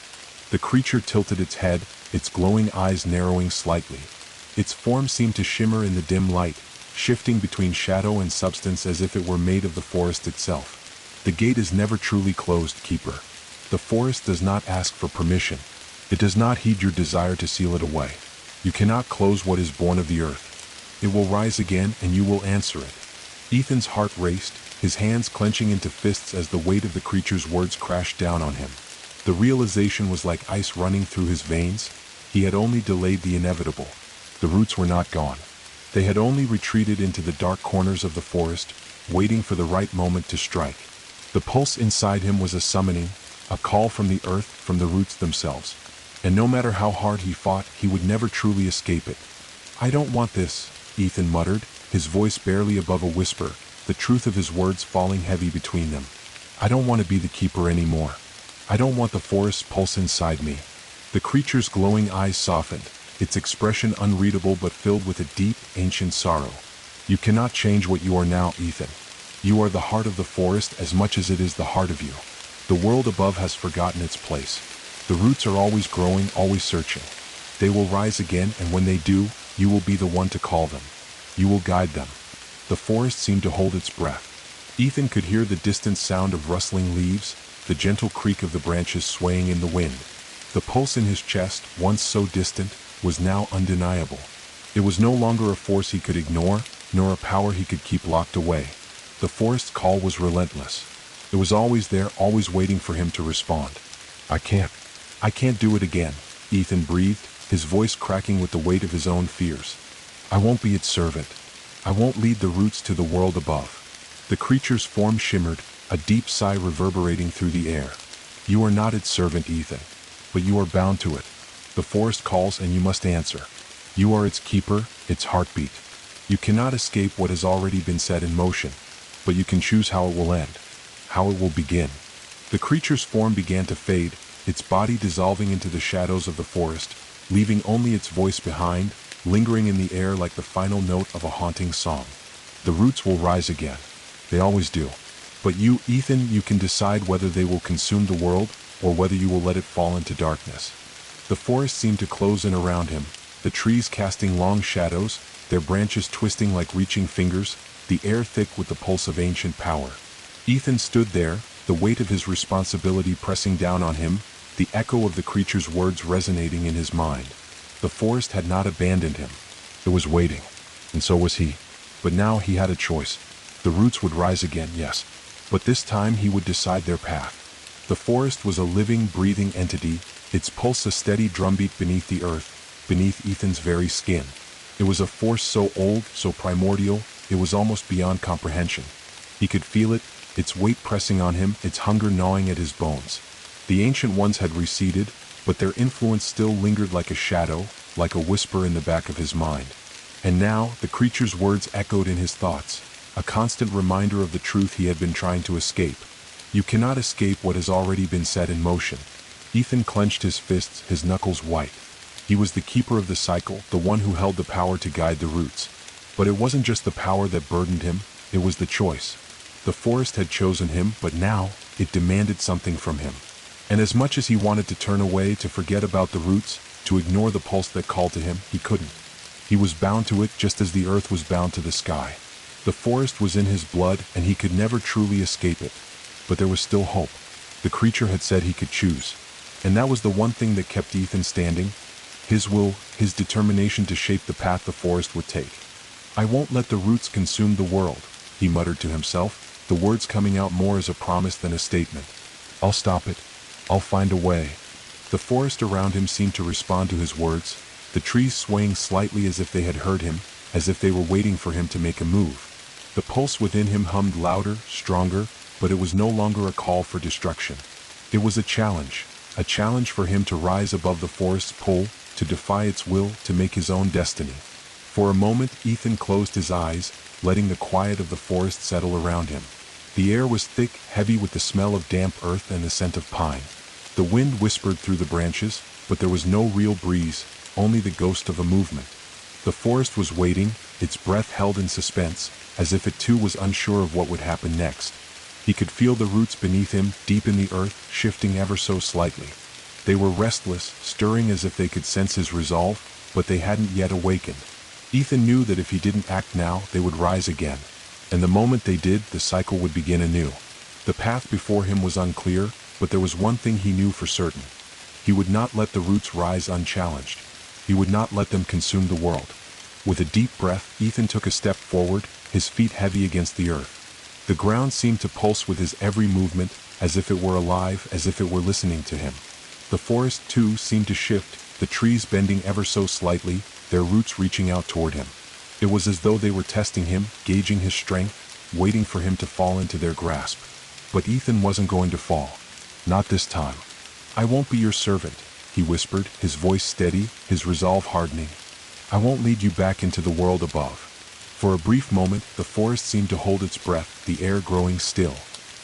The creature tilted its head, its glowing eyes narrowing slightly. Its form seemed to shimmer in the dim light, shifting between shadow and substance as if it were made of the forest itself. "The gate is never truly closed, Keeper. The forest does not ask for permission. It does not heed your desire to seal it away. You cannot close what is born of the earth. It will rise again, and you will answer it." Ethan's heart raced, his hands clenching into fists as the weight of the creature's words crashed down on him. The realization was like ice running through his veins. He had only delayed the inevitable. The roots were not gone. They had only retreated into the dark corners of the forest, waiting for the right moment to strike. The pulse inside him was a summoning, a call from the earth, from the roots themselves. And no matter how hard he fought, he would never truly escape it. "I don't want this," Ethan muttered, his voice barely above a whisper, the truth of his words falling heavy between them. "I don't want to be the keeper anymore. I don't want the forest's pulse inside me." The creature's glowing eyes softened, its expression unreadable but filled with a deep, ancient sorrow. "You cannot change what you are now, Ethan. You are the heart of the forest as much as it is the heart of you. The world above has forgotten its place. The roots are always growing, always searching. They will rise again, and when they do, you will be the one to call them. You will guide them." The forest seemed to hold its breath. Ethan could hear the distant sound of rustling leaves, the gentle creak of the branches swaying in the wind. The pulse in his chest, once so distant, was now undeniable. It was no longer a force he could ignore, nor a power he could keep locked away. The forest's call was relentless. It was always there, always waiting for him to respond. I can't do it again, Ethan breathed, his voice cracking with the weight of his own fears. I won't be its servant. I won't lead the roots to the world above. The creature's form shimmered, a deep sigh reverberating through the air. You are not its servant, Ethan, but you are bound to it. The forest calls and you must answer. You are its keeper, its heartbeat. You cannot escape what has already been set in motion, but you can choose how it will end, how it will begin. The creature's form began to fade, its body dissolving into the shadows of the forest, leaving only its voice behind, lingering in the air like the final note of a haunting song. The roots will rise again. They always do. But you, Ethan, you can decide whether they will consume the world or whether you will let it fall into darkness. The forest seemed to close in around him, the trees casting long shadows, their branches twisting like reaching fingers, the air thick with the pulse of ancient power. Ethan stood there, the weight of his responsibility pressing down on him, the echo of the creature's words resonating in his mind. The forest had not abandoned him. It was waiting, and so was he. But now he had a choice. The roots would rise again, yes, but this time he would decide their path. The forest was a living, breathing entity, its pulse a steady drumbeat beneath the earth, beneath Ethan's very skin. It was a force so old, so primordial, it was almost beyond comprehension. He could feel it, its weight pressing on him, its hunger gnawing at his bones. The ancient ones had receded, but their influence still lingered like a shadow, like a whisper in the back of his mind. And now, the creature's words echoed in his thoughts, a constant reminder of the truth he had been trying to escape. You cannot escape what has already been set in motion. Ethan clenched his fists, his knuckles white. He was the keeper of the cycle, the one who held the power to guide the roots. But it wasn't just the power that burdened him, it was the choice. The forest had chosen him, but now, it demanded something from him. And as much as he wanted to turn away, to forget about the roots, to ignore the pulse that called to him, he couldn't. He was bound to it just as the earth was bound to the sky. The forest was in his blood, and he could never truly escape it. But there was still hope. The creature had said he could choose. And that was the one thing that kept Ethan standing. His will, his determination to shape the path the forest would take. I won't let the roots consume the world, he muttered to himself, the words coming out more as a promise than a statement. I'll stop it. I'll find a way. The forest around him seemed to respond to his words, the trees swaying slightly as if they had heard him, as if they were waiting for him to make a move. The pulse within him hummed louder, stronger, but it was no longer a call for destruction. It was a challenge for him to rise above the forest's pull, to defy its will, to make his own destiny. For a moment, Ethan closed his eyes, letting the quiet of the forest settle around him. The air was thick, heavy with the smell of damp earth and the scent of pine. The wind whispered through the branches, but there was no real breeze, only the ghost of a movement. The forest was waiting, its breath held in suspense, as if it too was unsure of what would happen next. He could feel the roots beneath him, deep in the earth, shifting ever so slightly. They were restless, stirring as if they could sense his resolve, but they hadn't yet awakened. Ethan knew that if he didn't act now, they would rise again. And the moment they did, the cycle would begin anew. The path before him was unclear, but there was one thing he knew for certain. He would not let the roots rise unchallenged. He would not let them consume the world. With a deep breath, Ethan took a step forward, his feet heavy against the earth. The ground seemed to pulse with his every movement, as if it were alive, as if it were listening to him. The forest, too, seemed to shift, the trees bending ever so slightly, their roots reaching out toward him. It was as though they were testing him, gauging his strength, waiting for him to fall into their grasp. But Ethan wasn't going to fall. Not this time. I won't be your servant, he whispered, his voice steady, his resolve hardening. I won't lead you back into the world above. For a brief moment, the forest seemed to hold its breath, the air growing still.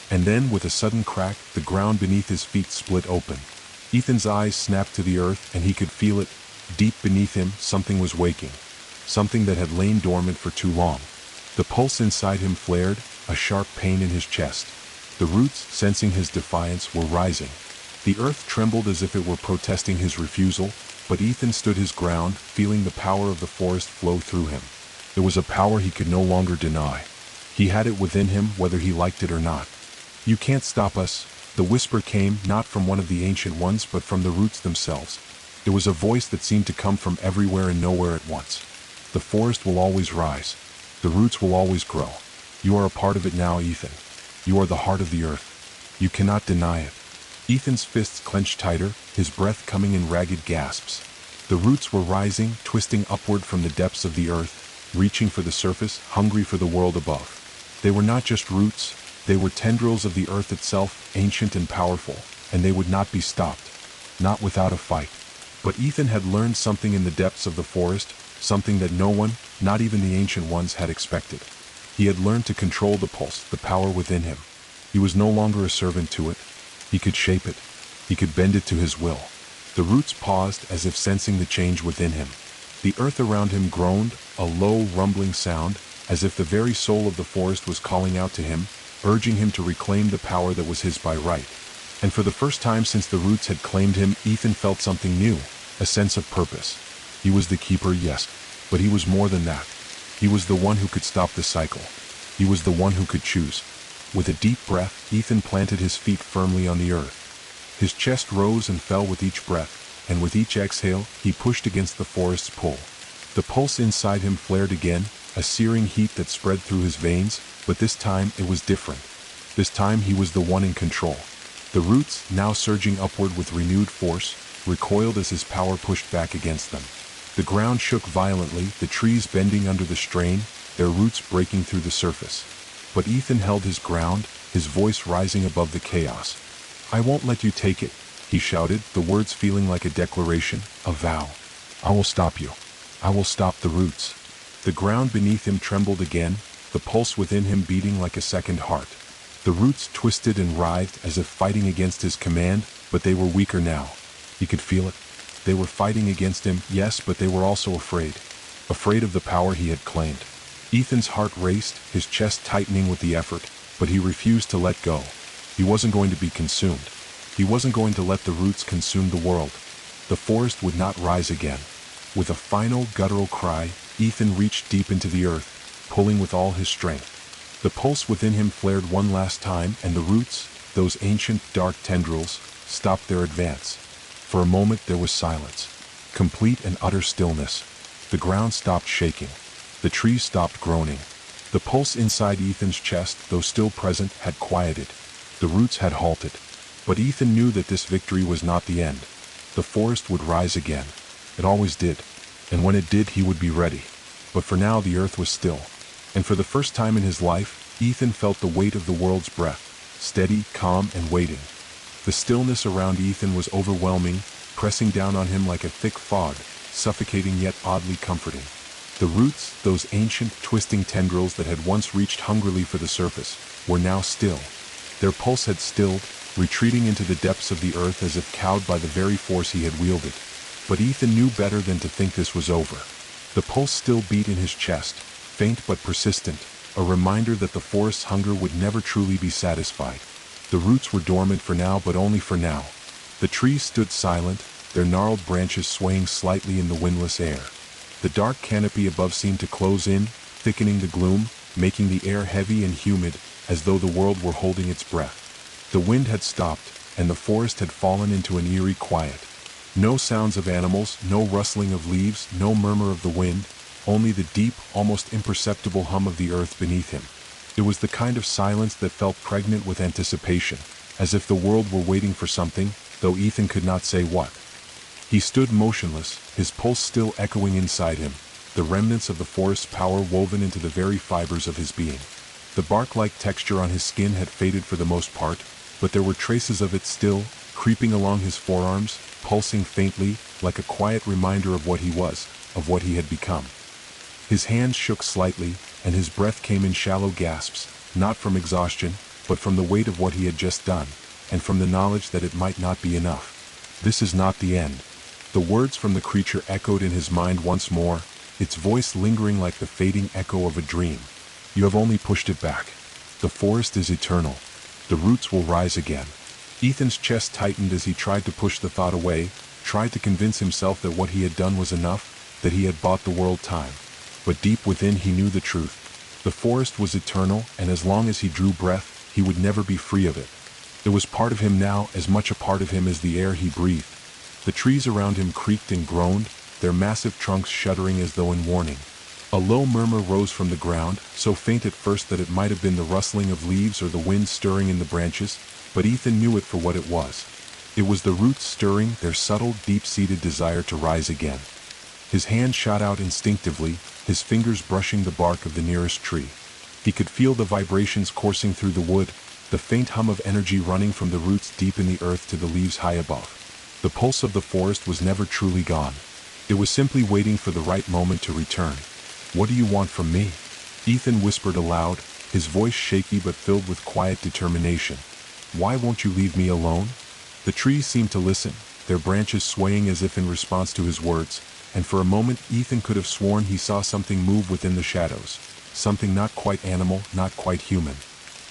And then, with a sudden crack, the ground beneath his feet split open. Ethan's eyes snapped to the earth, and he could feel it. Deep beneath him, something was waking. Something that had lain dormant for too long. The pulse inside him flared, a sharp pain in his chest. The roots, sensing his defiance, were rising. The earth trembled as if it were protesting his refusal, but Ethan stood his ground, feeling the power of the forest flow through him. It was a power he could no longer deny. He had it within him, whether he liked it or not. You can't stop us. The whisper came, not from one of the ancient ones, but from the roots themselves. It was a voice that seemed to come from everywhere and nowhere at once. The forest will always rise. The roots will always grow. You are a part of it now, Ethan. You are the heart of the earth. You cannot deny it. Ethan's fists clenched tighter, his breath coming in ragged gasps. The roots were rising, twisting upward from the depths of the earth, reaching for the surface, hungry for the world above. They were not just roots, they were tendrils of the earth itself, ancient and powerful, and they would not be stopped. Not without a fight. But Ethan had learned something in the depths of the forest, something that no one, not even the ancient ones, had expected. He had learned to control the pulse, the power within him. He was no longer a servant to it. He could shape it. He could bend it to his will. The roots paused as if sensing the change within him. The earth around him groaned, a low, rumbling sound, as if the very soul of the forest was calling out to him, urging him to reclaim the power that was his by right. And for the first time since the roots had claimed him, Ethan felt something new, a sense of purpose. He was the keeper, yes, but he was more than that. He was the one who could stop the cycle. He was the one who could choose. With a deep breath, Ethan planted his feet firmly on the earth. His chest rose and fell with each breath, and with each exhale, he pushed against the forest's pull. The pulse inside him flared again, a searing heat that spread through his veins, but this time it was different. This time he was the one in control. The roots, now surging upward with renewed force, recoiled as his power pushed back against them. The ground shook violently, the trees bending under the strain, their roots breaking through the surface. But Ethan held his ground, his voice rising above the chaos. "I won't let you take it," he shouted, the words feeling like a declaration, a vow. "I will stop you. I will stop the roots." The ground beneath him trembled again, the pulse within him beating like a second heart. The roots twisted and writhed as if fighting against his command, but they were weaker now. He could feel it. They were fighting against him, yes, but they were also afraid. Afraid of the power he had claimed. Ethan's heart raced, his chest tightening with the effort, but he refused to let go. He wasn't going to be consumed. He wasn't going to let the roots consume the world. The forest would not rise again. With a final guttural cry, Ethan reached deep into the earth, pulling with all his strength. The pulse within him flared one last time, and the roots, those ancient dark tendrils, stopped their advance. For a moment there was silence. Complete and utter stillness. The ground stopped shaking. The trees stopped groaning. The pulse inside Ethan's chest, though still present, had quieted. The roots had halted. But Ethan knew that this victory was not the end. The forest would rise again. It always did. And when it did, he would be ready. But for now the earth was still. And for the first time in his life, Ethan felt the weight of the world's breath, steady, calm, and waiting. The stillness around Ethan was overwhelming, pressing down on him like a thick fog, suffocating yet oddly comforting. The roots, those ancient, twisting tendrils that had once reached hungrily for the surface, were now still. Their pulse had stilled, retreating into the depths of the earth as if cowed by the very force he had wielded. But Ethan knew better than to think this was over. The pulse still beat in his chest, faint but persistent, a reminder that the forest's hunger would never truly be satisfied. The roots were dormant for now, but only for now. The trees stood silent, their gnarled branches swaying slightly in the windless air. The dark canopy above seemed to close in, thickening the gloom, making the air heavy and humid, as though the world were holding its breath. The wind had stopped, and the forest had fallen into an eerie quiet. No sounds of animals, no rustling of leaves, no murmur of the wind, only the deep, almost imperceptible hum of the earth beneath him. It was the kind of silence that felt pregnant with anticipation, as if the world were waiting for something, though Ethan could not say what. He stood motionless, his pulse still echoing inside him, the remnants of the forest's power woven into the very fibers of his being. The bark-like texture on his skin had faded for the most part, but there were traces of it still, creeping along his forearms, pulsing faintly, like a quiet reminder of what he was, of what he had become. His hands shook slightly, and his breath came in shallow gasps, not from exhaustion, but from the weight of what he had just done, and from the knowledge that it might not be enough. This is not the end. The words from the creature echoed in his mind once more, its voice lingering like the fading echo of a dream. You have only pushed it back. The forest is eternal. The roots will rise again. Ethan's chest tightened as he tried to push the thought away, tried to convince himself that what he had done was enough, that he had bought the world time. But deep within he knew the truth. The forest was eternal, and as long as he drew breath, he would never be free of it. It was part of him now, as much a part of him as the air he breathed. The trees around him creaked and groaned, their massive trunks shuddering as though in warning. A low murmur rose from the ground, so faint at first that it might have been the rustling of leaves or the wind stirring in the branches, but Ethan knew it for what it was. It was the roots stirring their subtle, deep-seated desire to rise again. His hand shot out instinctively, his fingers brushing the bark of the nearest tree. He could feel the vibrations coursing through the wood, the faint hum of energy running from the roots deep in the earth to the leaves high above. The pulse of the forest was never truly gone. It was simply waiting for the right moment to return. "What do you want from me?" Ethan whispered aloud, his voice shaky but filled with quiet determination. "Why won't you leave me alone?" The trees seemed to listen, their branches swaying as if in response to his words, and for a moment Ethan could have sworn he saw something move within the shadows, something not quite animal, not quite human.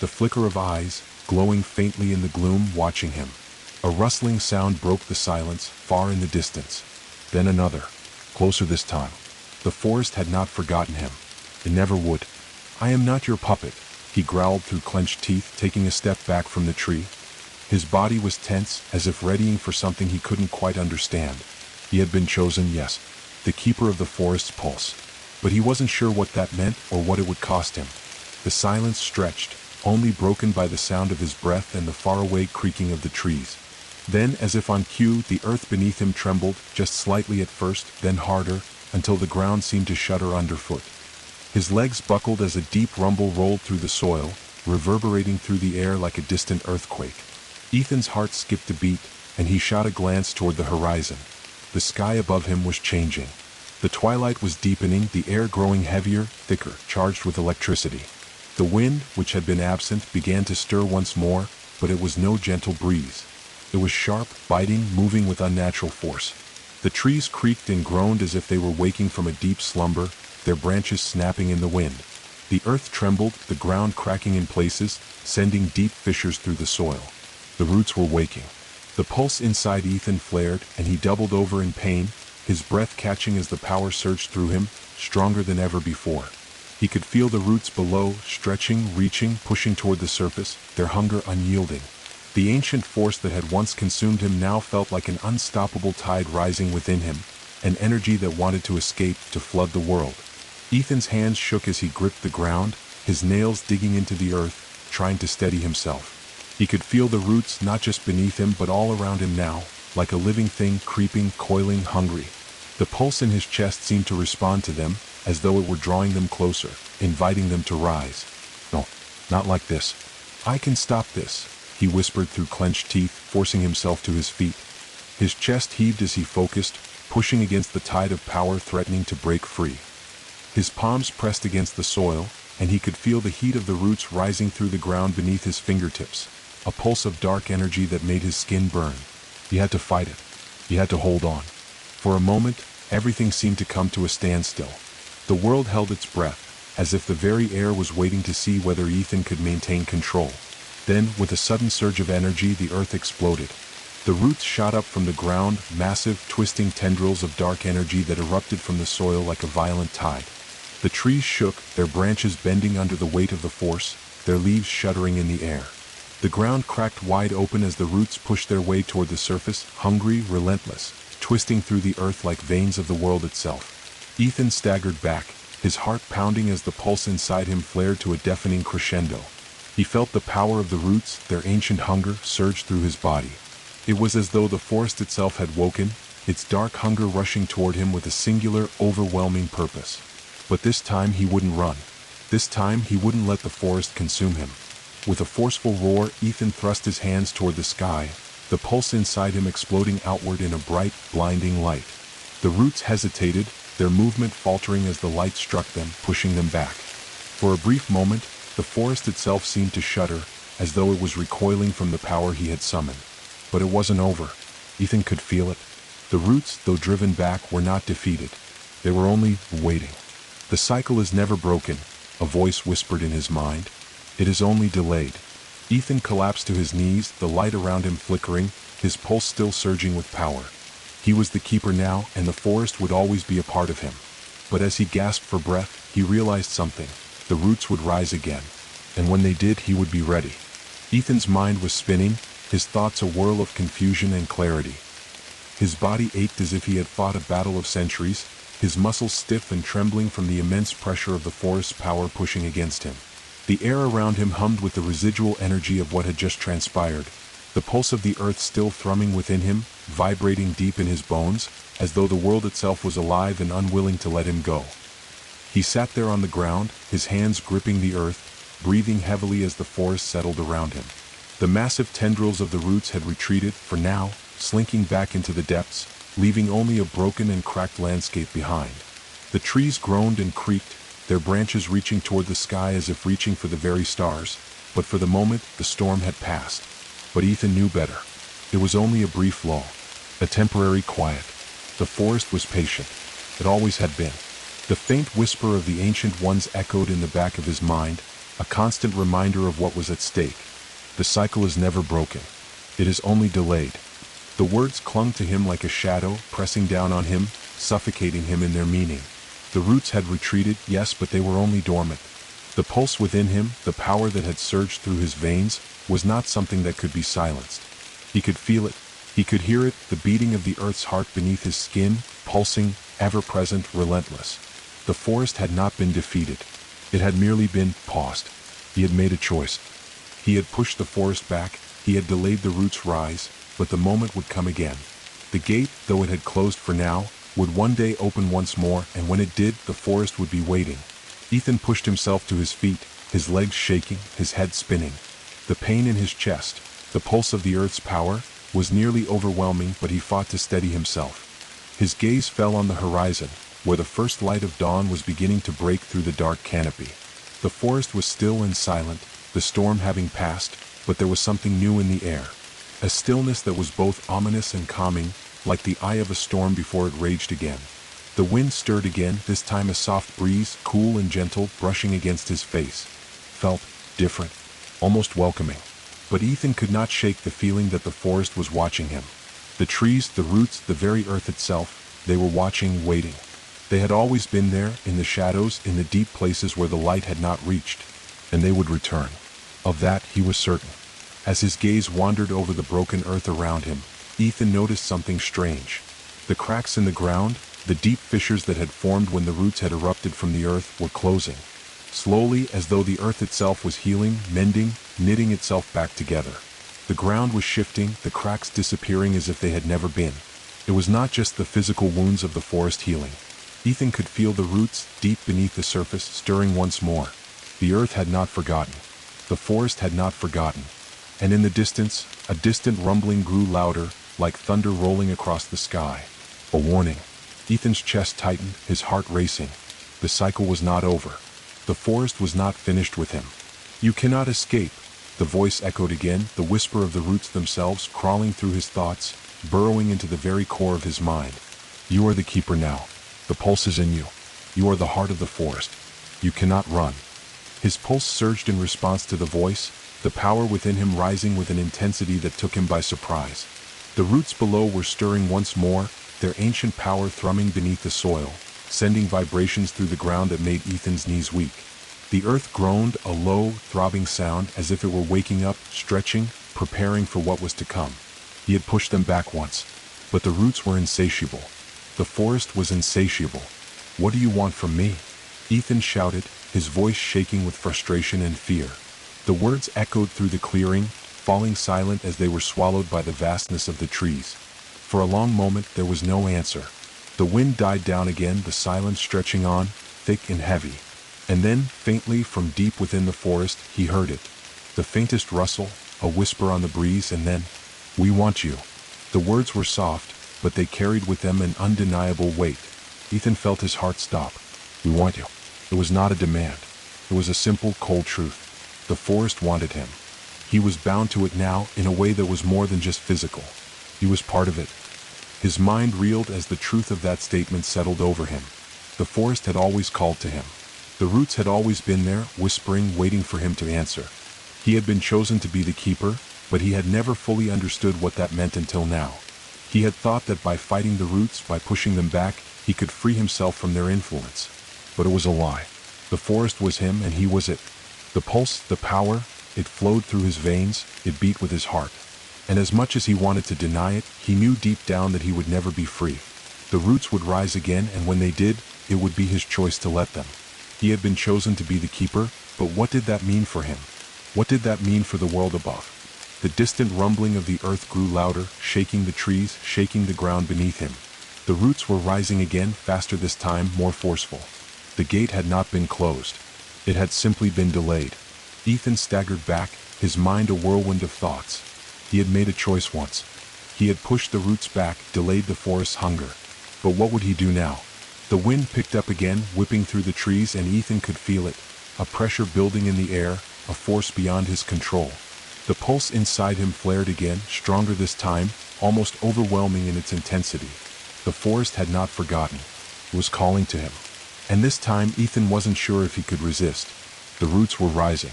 The flicker of eyes, glowing faintly in the gloom, watching him. A rustling sound broke the silence, far in the distance. Then another, closer this time. The forest had not forgotten him. It never would. "I am not your puppet," he growled through clenched teeth, taking a step back from the tree. His body was tense, as if readying for something he couldn't quite understand. He had been chosen, yes, the keeper of the forest's pulse. But he wasn't sure what that meant or what it would cost him. The silence stretched, only broken by the sound of his breath and the faraway creaking of the trees. Then, as if on cue, the earth beneath him trembled, just slightly at first, then harder, until the ground seemed to shudder underfoot. His legs buckled as a deep rumble rolled through the soil, reverberating through the air like a distant earthquake. Ethan's heart skipped a beat, and he shot a glance toward the horizon. The sky above him was changing. The twilight was deepening, the air growing heavier, thicker, charged with electricity. The wind, which had been absent, began to stir once more, but it was no gentle breeze. It was sharp, biting, moving with unnatural force. The trees creaked and groaned as if they were waking from a deep slumber, their branches snapping in the wind. The earth trembled, the ground cracking in places, sending deep fissures through the soil. The roots were waking. The pulse inside Ethan flared, and he doubled over in pain, his breath catching as the power surged through him, stronger than ever before. He could feel the roots below, stretching, reaching, pushing toward the surface, their hunger unyielding. The ancient force that had once consumed him now felt like an unstoppable tide rising within him, an energy that wanted to escape, to flood the world. Ethan's hands shook as he gripped the ground, his nails digging into the earth, trying to steady himself. He could feel the roots not just beneath him but all around him now, like a living thing creeping, coiling, hungry. The pulse in his chest seemed to respond to them, as though it were drawing them closer, inviting them to rise. "No, not like this. I can stop this," he whispered through clenched teeth, forcing himself to his feet. His chest heaved as he focused, pushing against the tide of power threatening to break free. His palms pressed against the soil, and he could feel the heat of the roots rising through the ground beneath his fingertips, a pulse of dark energy that made his skin burn. He had to fight it. He had to hold on. For a moment, everything seemed to come to a standstill. The world held its breath, as if the very air was waiting to see whether Ethan could maintain control. Then, with a sudden surge of energy, the earth exploded. The roots shot up from the ground, massive, twisting tendrils of dark energy that erupted from the soil like a violent tide. The trees shook, their branches bending under the weight of the force, their leaves shuddering in the air. The ground cracked wide open as the roots pushed their way toward the surface, hungry, relentless, twisting through the earth like veins of the world itself. Ethan staggered back, his heart pounding as the pulse inside him flared to a deafening crescendo. He felt the power of the roots, their ancient hunger, surge through his body. It was as though the forest itself had woken, its dark hunger rushing toward him with a singular, overwhelming purpose. But this time he wouldn't run. This time he wouldn't let the forest consume him. With a forceful roar, Ethan thrust his hands toward the sky, the pulse inside him exploding outward in a bright, blinding light. The roots hesitated, their movement faltering as the light struck them, pushing them back. For a brief moment, the forest itself seemed to shudder, as though it was recoiling from the power he had summoned. But it wasn't over. Ethan could feel it. The roots, though driven back, were not defeated. They were only waiting. "The cycle is never broken," a voice whispered in his mind. "It is only delayed." Ethan collapsed to his knees, the light around him flickering, his pulse still surging with power. He was the keeper now, and the forest would always be a part of him. But as he gasped for breath, he realized something. The roots would rise again. And when they did, he would be ready. Ethan's mind was spinning, his thoughts a whirl of confusion and clarity. His body ached as if he had fought a battle of centuries, his muscles stiff and trembling from the immense pressure of the forest's power pushing against him. The air around him hummed with the residual energy of what had just transpired, the pulse of the earth still thrumming within him, vibrating deep in his bones, as though the world itself was alive and unwilling to let him go. He sat there on the ground, his hands gripping the earth, breathing heavily as the forest settled around him. The massive tendrils of the roots had retreated, for now, slinking back into the depths, leaving only a broken and cracked landscape behind. The trees groaned and creaked, their branches reaching toward the sky as if reaching for the very stars, but for the moment the storm had passed. But Ethan knew better. It was only a brief lull, a temporary quiet. The forest was patient. It always had been. The faint whisper of the ancient ones echoed in the back of his mind, a constant reminder of what was at stake. The cycle is never broken. It is only delayed. The words clung to him like a shadow, pressing down on him, suffocating him in their meaning. The roots had retreated, yes, but they were only dormant. The pulse within him, the power that had surged through his veins, was not something that could be silenced. He could feel it. He could hear it, the beating of the earth's heart beneath his skin, pulsing, ever-present, relentless. The forest had not been defeated. It had merely been paused. He had made a choice. He had pushed the forest back, he had delayed the roots' rise, but the moment would come again. The gate, though it had closed for now, would one day open once more, and when it did, the forest would be waiting. Ethan pushed himself to his feet, his legs shaking, his head spinning. The pain in his chest, the pulse of the earth's power, was nearly overwhelming, but he fought to steady himself. His gaze fell on the horizon, where the first light of dawn was beginning to break through the dark canopy. The forest was still and silent, the storm having passed, but there was something new in the air. A stillness that was both ominous and calming, like the eye of a storm before it raged again. The wind stirred again, this time a soft breeze, cool and gentle, brushing against his face. Felt different, almost welcoming. But Ethan could not shake the feeling that the forest was watching him. The trees, the roots, the very earth itself, they were watching, waiting. They had always been there, in the shadows, in the deep places where the light had not reached. And they would return. Of that he was certain. As his gaze wandered over the broken earth around him, Ethan noticed something strange. The cracks in the ground, the deep fissures that had formed when the roots had erupted from the earth, were closing. Slowly, as though the earth itself was healing, mending, knitting itself back together. The ground was shifting, the cracks disappearing as if they had never been. It was not just the physical wounds of the forest healing. Ethan could feel the roots, deep beneath the surface, stirring once more. The earth had not forgotten. The forest had not forgotten. And in the distance, a distant rumbling grew louder, like thunder rolling across the sky. A warning. Ethan's chest tightened, his heart racing. The cycle was not over. The forest was not finished with him. You cannot escape. The voice echoed again, the whisper of the roots themselves crawling through his thoughts, burrowing into the very core of his mind. You are the keeper now. The pulse is in you. You are the heart of the forest. You cannot run. His pulse surged in response to the voice, the power within him rising with an intensity that took him by surprise. The roots below were stirring once more, their ancient power thrumming beneath the soil, sending vibrations through the ground that made Ethan's knees weak. The earth groaned, a low, throbbing sound, as if it were waking up, stretching, preparing for what was to come. He had pushed them back once, but the roots were insatiable. The forest was insatiable. What do you want from me? Ethan shouted, his voice shaking with frustration and fear. The words echoed through the clearing, falling silent as they were swallowed by the vastness of the trees. For a long moment there was no answer. The wind died down again, the silence stretching on, thick and heavy. And then, faintly from deep within the forest, he heard it. The faintest rustle, a whisper on the breeze, and then, "We want you." The words were soft, but they carried with them an undeniable weight. Ethan felt his heart stop. "We want you." It was not a demand. It was a simple, cold truth. The forest wanted him. He was bound to it now in a way that was more than just physical. He was part of it. His mind reeled as the truth of that statement settled over him. The forest had always called to him. The roots had always been there, whispering, waiting for him to answer. He had been chosen to be the keeper, but he had never fully understood what that meant until now. He had thought that by fighting the roots, by pushing them back, he could free himself from their influence. But it was a lie. The forest was him, and he was it. The pulse, the power, it flowed through his veins, it beat with his heart. And as much as he wanted to deny it, he knew deep down that he would never be free. The roots would rise again, and when they did, it would be his choice to let them. He had been chosen to be the keeper, But what did that mean for him? What did that mean for the world above? The distant rumbling of the earth grew louder, shaking the trees, shaking the ground beneath him. The roots were rising again, faster this time, more forceful. The gate had not been closed. It had simply been delayed. Ethan staggered back, his mind a whirlwind of thoughts. He had made a choice once. He had pushed the roots back, delayed the forest's hunger. But what would he do now? The wind picked up again, whipping through the trees, and Ethan could feel it, a pressure building in the air, a force beyond his control. The pulse inside him flared again, stronger this time, almost overwhelming in its intensity. The forest had not forgotten. It was calling to him. And this time Ethan wasn't sure if he could resist. The roots were rising.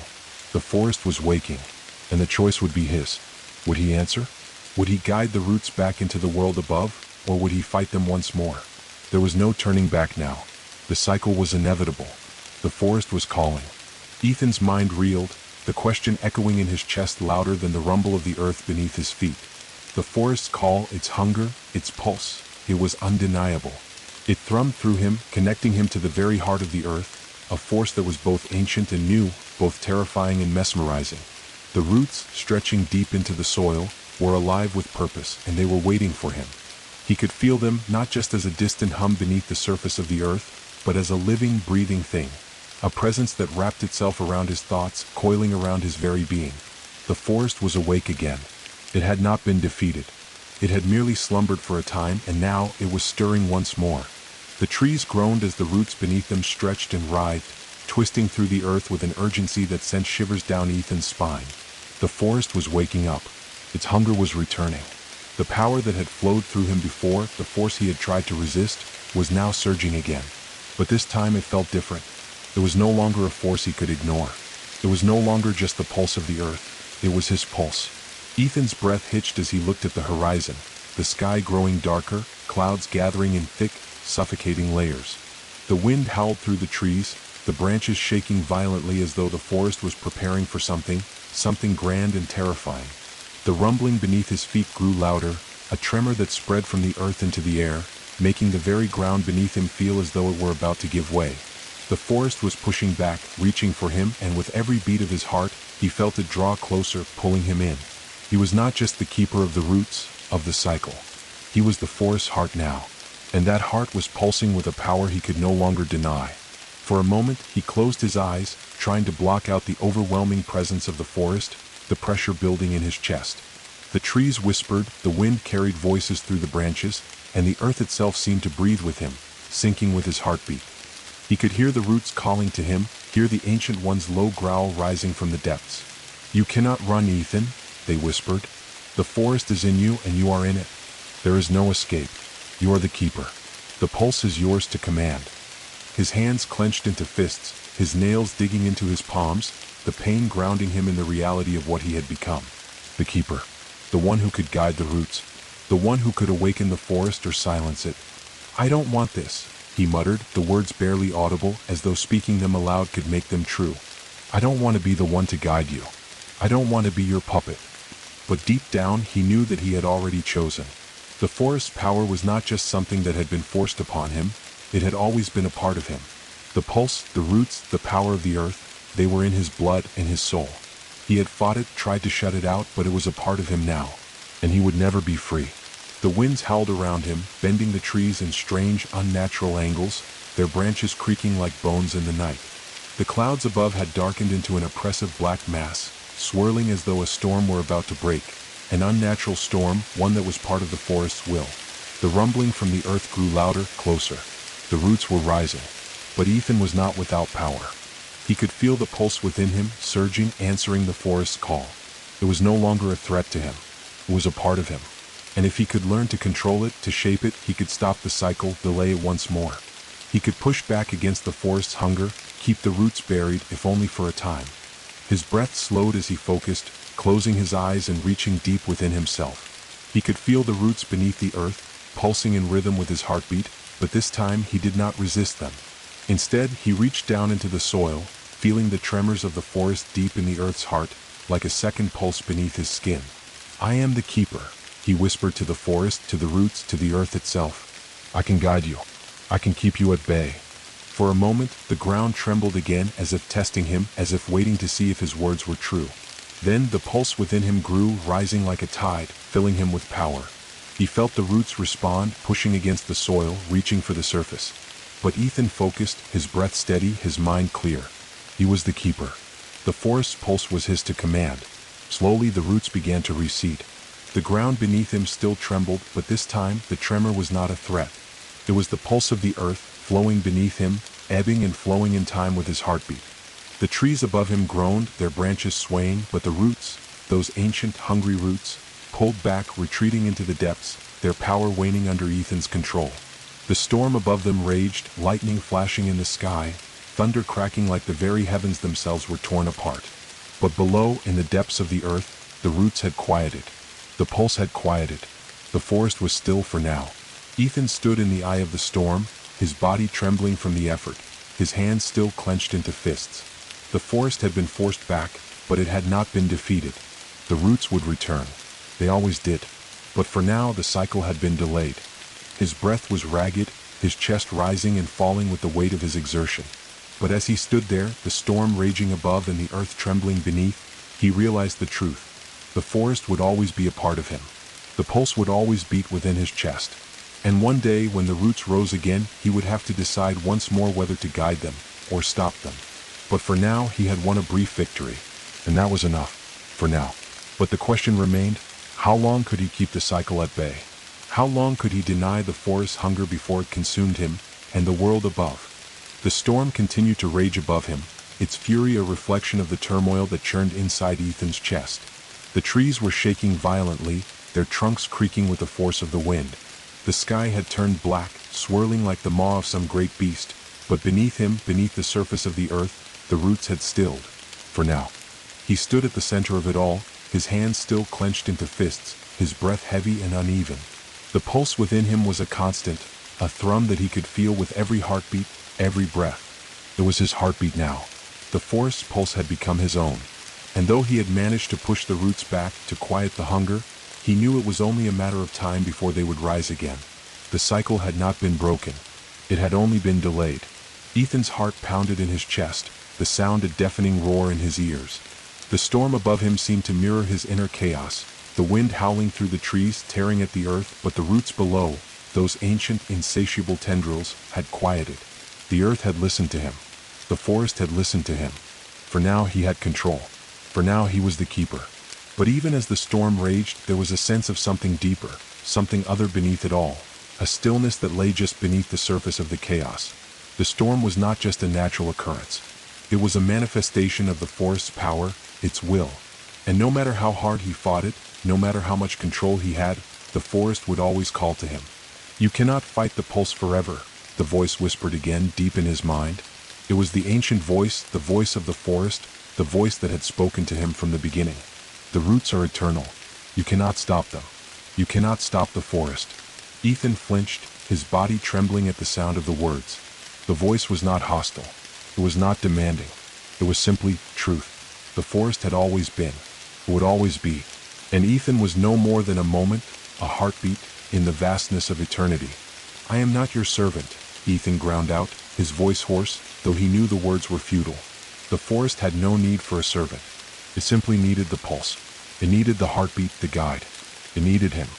The forest was waking. And the choice would be his. Would he answer? Would he guide the roots back into the world above, or would he fight them once more? There was no turning back now. The cycle was inevitable. The forest was calling. Ethan's mind reeled, the question echoing in his chest louder than the rumble of the earth beneath his feet. The forest's call, its hunger, its pulse, it was undeniable. It thrummed through him, connecting him to the very heart of the earth, a force that was both ancient and new, both terrifying and mesmerizing. The roots, stretching deep into the soil, were alive with purpose, and they were waiting for him. He could feel them not just as a distant hum beneath the surface of the earth, but as a living, breathing thing. A presence that wrapped itself around his thoughts, coiling around his very being. The forest was awake again. It had not been defeated. It had merely slumbered for a time, and now it was stirring once more. The trees groaned as the roots beneath them stretched and writhed, twisting through the earth with an urgency that sent shivers down Ethan's spine. The forest was waking up. Its hunger was returning. The power that had flowed through him before, the force he had tried to resist, was now surging again. But this time it felt different. It was no longer a force he could ignore. It was no longer just the pulse of the earth. It was his pulse. Ethan's breath hitched as he looked at the horizon, the sky growing darker, clouds gathering in thick, suffocating layers. The wind howled through the trees, the branches shaking violently as though the forest was preparing for something grand and terrifying. The rumbling beneath his feet grew louder, a tremor that spread from the earth into the air, making the very ground beneath him feel as though it were about to give way. The forest was pushing back, reaching for him, and with every beat of his heart, he felt it draw closer, pulling him in. He was not just the keeper of the roots, of the cycle. He was the forest's heart now, and that heart was pulsing with a power he could no longer deny. For a moment, he closed his eyes, trying to block out the overwhelming presence of the forest, the pressure building in his chest. The trees whispered, the wind carried voices through the branches, and the earth itself seemed to breathe with him, syncing with his heartbeat. He could hear the roots calling to him, hear the ancient one's low growl rising from the depths. "You cannot run, Ethan," they whispered. "The forest is in you and you are in it. There is no escape. You are the keeper. The pulse is yours to command." His hands clenched into fists, his nails digging into his palms, the pain grounding him in the reality of what he had become. The keeper. The one who could guide the roots. The one who could awaken the forest or silence it. "I don't want this," he muttered, the words barely audible, as though speaking them aloud could make them true. "I don't want to be the one to guide you. I don't want to be your puppet." But deep down, he knew that he had already chosen. The forest's power was not just something that had been forced upon him, it had always been a part of him. The pulse, the roots, the power of the earth, they were in his blood and his soul. He had fought it, tried to shut it out, but it was a part of him now, and he would never be free. The winds howled around him, bending the trees in strange, unnatural angles, their branches creaking like bones in the night. The clouds above had darkened into an oppressive black mass, swirling as though a storm were about to break, an unnatural storm, one that was part of the forest's will. The rumbling from the earth grew louder, closer. The roots were rising. But Ethan was not without power. He could feel the pulse within him, surging, answering the forest's call. It was no longer a threat to him. It was a part of him. And if he could learn to control it, to shape it, he could stop the cycle, delay it once more. He could push back against the forest's hunger, keep the roots buried, if only for a time. His breath slowed as he focused, closing his eyes and reaching deep within himself. He could feel the roots beneath the earth, pulsing in rhythm with his heartbeat, but this time he did not resist them. Instead, he reached down into the soil, feeling the tremors of the forest deep in the earth's heart, like a second pulse beneath his skin. "I am the keeper," he whispered to the forest, to the roots, to the earth itself. "I can guide you. I can keep you at bay." For a moment, the ground trembled again, as if testing him, as if waiting to see if his words were true. Then the pulse within him grew, rising like a tide, filling him with power. He felt the roots respond, pushing against the soil, reaching for the surface. But Ethan focused, his breath steady, his mind clear. He was the keeper. The forest's pulse was his to command. Slowly the roots began to recede. The ground beneath him still trembled, but this time the tremor was not a threat. It was the pulse of the earth, flowing beneath him, ebbing and flowing in time with his heartbeat. The trees above him groaned, their branches swaying, but the roots, those ancient, hungry roots, pulled back, retreating into the depths, their power waning under Ethan's control. The storm above them raged, lightning flashing in the sky, thunder cracking like the very heavens themselves were torn apart. But below, in the depths of the earth, the roots had quieted. The pulse had quieted. The forest was still for now. Ethan stood in the eye of the storm, his body trembling from the effort, his hands still clenched into fists. The forest had been forced back, but it had not been defeated. The roots would return. They always did. But for now the cycle had been delayed. His breath was ragged, his chest rising and falling with the weight of his exertion. But as he stood there, the storm raging above and the earth trembling beneath, he realized the truth. The forest would always be a part of him. The pulse would always beat within his chest. And one day, when the roots rose again, he would have to decide once more whether to guide them or stop them. But for now, he had won a brief victory. And that was enough. For now. But the question remained, how long could he keep the cycle at bay? How long could he deny the forest's hunger before it consumed him, and the world above? The storm continued to rage above him, its fury a reflection of the turmoil that churned inside Ethan's chest. The trees were shaking violently, their trunks creaking with the force of the wind. The sky had turned black, swirling like the maw of some great beast, but beneath him, beneath the surface of the earth, the roots had stilled. For now. He stood at the center of it all, his hands still clenched into fists, his breath heavy and uneven. The pulse within him was a constant, a thrum that he could feel with every heartbeat, every breath. It was his heartbeat now. The forest's pulse had become his own. And though he had managed to push the roots back, to quiet the hunger, he knew it was only a matter of time before they would rise again. The cycle had not been broken. It had only been delayed. Ethan's heart pounded in his chest, the sound a deafening roar in his ears. The storm above him seemed to mirror his inner chaos, the wind howling through the trees, tearing at the earth, but the roots below, those ancient, insatiable tendrils, had quieted. The earth had listened to him. The forest had listened to him. For now he had control. For now he was the keeper. But even as the storm raged, there was a sense of something deeper, something other beneath it all, a stillness that lay just beneath the surface of the chaos. The storm was not just a natural occurrence. It was a manifestation of the forest's power, its will. And no matter how hard he fought it, no matter how much control he had, the forest would always call to him. "You cannot fight the pulse forever," the voice whispered again, deep in his mind. It was the ancient voice, the voice of the forest, the voice that had spoken to him from the beginning. The roots are eternal. You cannot stop them. You cannot stop the forest. Ethan flinched, his body trembling at the sound of the words. The voice was not hostile. It was not demanding. It was simply truth. The forest had always been. It would always be. And Ethan was no more than a moment, a heartbeat, in the vastness of eternity. "I am not your servant," Ethan ground out, his voice hoarse, though he knew the words were futile. The forest had no need for a servant. It simply needed the pulse. It needed the heartbeat, the guide. It needed him.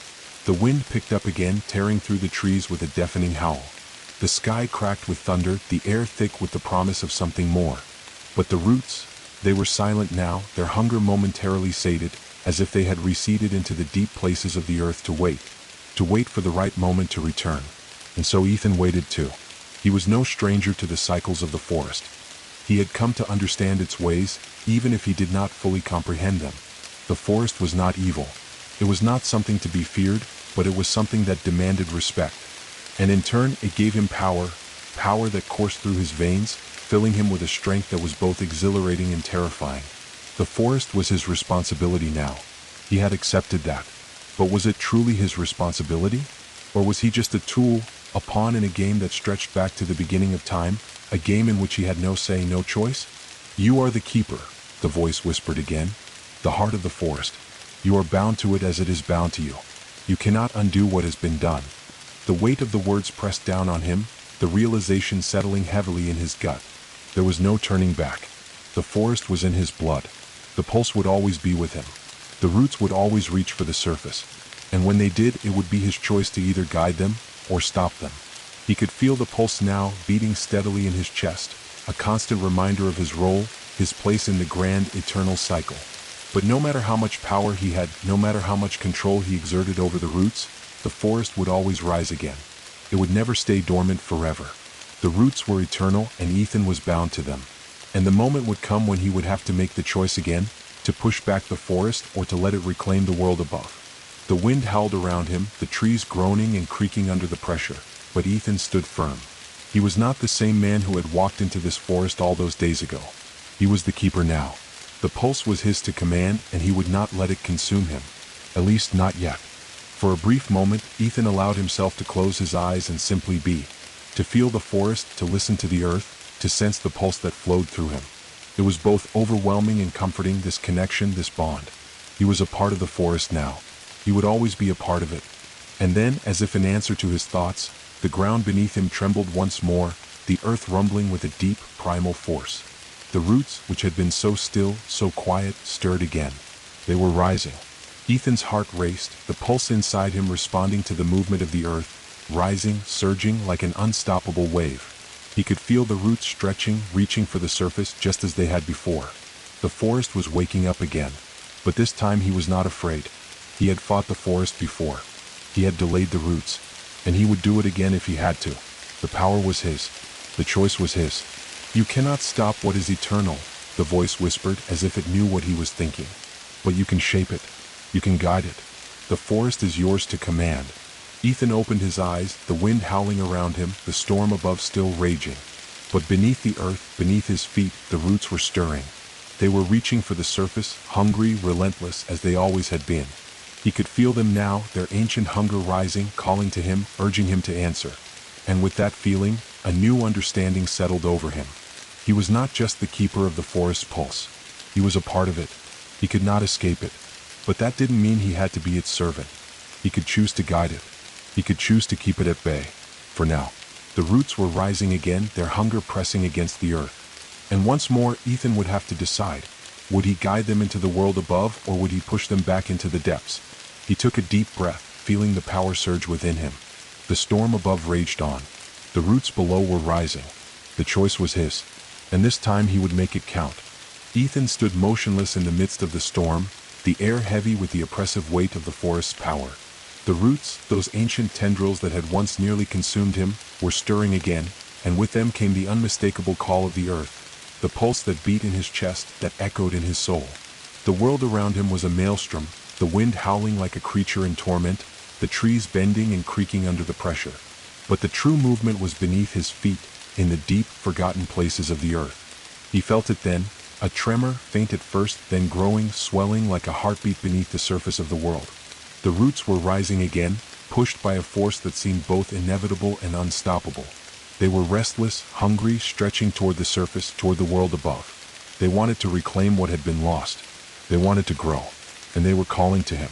The wind picked up again, tearing through the trees with a deafening howl. The sky cracked with thunder, the air thick with the promise of something more. But the roots, they were silent now, their hunger momentarily sated, as if they had receded into the deep places of the earth to wait for the right moment to return. And so Ethan waited too. He was no stranger to the cycles of the forest. He had come to understand its ways, even if he did not fully comprehend them. The forest was not evil. It was not something to be feared, but it was something that demanded respect. And in turn, it gave him power, power that coursed through his veins, filling him with a strength that was both exhilarating and terrifying. The forest was his responsibility now. He had accepted that. But was it truly his responsibility? Or was he just a tool, a pawn in a game that stretched back to the beginning of time, a game in which he had no say, no choice? "You are the keeper," the voice whispered again, "the heart of the forest. You are bound to it as it is bound to you. You cannot undo what has been done." The weight of the words pressed down on him, the realization settling heavily in his gut. There was no turning back. The forest was in his blood. The pulse would always be with him. The roots would always reach for the surface. And when they did, it would be his choice to either guide them or stop them. He could feel the pulse now, beating steadily in his chest, a constant reminder of his role, his place in the grand, eternal cycle. But no matter how much power he had, no matter how much control he exerted over the roots, the forest would always rise again. It would never stay dormant forever. The roots were eternal, and Ethan was bound to them. And the moment would come when he would have to make the choice again, to push back the forest or to let it reclaim the world above. The wind howled around him, the trees groaning and creaking under the pressure, but Ethan stood firm. He was not the same man who had walked into this forest all those days ago. He was the keeper now. The pulse was his to command, and he would not let it consume him. At least not yet. For a brief moment, Ethan allowed himself to close his eyes and simply be. To feel the forest, to listen to the earth, to sense the pulse that flowed through him. It was both overwhelming and comforting, this connection, this bond. He was a part of the forest now. He would always be a part of it. And then, as if in answer to his thoughts, the ground beneath him trembled once more, the earth rumbling with a deep, primal force. The roots, which had been so still, so quiet, stirred again. They were rising. Ethan's heart raced, the pulse inside him responding to the movement of the earth, rising, surging like an unstoppable wave. He could feel the roots stretching, reaching for the surface just as they had before. The forest was waking up again. But this time he was not afraid. He had fought the forest before. He had delayed the roots. And he would do it again if he had to. The power was his. The choice was his. "You cannot stop what is eternal," the voice whispered as if it knew what he was thinking. "But you can shape it. You can guide it. The forest is yours to command." Ethan opened his eyes, the wind howling around him, the storm above still raging. But beneath the earth, beneath his feet, the roots were stirring. They were reaching for the surface, hungry, relentless, as they always had been. He could feel them now, their ancient hunger rising, calling to him, urging him to answer. And with that feeling, a new understanding settled over him. He was not just the keeper of the forest's pulse. He was a part of it. He could not escape it. But that didn't mean he had to be its servant. He could choose to guide it. He could choose to keep it at bay. For now, the roots were rising again, their hunger pressing against the earth. And once more, Ethan would have to decide. Would he guide them into the world above, or would he push them back into the depths? He took a deep breath, feeling the power surge within him. The storm above raged on. The roots below were rising. The choice was his. And this time he would make it count. Ethan stood motionless in the midst of the storm, the air heavy with the oppressive weight of the forest's power. The roots, those ancient tendrils that had once nearly consumed him, were stirring again, and with them came the unmistakable call of the earth, the pulse that beat in his chest, that echoed in his soul. The world around him was a maelstrom, the wind howling like a creature in torment, the trees bending and creaking under the pressure. But the true movement was beneath his feet, in the deep, forgotten places of the earth. He felt it then, a tremor, faint at first, then growing, swelling like a heartbeat beneath the surface of the world. The roots were rising again, pushed by a force that seemed both inevitable and unstoppable. They were restless, hungry, stretching toward the surface, toward the world above. They wanted to reclaim what had been lost. They wanted to grow. And they were calling to him.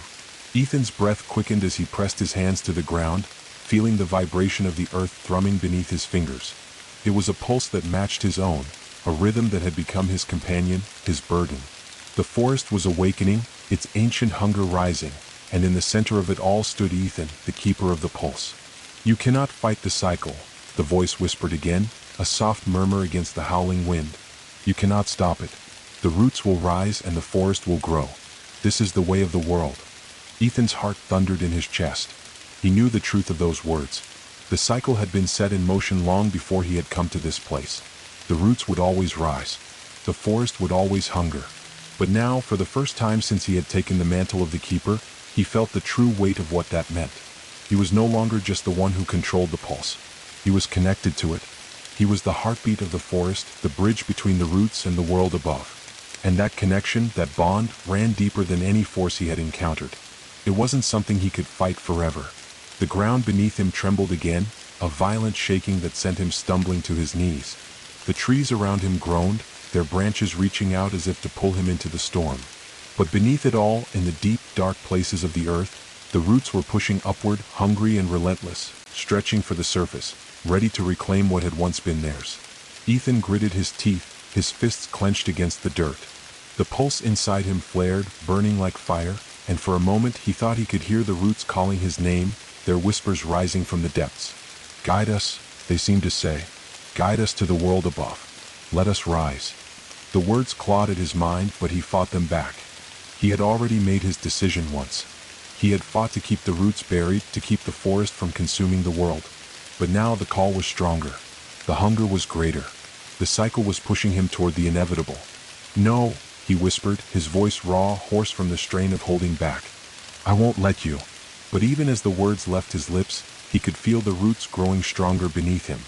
Ethan's breath quickened as he pressed his hands to the ground, feeling the vibration of the earth thrumming beneath his fingers. It was a pulse that matched his own, a rhythm that had become his companion, his burden. The forest was awakening, its ancient hunger rising, and in the center of it all stood Ethan, the keeper of the pulse. "You cannot fight the cycle," the voice whispered again, a soft murmur against the howling wind. "You cannot stop it. The roots will rise and the forest will grow. This is the way of the world." Ethan's heart thundered in his chest. He knew the truth of those words. The cycle had been set in motion long before he had come to this place. The roots would always rise. The forest would always hunger. But now, for the first time since he had taken the mantle of the keeper, he felt the true weight of what that meant. He was no longer just the one who controlled the pulse. He was connected to it. He was the heartbeat of the forest, the bridge between the roots and the world above. And that connection, that bond, ran deeper than any force he had encountered. It wasn't something he could fight forever. The ground beneath him trembled again, a violent shaking that sent him stumbling to his knees. The trees around him groaned, their branches reaching out as if to pull him into the storm. But beneath it all, in the deep, dark places of the earth, The roots were pushing upward, hungry and relentless, stretching for the surface, ready to reclaim what had once been theirs. Ethan gritted his teeth, his fists clenched against the dirt. The pulse inside him flared, burning like fire, and for a moment he thought he could hear the roots calling his name, their whispers rising from the depths. "Guide us," they seemed to say. "Guide us to the world above. Let us rise." The words clawed at his mind, but he fought them back. He had already made his decision once. He had fought to keep the roots buried, to keep the forest from consuming the world. But now the call was stronger. The hunger was greater. The cycle was pushing him toward the inevitable. "No," he whispered, his voice raw, hoarse from the strain of holding back. "I won't let you." But even as the words left his lips, he could feel the roots growing stronger beneath him.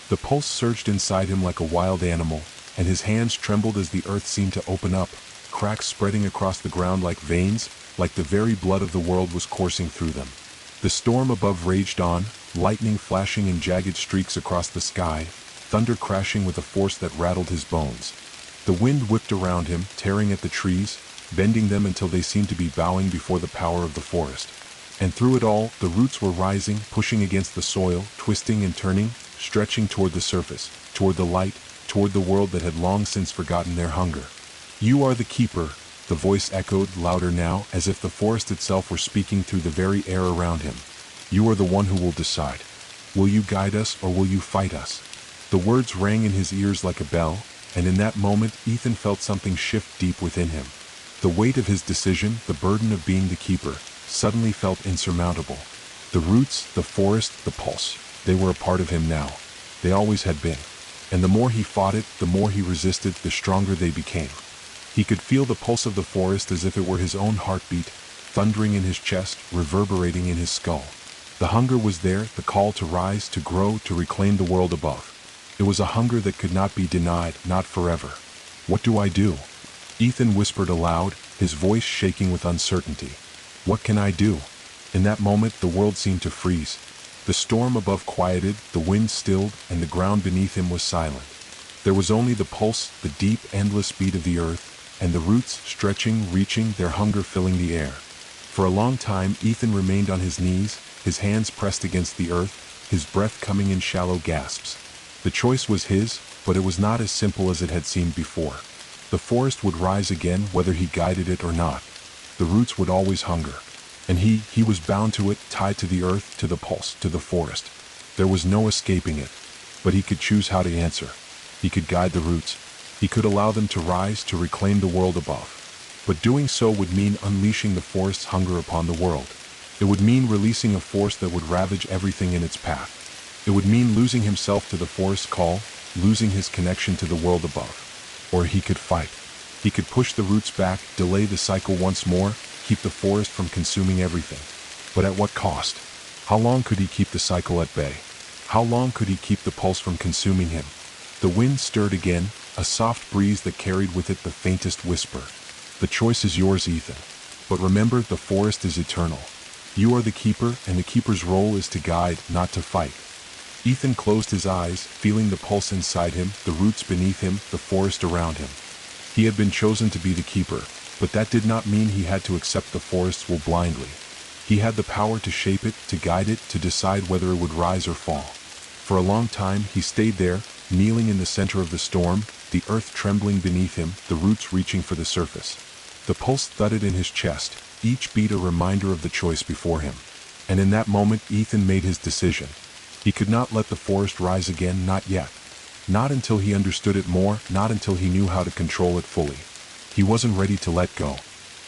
The pulse surged inside him like a wild animal, and his hands trembled as the earth seemed to open up, cracks spreading across the ground like veins, like the very blood of the world was coursing through them. The storm above raged on, lightning flashing in jagged streaks across the sky, thunder crashing with a force that rattled his bones. The wind whipped around him, tearing at the trees, bending them until they seemed to be bowing before the power of the forest. And through it all, the roots were rising, pushing against the soil, twisting and turning, stretching toward the surface, toward the light, toward the world that had long since forgotten their hunger. "You are the keeper," the voice echoed, louder now, as if the forest itself were speaking through the very air around him. "You are the one who will decide. Will you guide us or will you fight us?" The words rang in his ears like a bell, and in that moment Ethan felt something shift deep within him. The weight of his decision, the burden of being the keeper, suddenly felt insurmountable. The roots, the forest, the pulse, they were a part of him now. They always had been. And the more he fought it, the more he resisted, the stronger they became. He could feel the pulse of the forest as if it were his own heartbeat, thundering in his chest, reverberating in his skull. The hunger was there, the call to rise, to grow, to reclaim the world above. It was a hunger that could not be denied, not forever. "What do I do?" Ethan whispered aloud, his voice shaking with uncertainty. "What can I do?" In that moment the world seemed to freeze. The storm above quieted, the wind stilled, and the ground beneath him was silent. There was only the pulse, the deep, endless beat of the earth, and the roots stretching, reaching, their hunger filling the air. For a long time Ethan remained on his knees, his hands pressed against the earth, his breath coming in shallow gasps. The choice was his, but it was not as simple as it had seemed before. The forest would rise again whether he guided it or not. The roots would always hunger. And he was bound to it, tied to the earth, to the pulse, to the forest. There was no escaping it. But he could choose how to answer. He could guide the roots. He could allow them to rise, to reclaim the world above. But doing so would mean unleashing the forest's hunger upon the world. It would mean releasing a force that would ravage everything in its path. It would mean losing himself to the forest's call, losing his connection to the world above. Or he could fight. He could push the roots back, delay the cycle once more, keep the forest from consuming everything. But at what cost? How long could he keep the cycle at bay? How long could he keep the pulse from consuming him? The wind stirred again, a soft breeze that carried with it the faintest whisper. "The choice is yours, Ethan. But remember, the forest is eternal. You are the keeper, and the keeper's role is to guide, not to fight." Ethan closed his eyes, feeling the pulse inside him, the roots beneath him, the forest around him. He had been chosen to be the keeper, but that did not mean he had to accept the forest's will blindly. He had the power to shape it, to guide it, to decide whether it would rise or fall. For a long time he stayed there, kneeling in the center of the storm, the earth trembling beneath him, the roots reaching for the surface. The pulse thudded in his chest, each beat a reminder of the choice before him. And in that moment Ethan made his decision. He could not let the forest rise again, not yet. Not until he understood it more, not until he knew how to control it fully. He wasn't ready to let go.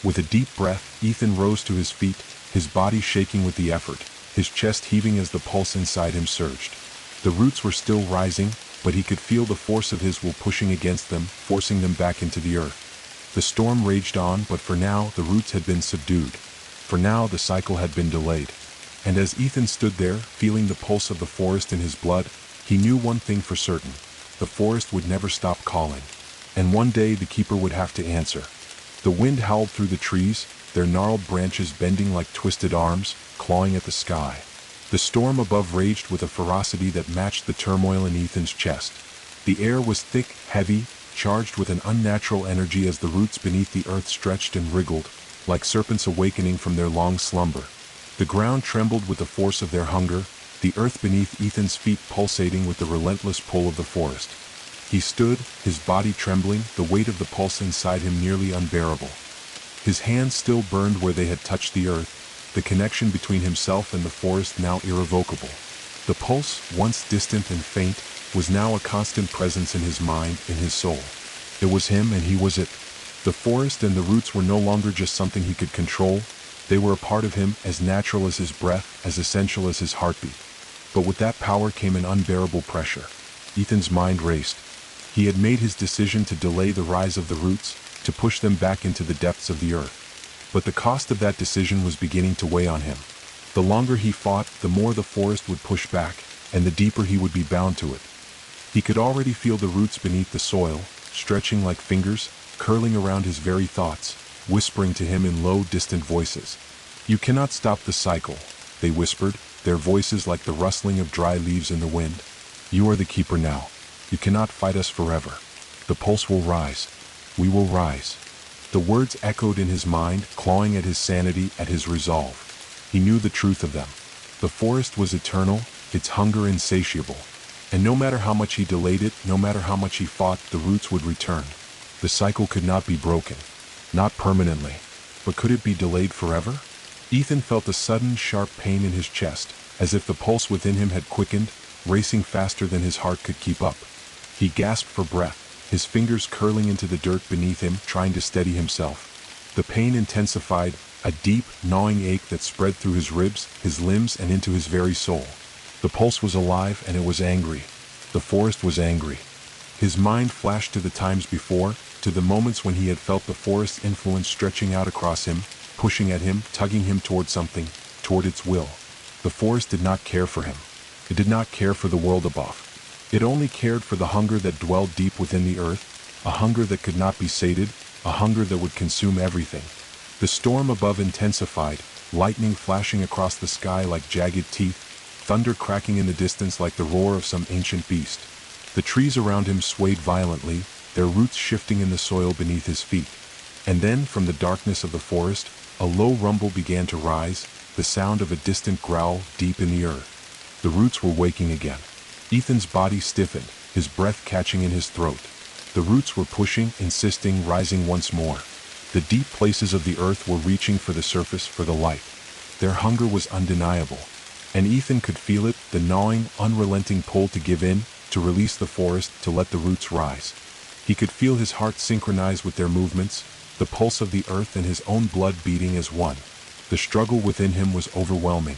With a deep breath, Ethan rose to his feet, his body shaking with the effort, his chest heaving as the pulse inside him surged. The roots were still rising, but he could feel the force of his will pushing against them, forcing them back into the earth. The storm raged on, but for now the roots had been subdued. For now the cycle had been delayed. And as Ethan stood there, feeling the pulse of the forest in his blood, he knew one thing for certain. The forest would never stop calling. And one day the keeper would have to answer. The wind howled through the trees, their gnarled branches bending like twisted arms, clawing at the sky. The storm above raged with a ferocity that matched the turmoil in Ethan's chest. The air was thick, heavy, charged with an unnatural energy as the roots beneath the earth stretched and wriggled, like serpents awakening from their long slumber. The ground trembled with the force of their hunger, the earth beneath Ethan's feet pulsating with the relentless pull of the forest. He stood, his body trembling, the weight of the pulse inside him nearly unbearable. His hands still burned where they had touched the earth, the connection between himself and the forest now irrevocable. The pulse, once distant and faint, was now a constant presence in his mind, in his soul. It was him and he was it. The forest and the roots were no longer just something he could control, they were a part of him, as natural as his breath, as essential as his heartbeat. But with that power came an unbearable pressure. Ethan's mind raced. He had made his decision to delay the rise of the roots, to push them back into the depths of the earth. But the cost of that decision was beginning to weigh on him. The longer he fought, the more the forest would push back, and the deeper he would be bound to it. He could already feel the roots beneath the soil, stretching like fingers, curling around his very thoughts, whispering to him in low, distant voices. "You cannot stop the cycle," they whispered, their voices like the rustling of dry leaves in the wind. "You are the keeper now. You cannot fight us forever. The pulse will rise. We will rise." The words echoed in his mind, clawing at his sanity, at his resolve. He knew the truth of them. The forest was eternal, its hunger insatiable. And no matter how much he delayed it, no matter how much he fought, the roots would return. The cycle could not be broken. Not permanently. But could it be delayed forever? Ethan felt a sudden, sharp pain in his chest, as if the pulse within him had quickened, racing faster than his heart could keep up. He gasped for breath, his fingers curling into the dirt beneath him, trying to steady himself. The pain intensified, a deep, gnawing ache that spread through his ribs, his limbs, and into his very soul. The pulse was alive, and it was angry. The forest was angry. His mind flashed to the times before, to the moments when he had felt the forest's influence stretching out across him, pushing at him, tugging him toward something, toward its will. The forest did not care for him. It did not care for the world above. It only cared for the hunger that dwelled deep within the earth, a hunger that could not be sated, a hunger that would consume everything. The storm above intensified, lightning flashing across the sky like jagged teeth, thunder cracking in the distance like the roar of some ancient beast. The trees around him swayed violently, their roots shifting in the soil beneath his feet. And then, from the darkness of the forest, a low rumble began to rise, the sound of a distant growl deep in the earth. The roots were waking again. Ethan's body stiffened, his breath catching in his throat. The roots were pushing, insisting, rising once more. The deep places of the earth were reaching for the surface, for the light. Their hunger was undeniable. And Ethan could feel it, the gnawing, unrelenting pull to give in, to release the forest, to let the roots rise. He could feel his heart synchronize with their movements, the pulse of the earth and his own blood beating as one. The struggle within him was overwhelming.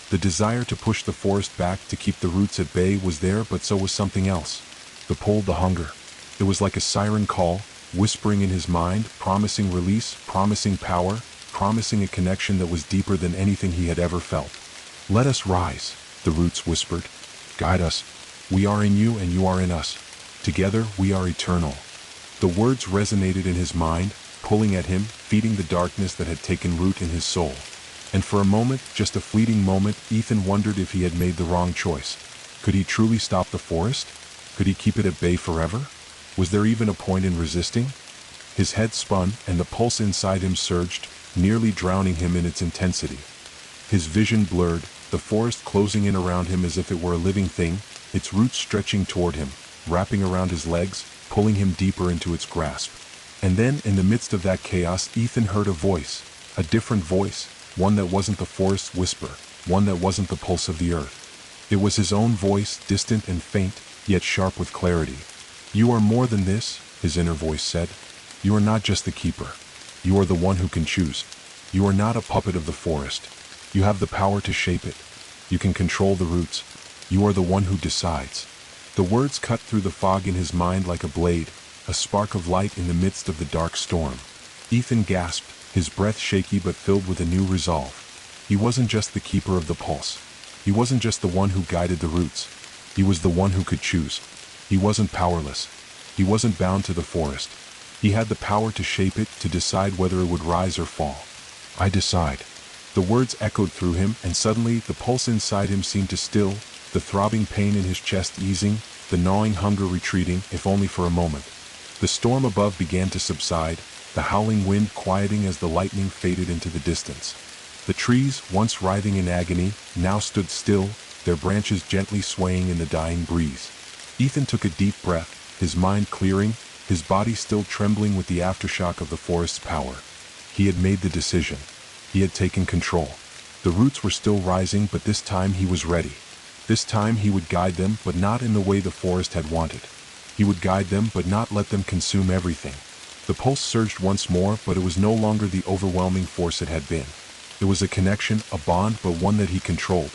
The desire to push the forest back, to keep the roots at bay, was there, but so was something else. The pull, the hunger. It was like a siren call, whispering in his mind, promising release, promising power, promising a connection that was deeper than anything he had ever felt. "Let us rise," the roots whispered. "Guide us. We are in you and you are in us. Together we are eternal." The words resonated in his mind, pulling at him, feeding the darkness that had taken root in his soul. And for a moment, just a fleeting moment, Ethan wondered if he had made the wrong choice. Could he truly stop the forest? Could he keep it at bay forever? Was there even a point in resisting? His head spun, and the pulse inside him surged, nearly drowning him in its intensity. His vision blurred, the forest closing in around him as if it were a living thing, its roots stretching toward him, wrapping around his legs, pulling him deeper into its grasp. And then, in the midst of that chaos, Ethan heard a voice, a different voice, one that wasn't the forest's whisper, one that wasn't the pulse of the earth. It was his own voice, distant and faint, yet sharp with clarity. "You are more than this," his inner voice said. "You are not just the keeper. You are the one who can choose. You are not a puppet of the forest. You have the power to shape it. You can control the roots. You are the one who decides." The words cut through the fog in his mind like a blade, a spark of light in the midst of the dark storm. Ethan gasped, his breath shaky but filled with a new resolve. He wasn't just the keeper of the pulse. He wasn't just the one who guided the roots. He was the one who could choose. He wasn't powerless. He wasn't bound to the forest. He had the power to shape it, to decide whether it would rise or fall. "I decide." The words echoed through him, and suddenly the pulse inside him seemed to still, the throbbing pain in his chest easing, the gnawing hunger retreating, if only for a moment. The storm above began to subside, the howling wind quieting as the lightning faded into the distance. The trees, once writhing in agony, now stood still, their branches gently swaying in the dying breeze. Ethan took a deep breath, his mind clearing, his body still trembling with the aftershock of the forest's power. He had made the decision. He had taken control. The roots were still rising, but this time he was ready. This time he would guide them, but not in the way the forest had wanted. He would guide them, but not let them consume everything. The pulse surged once more, but it was no longer the overwhelming force it had been. It was a connection, a bond, but one that he controlled.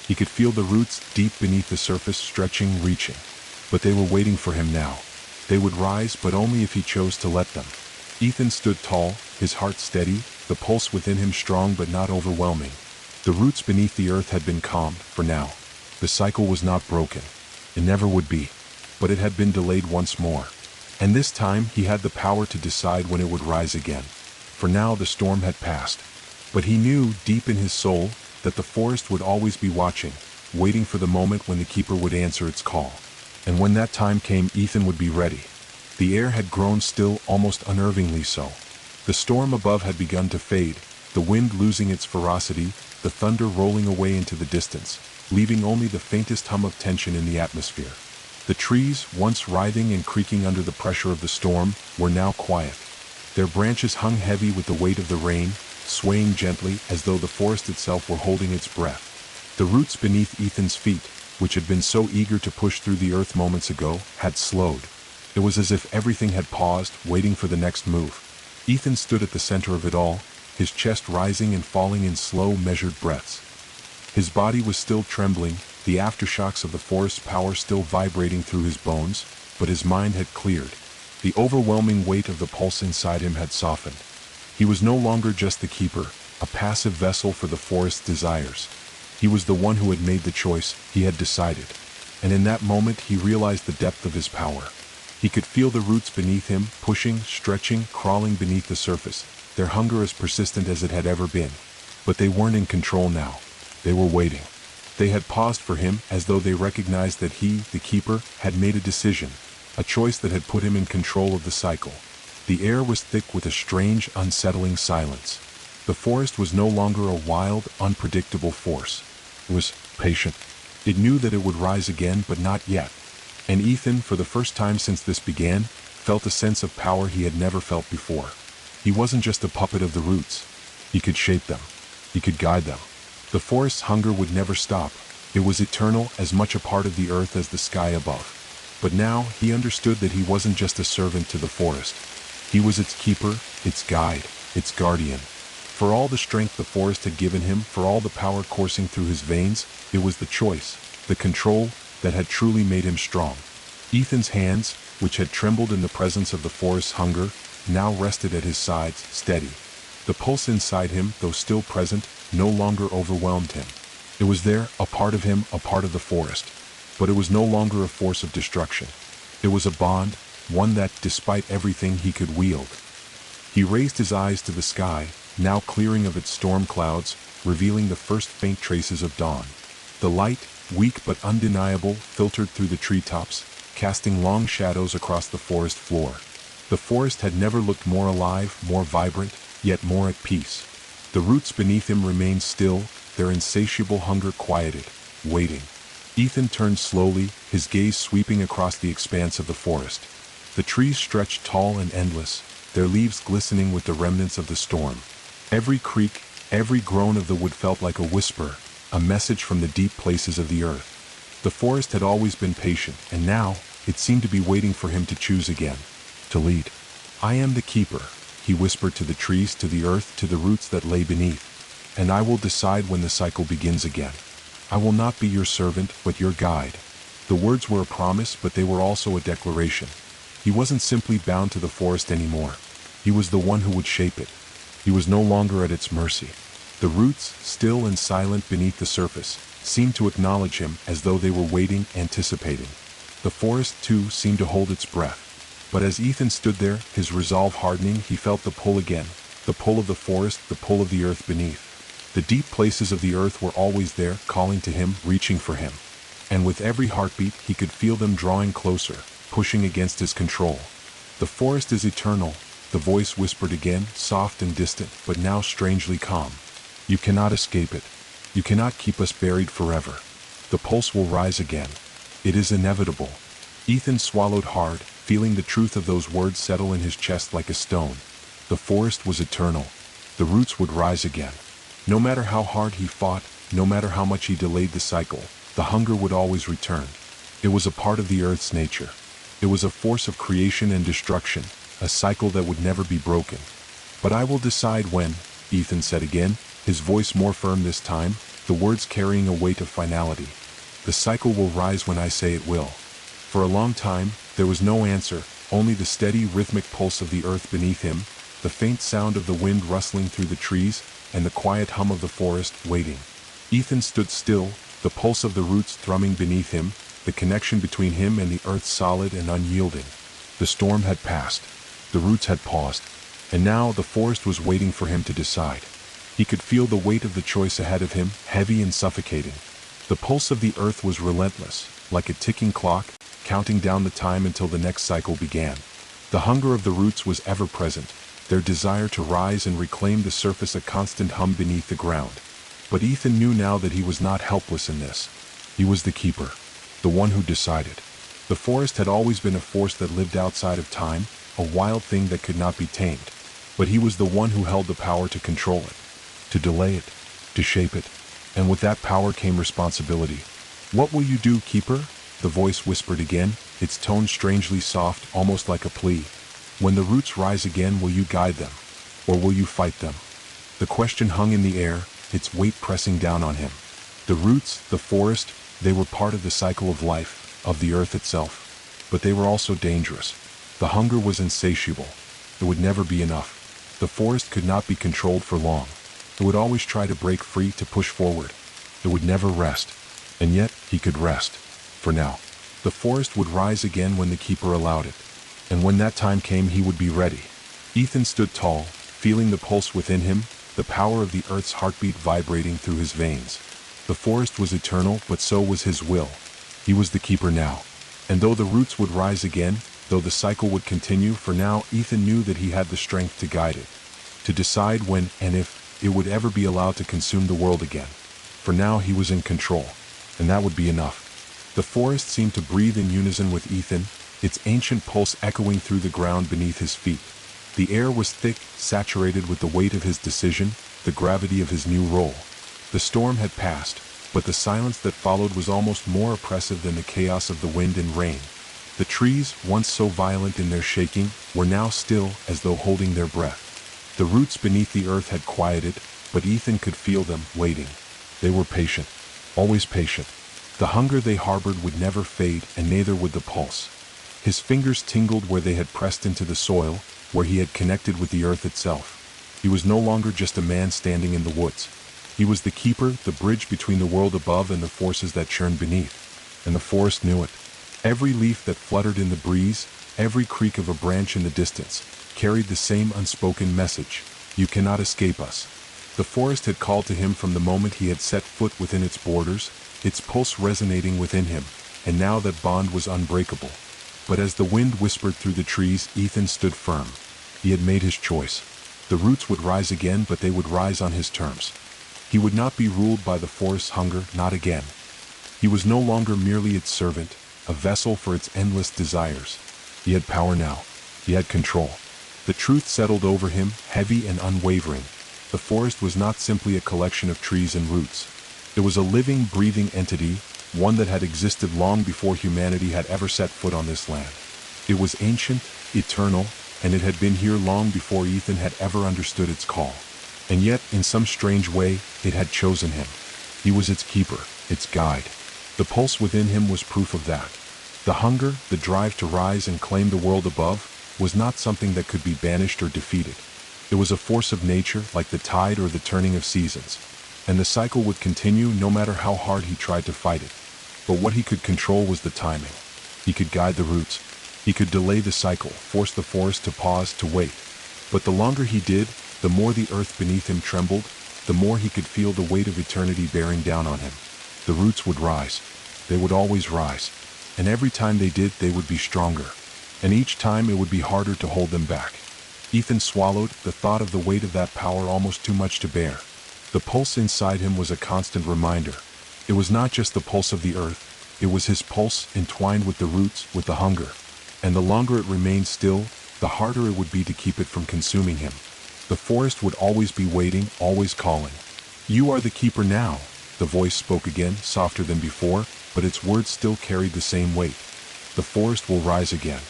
He could feel the roots deep beneath the surface, stretching, reaching. But they were waiting for him now. They would rise, but only if he chose to let them. Ethan stood tall, his heart steady, the pulse within him strong but not overwhelming. The roots beneath the earth had been calmed, for now. The cycle was not broken. It never would be. But it had been delayed once more. And this time he had the power to decide when it would rise again. For now the storm had passed. But he knew, deep in his soul, that the forest would always be watching, waiting for the moment when the keeper would answer its call. And when that time came, Ethan would be ready. The air had grown still, almost unnervingly so. The storm above had begun to fade, the wind losing its ferocity, the thunder rolling away into the distance, leaving only the faintest hum of tension in the atmosphere. The trees, once writhing and creaking under the pressure of the storm, were now quiet. Their branches hung heavy with the weight of the rain, swaying gently as though the forest itself were holding its breath. The roots beneath Ethan's feet, which had been so eager to push through the earth moments ago, had slowed. It was as if everything had paused, waiting for the next move. Ethan stood at the center of it all, his chest rising and falling in slow, measured breaths. His body was still trembling, the aftershocks of the forest's power still vibrating through his bones, but his mind had cleared. The overwhelming weight of the pulse inside him had softened. He was no longer just the keeper, a passive vessel for the forest's desires. He was the one who had made the choice, he had decided. And in that moment he realized the depth of his power. He could feel the roots beneath him, pushing, stretching, crawling beneath the surface, their hunger as persistent as it had ever been. But they weren't in control now. They were waiting. They had paused for him, as though they recognized that he, the keeper, had made a decision, a choice that had put him in control of the cycle. The air was thick with a strange, unsettling silence. The forest was no longer a wild, unpredictable force. It was patient. It knew that it would rise again, but not yet. And Ethan, for the first time since this began, felt a sense of power he had never felt before. He wasn't just a puppet of the roots. He could shape them. He could guide them. The forest's hunger would never stop. It was eternal, as much a part of the earth as the sky above. But now he understood that he wasn't just a servant to the forest. He was its keeper, its guide, its guardian. For all the strength the forest had given him, for all the power coursing through his veins, it was the choice, the control, that had truly made him strong. Ethan's hands, which had trembled in the presence of the forest's hunger, now rested at his sides, steady. The pulse inside him, though still present, no longer overwhelmed him. It was there, a part of him, a part of the forest. But it was no longer a force of destruction. It was a bond, one that, despite everything, he could wield. He raised his eyes to the sky, now clearing of its storm clouds, revealing the first faint traces of dawn. The light, weak but undeniable, filtered through the treetops, casting long shadows across the forest floor. The forest had never looked more alive, more vibrant, yet more at peace. The roots beneath him remained still, their insatiable hunger quieted, waiting. Ethan turned slowly, his gaze sweeping across the expanse of the forest. The trees stretched tall and endless, their leaves glistening with the remnants of the storm. Every creak, every groan of the wood felt like a whisper, a message from the deep places of the earth. The forest had always been patient, and now, it seemed to be waiting for him to choose again, to lead. "I am the keeper," he whispered to the trees, to the earth, to the roots that lay beneath. "And I will decide when the cycle begins again. I will not be your servant, but your guide." The words were a promise, but they were also a declaration. He wasn't simply bound to the forest anymore. He was the one who would shape it. He was no longer at its mercy. The roots, still and silent beneath the surface, seemed to acknowledge him as though they were waiting, anticipating. The forest, too, seemed to hold its breath. But as Ethan stood there, his resolve hardening, he felt the pull again, the pull of the forest, the pull of the earth beneath. The deep places of the earth were always there, calling to him, reaching for him. And with every heartbeat, he could feel them drawing closer, pushing against his control. "The forest is eternal," the voice whispered again, soft and distant, but now strangely calm. You cannot escape it. You cannot keep us buried forever. The pulse will rise again. It is inevitable. Ethan swallowed hard, feeling the truth of those words settle in his chest like a stone. The forest was eternal. The roots would rise again. No matter how hard he fought, no matter how much he delayed the cycle, the hunger would always return. It was a part of the earth's nature. It was a force of creation and destruction, a cycle that would never be broken. But I will decide when, Ethan said again, his voice more firm this time, the words carrying a weight of finality. The cycle will rise when I say it will. For a long time, there was no answer, only the steady rhythmic pulse of the earth beneath him, the faint sound of the wind rustling through the trees, and the quiet hum of the forest, waiting. Ethan stood still, the pulse of the roots thrumming beneath him, the connection between him and the earth solid and unyielding. The storm had passed. The roots had paused. And now the forest was waiting for him to decide. He could feel the weight of the choice ahead of him, heavy and suffocating. The pulse of the earth was relentless, like a ticking clock, counting down the time until the next cycle began. The hunger of the roots was ever present, their desire to rise and reclaim the surface a constant hum beneath the ground. But Ethan knew now that he was not helpless in this. He was the keeper, the one who decided. The forest had always been a force that lived outside of time, a wild thing that could not be tamed. But he was the one who held the power to control it, to delay it, to shape it. And with that power came responsibility. "What will you do, keeper?" the voice whispered again, its tone strangely soft, almost like a plea. "When the roots rise again, will you guide them? Or will you fight them?" The question hung in the air, its weight pressing down on him. The roots, the forest, they were part of the cycle of life, of the earth itself. But they were also dangerous. The hunger was insatiable. It would never be enough. The forest could not be controlled for long. It would always try to break free, to push forward. It would never rest. And yet, he could rest. For now. The forest would rise again when the keeper allowed it. And when that time came, he would be ready. Ethan stood tall, feeling the pulse within him, the power of the earth's heartbeat vibrating through his veins. The forest was eternal, but so was his will. He was the keeper now. And though the roots would rise again, though the cycle would continue, for now Ethan knew that he had the strength to guide it. To decide when and if it would ever be allowed to consume the world again. For now he was in control. And that would be enough. The forest seemed to breathe in unison with Ethan, its ancient pulse echoing through the ground beneath his feet. The air was thick, saturated with the weight of his decision, the gravity of his new role. The storm had passed, but the silence that followed was almost more oppressive than the chaos of the wind and rain. The trees, once so violent in their shaking, were now still, as though holding their breath. The roots beneath the earth had quieted, but Ethan could feel them, waiting. They were patient, always patient. The hunger they harbored would never fade, and neither would the pulse. His fingers tingled where they had pressed into the soil, where he had connected with the earth itself. He was no longer just a man standing in the woods. He was the keeper, the bridge between the world above and the forces that churned beneath. And the forest knew it. Every leaf that fluttered in the breeze, every creak of a branch in the distance, carried the same unspoken message: you cannot escape us. The forest had called to him from the moment he had set foot within its borders, its pulse resonating within him, and now that bond was unbreakable. But as the wind whispered through the trees, Ethan stood firm. He had made his choice. The roots would rise again, but they would rise on his terms. He would not be ruled by the forest's hunger, not again. He was no longer merely its servant, a vessel for its endless desires. He had power now. He had control. The truth settled over him, heavy and unwavering. The forest was not simply a collection of trees and roots. It was a living, breathing entity, one that had existed long before humanity had ever set foot on this land. It was ancient, eternal, and it had been here long before Ethan had ever understood its call. And yet, in some strange way, it had chosen him. He was its keeper, its guide. The pulse within him was proof of that. The hunger, the drive to rise and claim the world above, was not something that could be banished or defeated. It was a force of nature, like the tide or the turning of seasons. And the cycle would continue no matter how hard he tried to fight it. But what he could control was the timing. He could guide the roots. He could delay the cycle, force the forest to pause, to wait. But the longer he did, the more the earth beneath him trembled, the more he could feel the weight of eternity bearing down on him. The roots would rise. They would always rise. And every time they did, they would be stronger. And each time it would be harder to hold them back. Ethan swallowed, the thought of the weight of that power almost too much to bear. The pulse inside him was a constant reminder. It was not just the pulse of the earth, it was his pulse entwined with the roots, with the hunger. And the longer it remained still, the harder it would be to keep it from consuming him. The forest would always be waiting, always calling. "You are the keeper now," the voice spoke again, softer than before, but its words still carried the same weight. "The forest will rise again,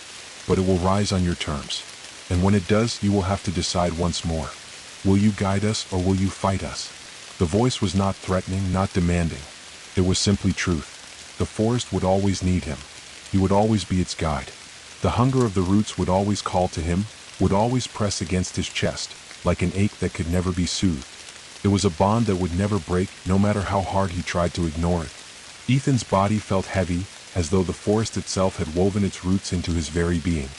but it will rise on your terms. And when it does, you will have to decide once more. Will you guide us or will you fight us?" The voice was not threatening, not demanding. It was simply truth. The forest would always need him. He would always be its guide. The hunger of the roots would always call to him, would always press against his chest, like an ache that could never be soothed. It was a bond that would never break, no matter how hard he tried to ignore it. Ethan's body felt heavy, as though the forest itself had woven its roots into his very being.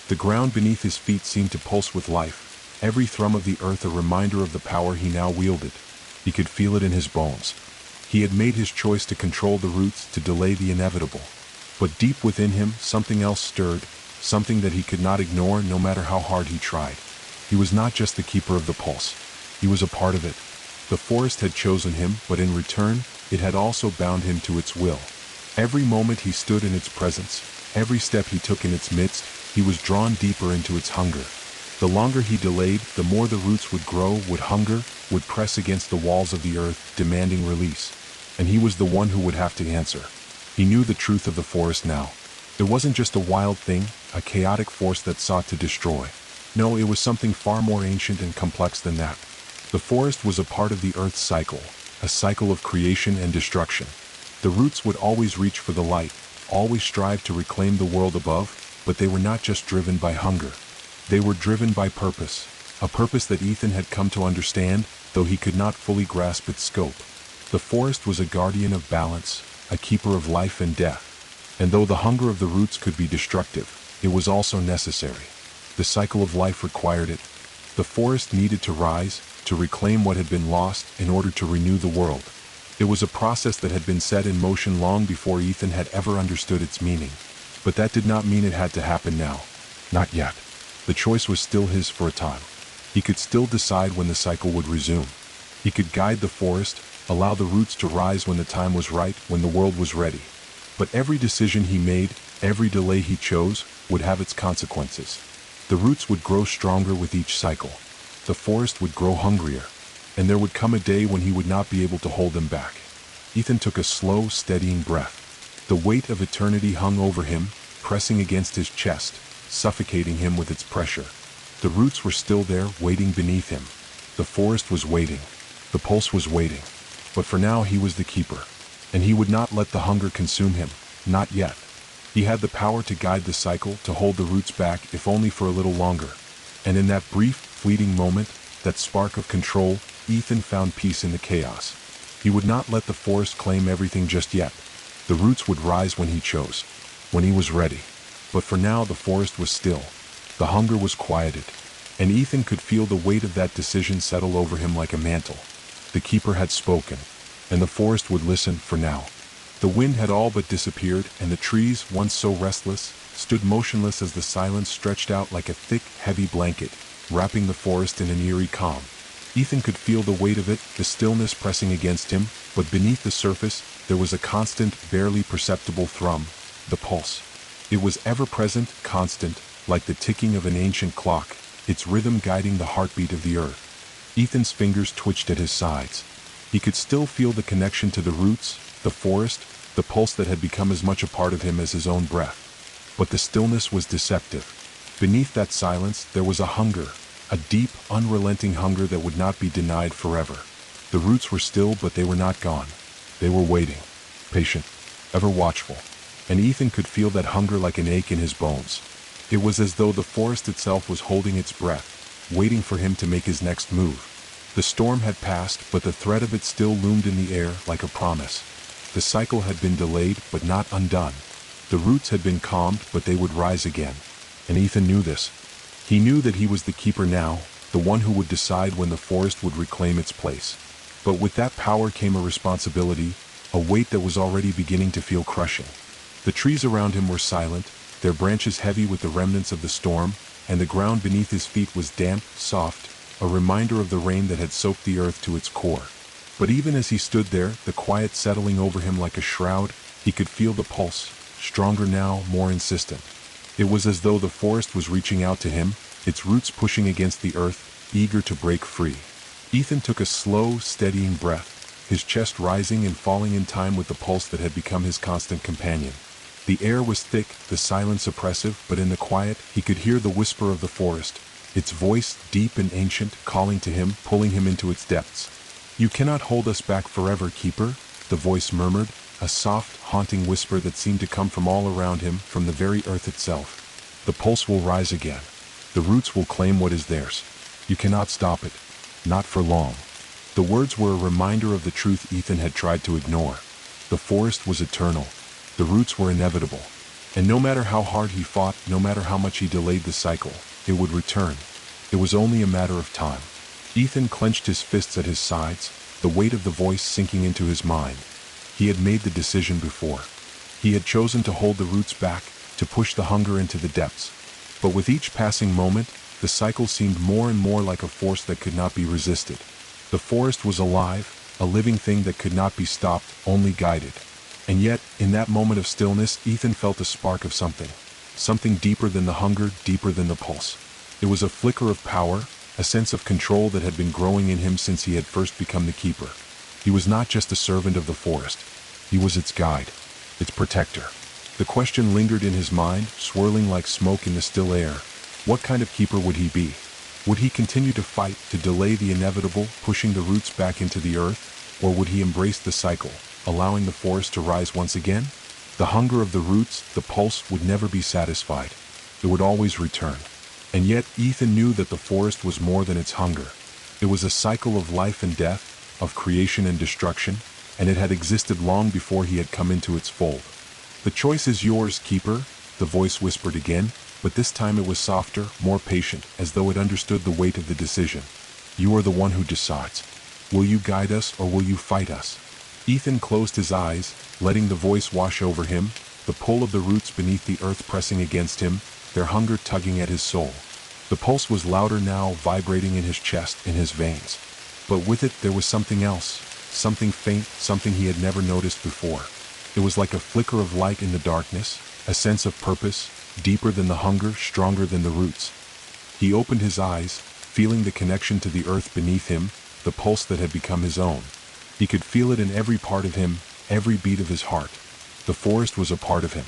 The ground beneath his feet seemed to pulse with life, every thrum of the earth a reminder of the power he now wielded. He could feel it in his bones. He had made his choice to control the roots, to delay the inevitable. But deep within him, something else stirred, something that he could not ignore no matter how hard he tried. He was not just the keeper of the pulse. He was a part of it. The forest had chosen him, but in return, it had also bound him to its will. Every moment he stood in its presence, every step he took in its midst, he was drawn deeper into its hunger. The longer he delayed, the more the roots would grow, would hunger, would press against the walls of the earth, demanding release. And he was the one who would have to answer. He knew the truth of the forest now. It wasn't just a wild thing, a chaotic force that sought to destroy. No, it was something far more ancient and complex than that. The forest was a part of the earth's cycle, a cycle of creation and destruction. The roots would always reach for the light, always strive to reclaim the world above, but they were not just driven by hunger. They were driven by purpose, a purpose that Ethan had come to understand, though he could not fully grasp its scope. The forest was a guardian of balance, a keeper of life and death. And though the hunger of the roots could be destructive, it was also necessary. The cycle of life required it. The forest needed to rise, to reclaim what had been lost in order to renew the world. It was a process that had been set in motion long before Ethan had ever understood its meaning. But that did not mean it had to happen now. Not yet. The choice was still his for a time. He could still decide when the cycle would resume. He could guide the forest, allow the roots to rise when the time was right, when the world was ready. But every decision he made, every delay he chose, would have its consequences. The roots would grow stronger with each cycle. The forest would grow hungrier. And there would come a day when he would not be able to hold them back. Ethan took a slow, steadying breath. The weight of eternity hung over him, pressing against his chest, suffocating him with its pressure. The roots were still there, waiting beneath him. The forest was waiting. The pulse was waiting. But for now he was the keeper. And he would not let the hunger consume him, not yet. He had the power to guide the cycle, to hold the roots back, if only for a little longer. And in that brief, fleeting moment, that spark of control, Ethan found peace in the chaos. He would not let the forest claim everything just yet. The roots would rise when he chose, when he was ready. But for now the forest was still. The hunger was quieted. And Ethan could feel the weight of that decision settle over him like a mantle. The keeper had spoken, and the forest would listen for now. The wind had all but disappeared, and the trees, once so restless, stood motionless as the silence stretched out like a thick, heavy blanket, wrapping the forest in an eerie calm. Ethan could feel the weight of it, the stillness pressing against him, but beneath the surface, there was a constant, barely perceptible thrum, the pulse. It was ever-present, constant, like the ticking of an ancient clock, its rhythm guiding the heartbeat of the earth. Ethan's fingers twitched at his sides. He could still feel the connection to the roots, the forest, the pulse that had become as much a part of him as his own breath. But the stillness was deceptive. Beneath that silence, there was a hunger, a deep, unrelenting hunger that would not be denied forever. The roots were still, but they were not gone. They were waiting, patient, ever watchful. And Ethan could feel that hunger like an ache in his bones. It was as though the forest itself was holding its breath, waiting for him to make his next move. The storm had passed, but the threat of it still loomed in the air like a promise. The cycle had been delayed, but not undone. The roots had been calmed, but they would rise again. And Ethan knew this. He knew that he was the keeper now, the one who would decide when the forest would reclaim its place. But with that power came a responsibility, a weight that was already beginning to feel crushing. The trees around him were silent, their branches heavy with the remnants of the storm, and the ground beneath his feet was damp, soft, a reminder of the rain that had soaked the earth to its core. But even as he stood there, the quiet settling over him like a shroud, he could feel the pulse, stronger now, more insistent. It was as though the forest was reaching out to him, its roots pushing against the earth, eager to break free. Ethan took a slow, steadying breath, his chest rising and falling in time with the pulse that had become his constant companion. The air was thick, the silence oppressive, but in the quiet, he could hear the whisper of the forest, its voice, deep and ancient, calling to him, pulling him into its depths. "You cannot hold us back forever, Keeper," the voice murmured, a soft, haunting whisper that seemed to come from all around him, from the very earth itself. "The pulse will rise again. The roots will claim what is theirs. You cannot stop it. Not for long." The words were a reminder of the truth Ethan had tried to ignore. The forest was eternal. The roots were inevitable. And no matter how hard he fought, no matter how much he delayed the cycle, it would return. It was only a matter of time. Ethan clenched his fists at his sides, the weight of the voice sinking into his mind. He had made the decision before. He had chosen to hold the roots back, to push the hunger into the depths. But with each passing moment, the cycle seemed more and more like a force that could not be resisted. The forest was alive, a living thing that could not be stopped, only guided. And yet, in that moment of stillness, Ethan felt a spark of something. Something deeper than the hunger, deeper than the pulse. It was a flicker of power, a sense of control that had been growing in him since he had first become the keeper. He was not just a servant of the forest. He was its guide, its protector. The question lingered in his mind, swirling like smoke in the still air. What kind of keeper would he be? Would he continue to fight, to delay the inevitable, pushing the roots back into the earth? Or would he embrace the cycle, allowing the forest to rise once again? The hunger of the roots, the pulse, would never be satisfied. It would always return. And yet Ethan knew that the forest was more than its hunger. It was a cycle of life and death, of creation and destruction, and it had existed long before he had come into its fold. "The choice is yours, Keeper," the voice whispered again, but this time it was softer, more patient, as though it understood the weight of the decision. "You are the one who decides. Will you guide us or will you fight us?" Ethan closed his eyes, letting the voice wash over him, the pull of the roots beneath the earth pressing against him, their hunger tugging at his soul. The pulse was louder now, vibrating in his chest, in his veins. But with it there was something else, something faint, something he had never noticed before. It was like a flicker of light in the darkness, a sense of purpose, deeper than the hunger, stronger than the roots. He opened his eyes, feeling the connection to the earth beneath him, the pulse that had become his own. He could feel it in every part of him, every beat of his heart. The forest was a part of him.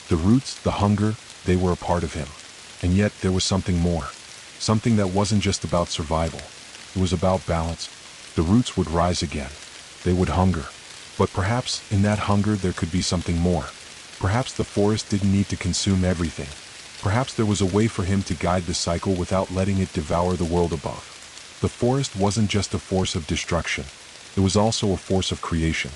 The roots, the hunger, they were a part of him. And yet there was something more. Something that wasn't just about survival. It was about balance. The roots would rise again. They would hunger. But perhaps in that hunger there could be something more. Perhaps the forest didn't need to consume everything. Perhaps there was a way for him to guide the cycle without letting it devour the world above. The forest wasn't just a force of destruction. It was also a force of creation.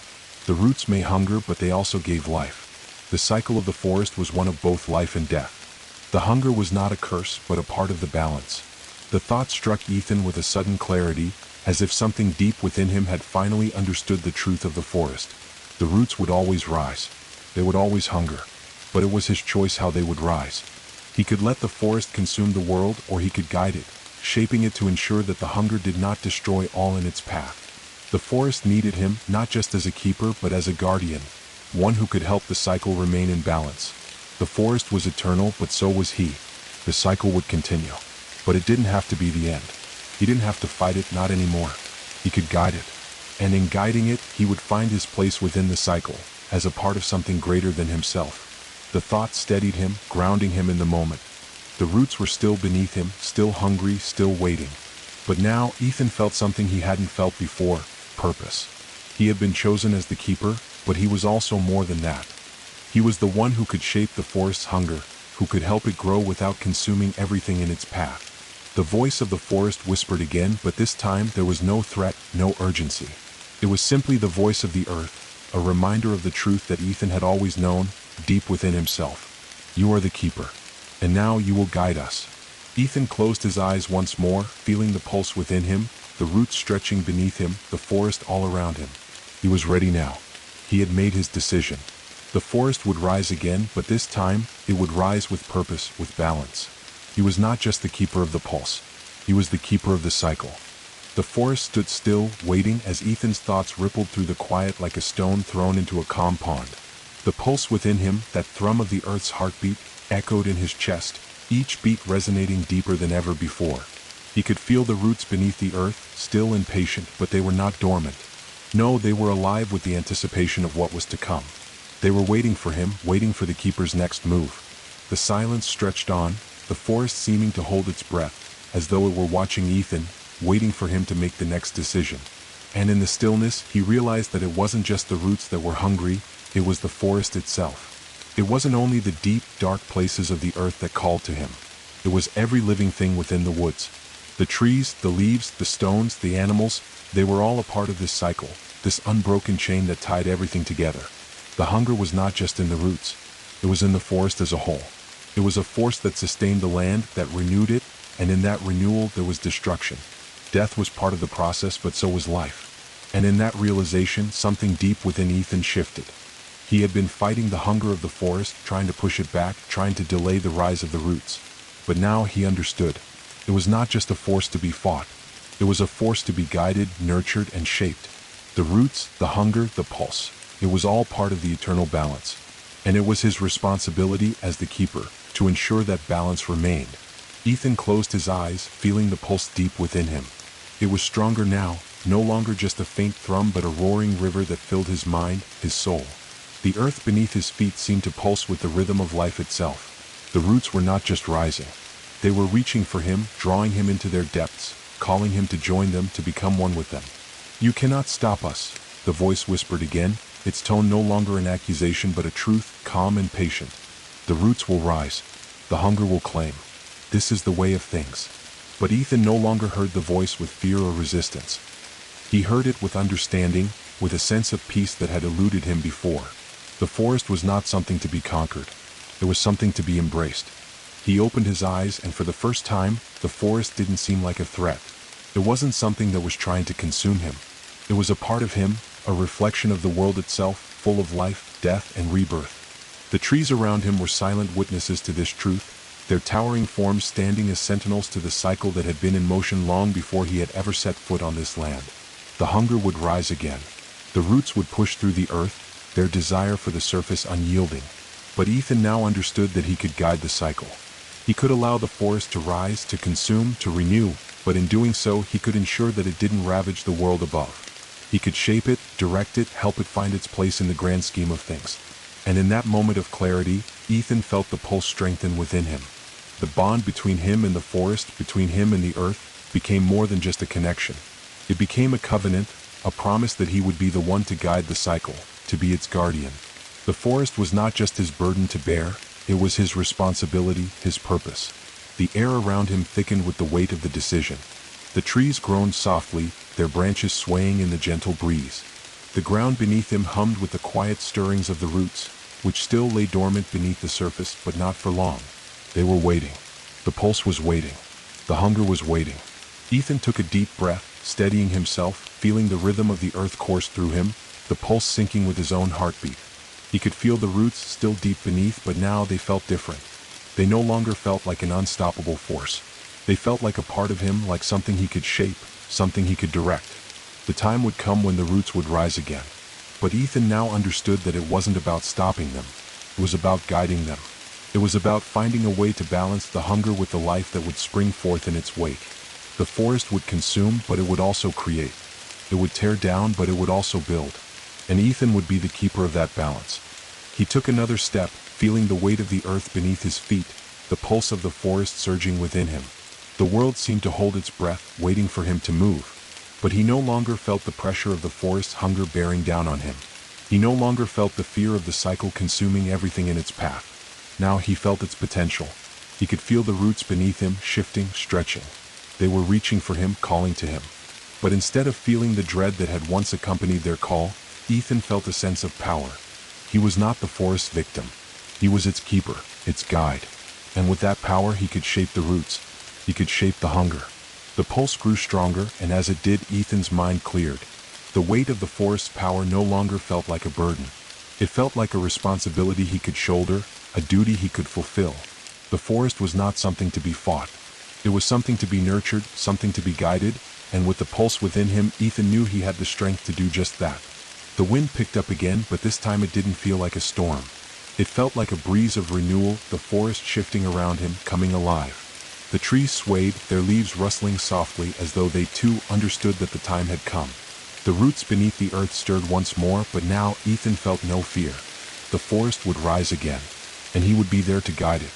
The roots may hunger, but they also gave life. The cycle of the forest was one of both life and death. The hunger was not a curse, but a part of the balance. The thought struck Ethan with a sudden clarity, as if something deep within him had finally understood the truth of the forest. The roots would always rise. They would always hunger. But it was his choice how they would rise. He could let the forest consume the world, or he could guide it, shaping it to ensure that the hunger did not destroy all in its path. The forest needed him, not just as a keeper, but as a guardian, one who could help the cycle remain in balance. The forest was eternal, but so was he. The cycle would continue. But it didn't have to be the end. He didn't have to fight it, not anymore. He could guide it. And in guiding it, he would find his place within the cycle, as a part of something greater than himself. The thought steadied him, grounding him in the moment. The roots were still beneath him, still hungry, still waiting. But now, Ethan felt something he hadn't felt before: purpose. He had been chosen as the keeper, but he was also more than that. He was the one who could shape the forest's hunger, who could help it grow without consuming everything in its path. The voice of the forest whispered again, but this time there was no threat, no urgency. It was simply the voice of the earth, a reminder of the truth that Ethan had always known, deep within himself. "You are the keeper. And now you will guide us." Ethan closed his eyes once more, feeling the pulse within him, the roots stretching beneath him, the forest all around him. He was ready now. He had made his decision. The forest would rise again, but this time, it would rise with purpose, with balance. He was not just the keeper of the pulse. He was the keeper of the cycle. The forest stood still, waiting as Ethan's thoughts rippled through the quiet like a stone thrown into a calm pond. The pulse within him, that thrum of the earth's heartbeat, echoed in his chest, each beat resonating deeper than ever before. He could feel the roots beneath the earth, still and patient, but they were not dormant. No, they were alive with the anticipation of what was to come. They were waiting for him, waiting for the keeper's next move. The silence stretched on, the forest seeming to hold its breath, as though it were watching Ethan, waiting for him to make the next decision. And in the stillness, he realized that it wasn't just the roots that were hungry, it was the forest itself. It wasn't only the deep, dark places of the earth that called to him. It was every living thing within the woods. The trees, the leaves, the stones, the animals, they were all a part of this cycle, this unbroken chain that tied everything together. The hunger was not just in the roots. It was in the forest as a whole. It was a force that sustained the land, that renewed it, and in that renewal there was destruction. Death was part of the process, but so was life. And in that realization, something deep within Ethan shifted. He had been fighting the hunger of the forest, trying to push it back, trying to delay the rise of the roots. But now he understood. It was not just a force to be fought. It was a force to be guided, nurtured, and shaped. The roots, the hunger, the pulse. It was all part of the eternal balance. And it was his responsibility as the keeper to ensure that balance remained. Ethan closed his eyes, feeling the pulse deep within him. It was stronger now, no longer just a faint thrum but a roaring river that filled his mind, his soul. The earth beneath his feet seemed to pulse with the rhythm of life itself. The roots were not just rising. They were reaching for him, drawing him into their depths, calling him to join them, to become one with them. "You cannot stop us," the voice whispered again, its tone no longer an accusation but a truth, calm and patient. "The roots will rise. The hunger will claim. This is the way of things." But Ethan no longer heard the voice with fear or resistance. He heard it with understanding, with a sense of peace that had eluded him before. The forest was not something to be conquered. It was something to be embraced. He opened his eyes, and for the first time, the forest didn't seem like a threat. It wasn't something that was trying to consume him. It was a part of him, a reflection of the world itself, full of life, death, and rebirth. The trees around him were silent witnesses to this truth, their towering forms standing as sentinels to the cycle that had been in motion long before he had ever set foot on this land. The hunger would rise again. The roots would push through the earth, their desire for the surface unyielding. But Ethan now understood that he could guide the cycle. He could allow the forest to rise, to consume, to renew, but in doing so he could ensure that it didn't ravage the world above. He could shape it, direct it, help it find its place in the grand scheme of things. And in that moment of clarity, Ethan felt the pulse strengthen within him. The bond between him and the forest, between him and the earth, became more than just a connection. It became a covenant, a promise that he would be the one to guide the cycle, to be its guardian. The forest was not just his burden to bear, it was his responsibility, his purpose. The air around him thickened with the weight of the decision. The trees groaned softly, their branches swaying in the gentle breeze. The ground beneath him hummed with the quiet stirrings of the roots, which still lay dormant beneath the surface, but not for long. They were waiting. The pulse was waiting. The hunger was waiting. Ethan took a deep breath, steadying himself, feeling the rhythm of the earth course through him, the pulse syncing with his own heartbeat. He could feel the roots still deep beneath, but now they felt different. They no longer felt like an unstoppable force. They felt like a part of him, like something he could shape, something he could direct. The time would come when the roots would rise again. But Ethan now understood that it wasn't about stopping them. It was about guiding them. It was about finding a way to balance the hunger with the life that would spring forth in its wake. The forest would consume, but it would also create. It would tear down, but it would also build. And Ethan would be the keeper of that balance. He took another step, feeling the weight of the earth beneath his feet, the pulse of the forest surging within him. The world seemed to hold its breath, waiting for him to move. But he no longer felt the pressure of the forest's hunger bearing down on him. He no longer felt the fear of the cycle consuming everything in its path. Now he felt its potential. He could feel the roots beneath him, shifting, stretching. They were reaching for him, calling to him. But instead of feeling the dread that had once accompanied their call, Ethan felt a sense of power. He was not the forest's victim. He was its keeper, its guide. And with that power he could shape the roots. He could shape the hunger. The pulse grew stronger, and as it did, Ethan's mind cleared. The weight of the forest's power no longer felt like a burden. It felt like a responsibility he could shoulder, a duty he could fulfill. The forest was not something to be fought. It was something to be nurtured, something to be guided, and with the pulse within him, Ethan knew he had the strength to do just that. The wind picked up again, but this time it didn't feel like a storm. It felt like a breeze of renewal, the forest shifting around him, coming alive. The trees swayed, their leaves rustling softly as though they too understood that the time had come. The roots beneath the earth stirred once more, but now Ethan felt no fear. The forest would rise again, and he would be there to guide it.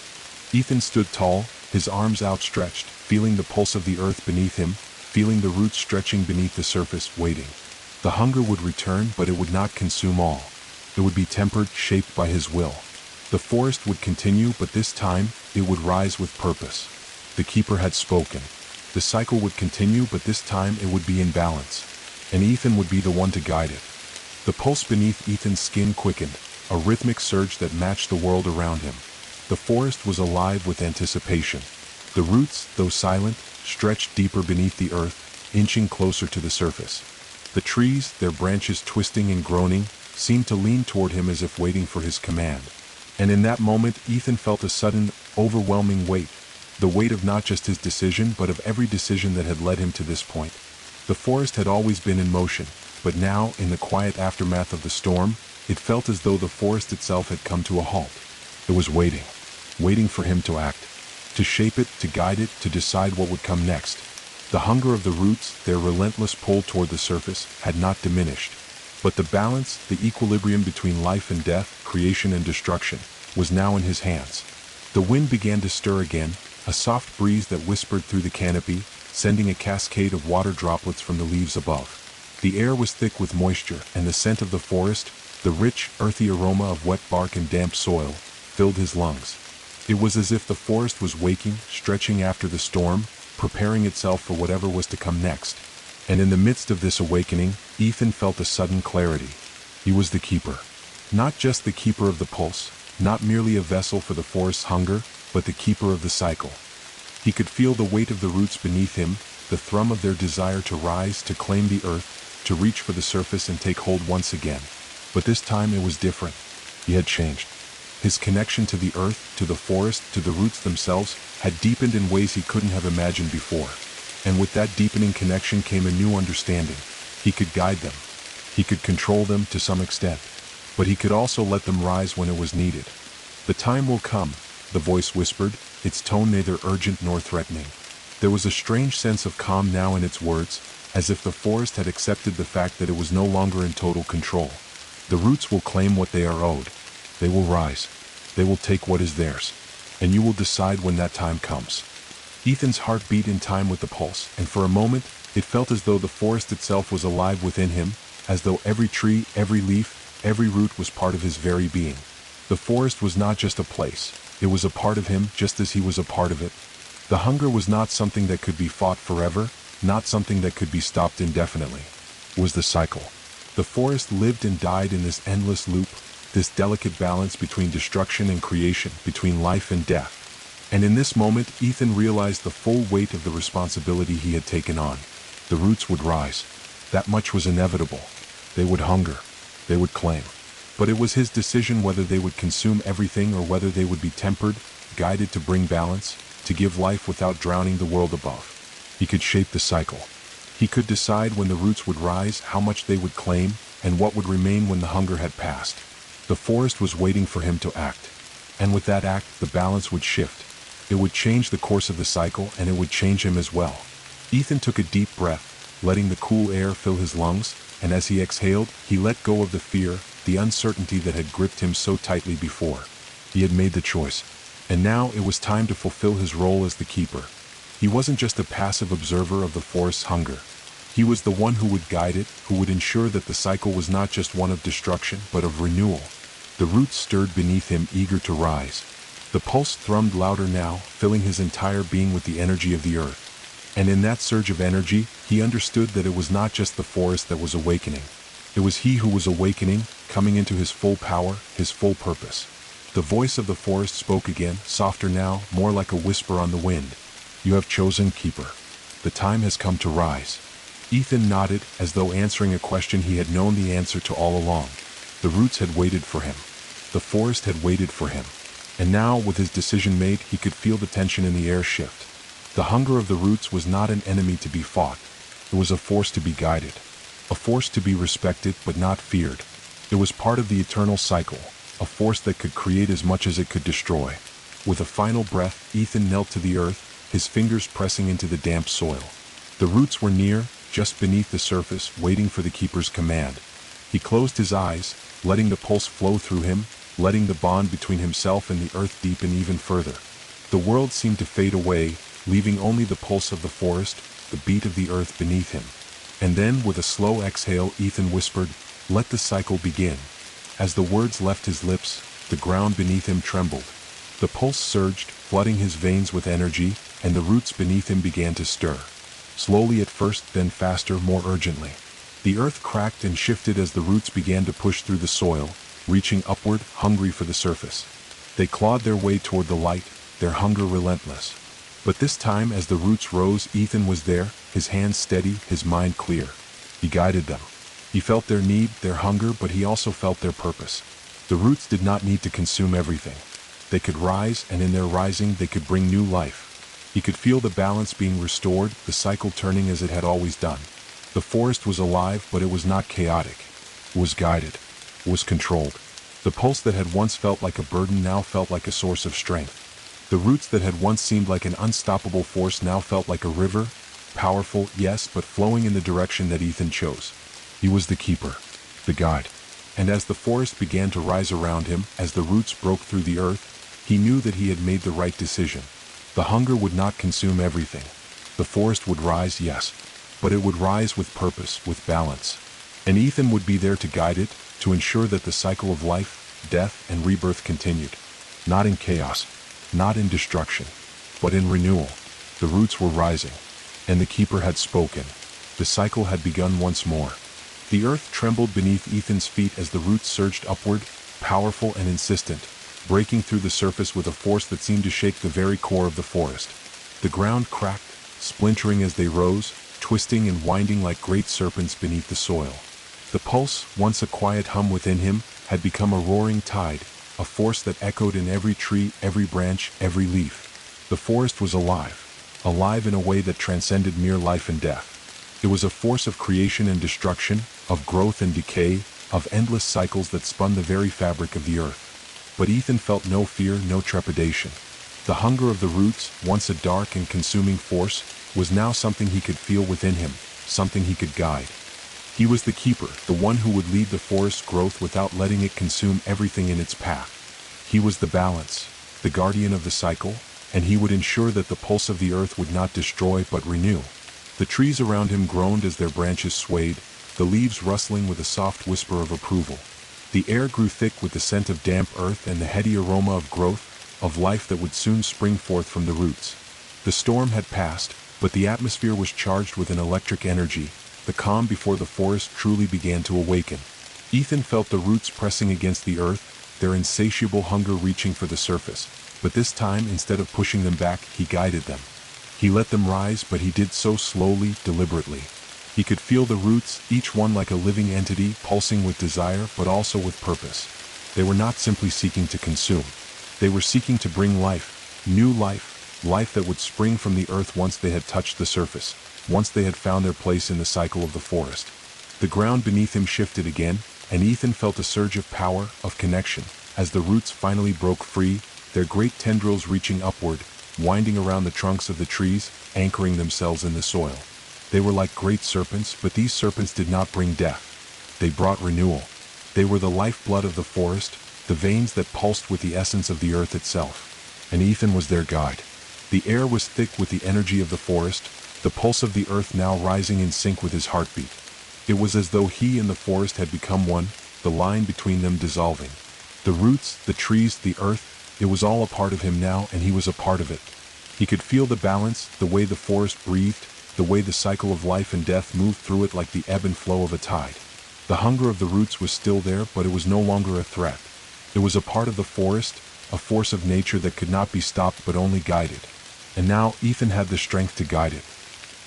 Ethan stood tall, his arms outstretched, feeling the pulse of the earth beneath him, feeling the roots stretching beneath the surface, waiting. The hunger would return, but it would not consume all. It would be tempered, shaped by his will. The forest would continue, but this time, it would rise with purpose. The keeper had spoken. The cycle would continue, but this time it would be in balance. And Ethan would be the one to guide it. The pulse beneath Ethan's skin quickened, a rhythmic surge that matched the world around him. The forest was alive with anticipation. The roots, though silent, stretched deeper beneath the earth, inching closer to the surface. The trees, their branches twisting and groaning, seemed to lean toward him as if waiting for his command. And in that moment, Ethan felt a sudden, overwhelming weight. The weight of not just his decision, but of every decision that had led him to this point. The forest had always been in motion, but now, in the quiet aftermath of the storm, it felt as though the forest itself had come to a halt. It was waiting for him to act, to shape it, to guide it, to decide what would come next. The hunger of the roots, their relentless pull toward the surface, had not diminished. But the balance, the equilibrium between life and death, creation and destruction, was now in his hands. The wind began to stir again, a soft breeze that whispered through the canopy, sending a cascade of water droplets from the leaves above. The air was thick with moisture, and the scent of the forest, the rich, earthy aroma of wet bark and damp soil, filled his lungs. It was as if the forest was waking, stretching after the storm, preparing itself for whatever was to come next. And in the midst of this awakening, Ethan felt a sudden clarity. He was the keeper. Not just the keeper of the pulse, not merely a vessel for the forest's hunger, but the keeper of the cycle. He could feel the weight of the roots beneath him, the thrum of their desire to rise, to claim the earth, to reach for the surface and take hold once again. But this time it was different. He had changed. His connection to the earth, to the forest, to the roots themselves, had deepened in ways he couldn't have imagined before. And with that deepening connection came a new understanding. He could guide them. He could control them to some extent. But he could also let them rise when it was needed. "The time will come," the voice whispered, its tone neither urgent nor threatening. There was a strange sense of calm now in its words, as if the forest had accepted the fact that it was no longer in total control. "The roots will claim what they are owed. They will rise. They will take what is theirs. And you will decide when that time comes." Ethan's heart beat in time with the pulse, and for a moment, it felt as though the forest itself was alive within him, as though every tree, every leaf, every root was part of his very being. The forest was not just a place, it was a part of him just as he was a part of it. The hunger was not something that could be fought forever, not something that could be stopped indefinitely. It was the cycle. The forest lived and died in this endless loop, this delicate balance between destruction and creation, between life and death. And in this moment, Ethan realized the full weight of the responsibility he had taken on. The roots would rise. That much was inevitable. They would hunger. They would claim. But it was his decision whether they would consume everything or whether they would be tempered, guided to bring balance, to give life without drowning the world above. He could shape the cycle. He could decide when the roots would rise, how much they would claim, and what would remain when the hunger had passed. The forest was waiting for him to act. And with that act, the balance would shift. It would change the course of the cycle, and it would change him as well. Ethan took a deep breath, letting the cool air fill his lungs, and as he exhaled, he let go of the fear, the uncertainty that had gripped him so tightly before. He had made the choice. And now it was time to fulfill his role as the keeper. He wasn't just a passive observer of the forest's hunger. He was the one who would guide it, who would ensure that the cycle was not just one of destruction, but of renewal. The roots stirred beneath him, eager to rise. The pulse thrummed louder now, filling his entire being with the energy of the earth. And in that surge of energy, he understood that it was not just the forest that was awakening. It was he who was awakening, coming into his full power, his full purpose. The voice of the forest spoke again, softer now, more like a whisper on the wind. "You have chosen, keeper. The time has come to rise." Ethan nodded, as though answering a question he had known the answer to all along. The roots had waited for him. The forest had waited for him. And now, with his decision made, he could feel the tension in the air shift. The hunger of the roots was not an enemy to be fought. It It was a force to be guided, a force to be respected but not feared. It was part of the eternal cycle, a force that could create as much as it could destroy. With a final breath, Ethan knelt to the earth, his fingers pressing into the damp soil. The roots were near, just beneath the surface, waiting for the keeper's command. He closed his eyes, letting the pulse flow through him, letting the bond between himself and the earth deepen even further. The world seemed to fade away, leaving only the pulse of the forest, the beat of the earth beneath him. And then, with a slow exhale, Ethan whispered, "Let the cycle begin." As the words left his lips, the ground beneath him trembled. The pulse surged, flooding his veins with energy, and the roots beneath him began to stir. Slowly at first, then faster, more urgently. The earth cracked and shifted as the roots began to push through the soil, reaching upward, hungry for the surface. They clawed their way toward the light, their hunger relentless. But this time, as the roots rose, Ethan was there, his hands steady, his mind clear. He guided them. He felt their need, their hunger, but he also felt their purpose. The roots did not need to consume everything. They could rise, and in their rising, they could bring new life. He could feel the balance being restored, the cycle turning as it had always done. The forest was alive, but it was not chaotic. It was guided. It was controlled. The pulse that had once felt like a burden now felt like a source of strength. The roots that had once seemed like an unstoppable force now felt like a river, powerful, yes, but flowing in the direction that Ethan chose. He was the keeper, the guide. And as the forest began to rise around him, as the roots broke through the earth, he knew that he had made the right decision. The hunger would not consume everything. The forest would rise, yes, but it would rise with purpose, with balance. And Ethan would be there to guide it, to ensure that the cycle of life, death, and rebirth continued. Not in chaos, not in destruction, but in renewal. The roots were rising, and the keeper had spoken. The cycle had begun once more. The earth trembled beneath Ethan's feet as the roots surged upward, powerful and insistent, breaking through the surface with a force that seemed to shake the very core of the forest. The ground cracked, splintering as they rose, twisting and winding like great serpents beneath the soil. The pulse, once a quiet hum within him, had become a roaring tide, a force that echoed in every tree, every branch, every leaf. The forest was alive, alive in a way that transcended mere life and death. It was a force of creation and destruction, of growth and decay, of endless cycles that spun the very fabric of the earth. But Ethan felt no fear, no trepidation. The hunger of the roots, once a dark and consuming force, was now something he could feel within him, something he could guide. He was the keeper, the one who would lead the forest's growth without letting it consume everything in its path. He was the balance, the guardian of the cycle, and he would ensure that the pulse of the earth would not destroy but renew. The trees around him groaned as their branches swayed, the leaves rustling with a soft whisper of approval. The air grew thick with the scent of damp earth and the heady aroma of growth, of life that would soon spring forth from the roots. The storm had passed, but the atmosphere was charged with an electric energy, the calm before the forest truly began to awaken. Ethan felt the roots pressing against the earth, their insatiable hunger reaching for the surface, but this time, instead of pushing them back, he guided them. He let them rise, but he did so slowly, deliberately. He could feel the roots, each one like a living entity, pulsing with desire, but also with purpose. They were not simply seeking to consume. They were seeking to bring life, new life, life that would spring from the earth once they had touched the surface, once they had found their place in the cycle of the forest. The ground beneath him shifted again, and Ethan felt a surge of power, of connection, as the roots finally broke free, their great tendrils reaching upward, winding around the trunks of the trees, anchoring themselves in the soil. They were like great serpents, but these serpents did not bring death. They brought renewal. They were the lifeblood of the forest, the veins that pulsed with the essence of the earth itself. And Ethan was their guide. The air was thick with the energy of the forest, the pulse of the earth now rising in sync with his heartbeat. It was as though he and the forest had become one, the line between them dissolving. The roots, the trees, the earth, it was all a part of him now, and he was a part of it. He could feel the balance, the way the forest breathed, the way the cycle of life and death moved through it like the ebb and flow of a tide. The hunger of the roots was still there, but it was no longer a threat. It was a part of the forest, a force of nature that could not be stopped but only guided. And now Ethan had the strength to guide it.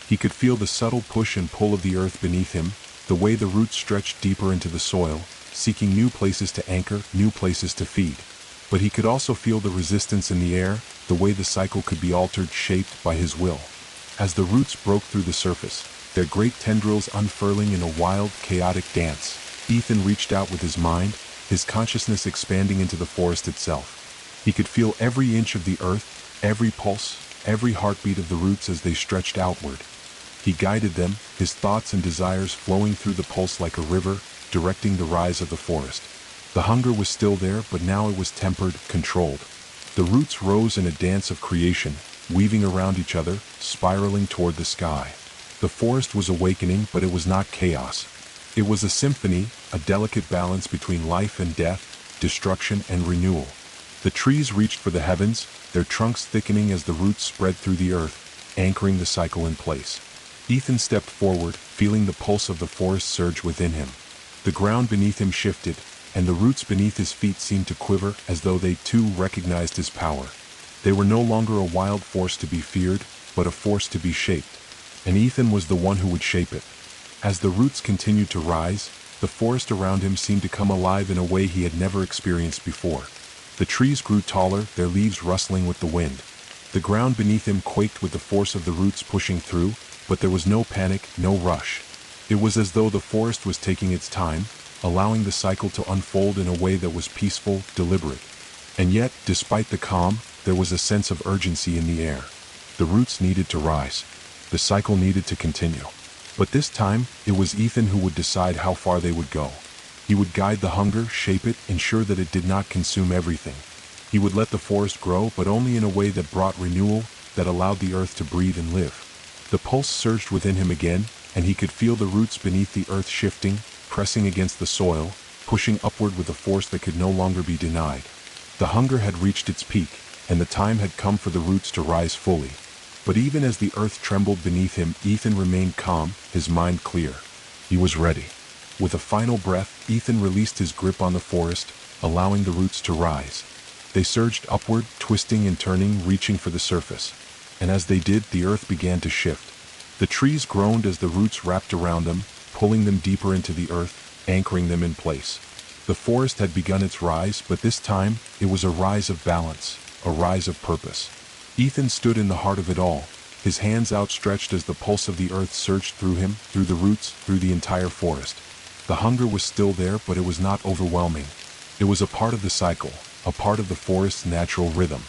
He could feel the subtle push and pull of the earth beneath him, the way the roots stretched deeper into the soil, seeking new places to anchor, new places to feed. But he could also feel the resistance in the air, the way the cycle could be altered, shaped by his will. As the roots broke through the surface, their great tendrils unfurling in a wild, chaotic dance. Ethan reached out with his mind, his consciousness expanding into the forest itself. He could feel every inch of the earth, every pulse, every heartbeat of the roots as they stretched outward. He guided them, his thoughts and desires flowing through the pulse like a river, directing the rise of the forest. The hunger was still there, but now it was tempered, controlled. The roots rose in a dance of creation, weaving around each other, spiraling toward the sky. The forest was awakening, but it was not chaos. It was a symphony, a delicate balance between life and death, destruction and renewal. The trees reached for the heavens, their trunks thickening as the roots spread through the earth, anchoring the cycle in place. Ethan stepped forward, feeling the pulse of the forest surge within him. The ground beneath him shifted, and the roots beneath his feet seemed to quiver as though they too recognized his power. They were no longer a wild force to be feared, but a force to be shaped. And Ethan was the one who would shape it. As the roots continued to rise, the forest around him seemed to come alive in a way he had never experienced before. The trees grew taller, their leaves rustling with the wind. The ground beneath him quaked with the force of the roots pushing through, but there was no panic, no rush. It was as though the forest was taking its time, allowing the cycle to unfold in a way that was peaceful, deliberate. And yet, despite the calm, there was a sense of urgency in the air. The roots needed to rise. The cycle needed to continue. But this time, it was Ethan who would decide how far they would go. He would guide the hunger, shape it, ensure that it did not consume everything. He would let the forest grow, but only in a way that brought renewal, that allowed the earth to breathe and live. The pulse surged within him again, and he could feel the roots beneath the earth shifting, pressing against the soil, pushing upward with a force that could no longer be denied. The hunger had reached its peak, and the time had come for the roots to rise fully. But even as the earth trembled beneath him, Ethan remained calm, his mind clear. He was ready. With a final breath, Ethan released his grip on the forest, allowing the roots to rise. They surged upward, twisting and turning, reaching for the surface. And as they did, the earth began to shift. The trees groaned as the roots wrapped around them, pulling them deeper into the earth, anchoring them in place. The forest had begun its rise, but this time, it was a rise of balance, a rise of purpose. Ethan stood in the heart of it all, his hands outstretched as the pulse of the earth surged through him, through the roots, through the entire forest. The hunger was still there, but it was not overwhelming. It was a part of the cycle, a part of the forest's natural rhythm.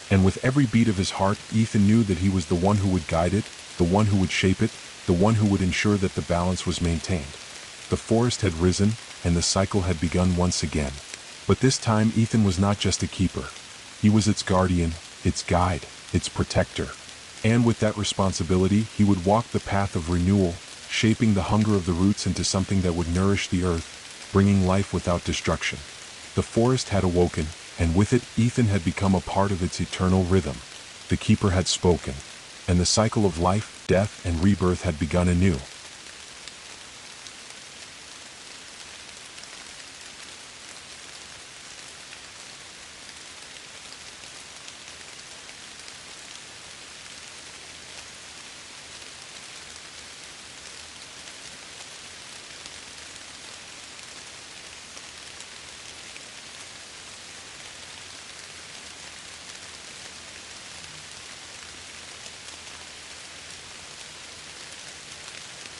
And with every beat of his heart, Ethan knew that he was the one who would guide it, the one who would shape it, the one who would ensure that the balance was maintained. The forest had risen, and the cycle had begun once again. But this time, Ethan was not just a keeper. He was its guardian, its guide, its protector. And with that responsibility, he would walk the path of renewal, shaping the hunger of the roots into something that would nourish the earth, bringing life without destruction. The forest had awoken, and with it, Ethan had become a part of its eternal rhythm. The keeper had spoken, and the cycle of life, death, and rebirth had begun anew.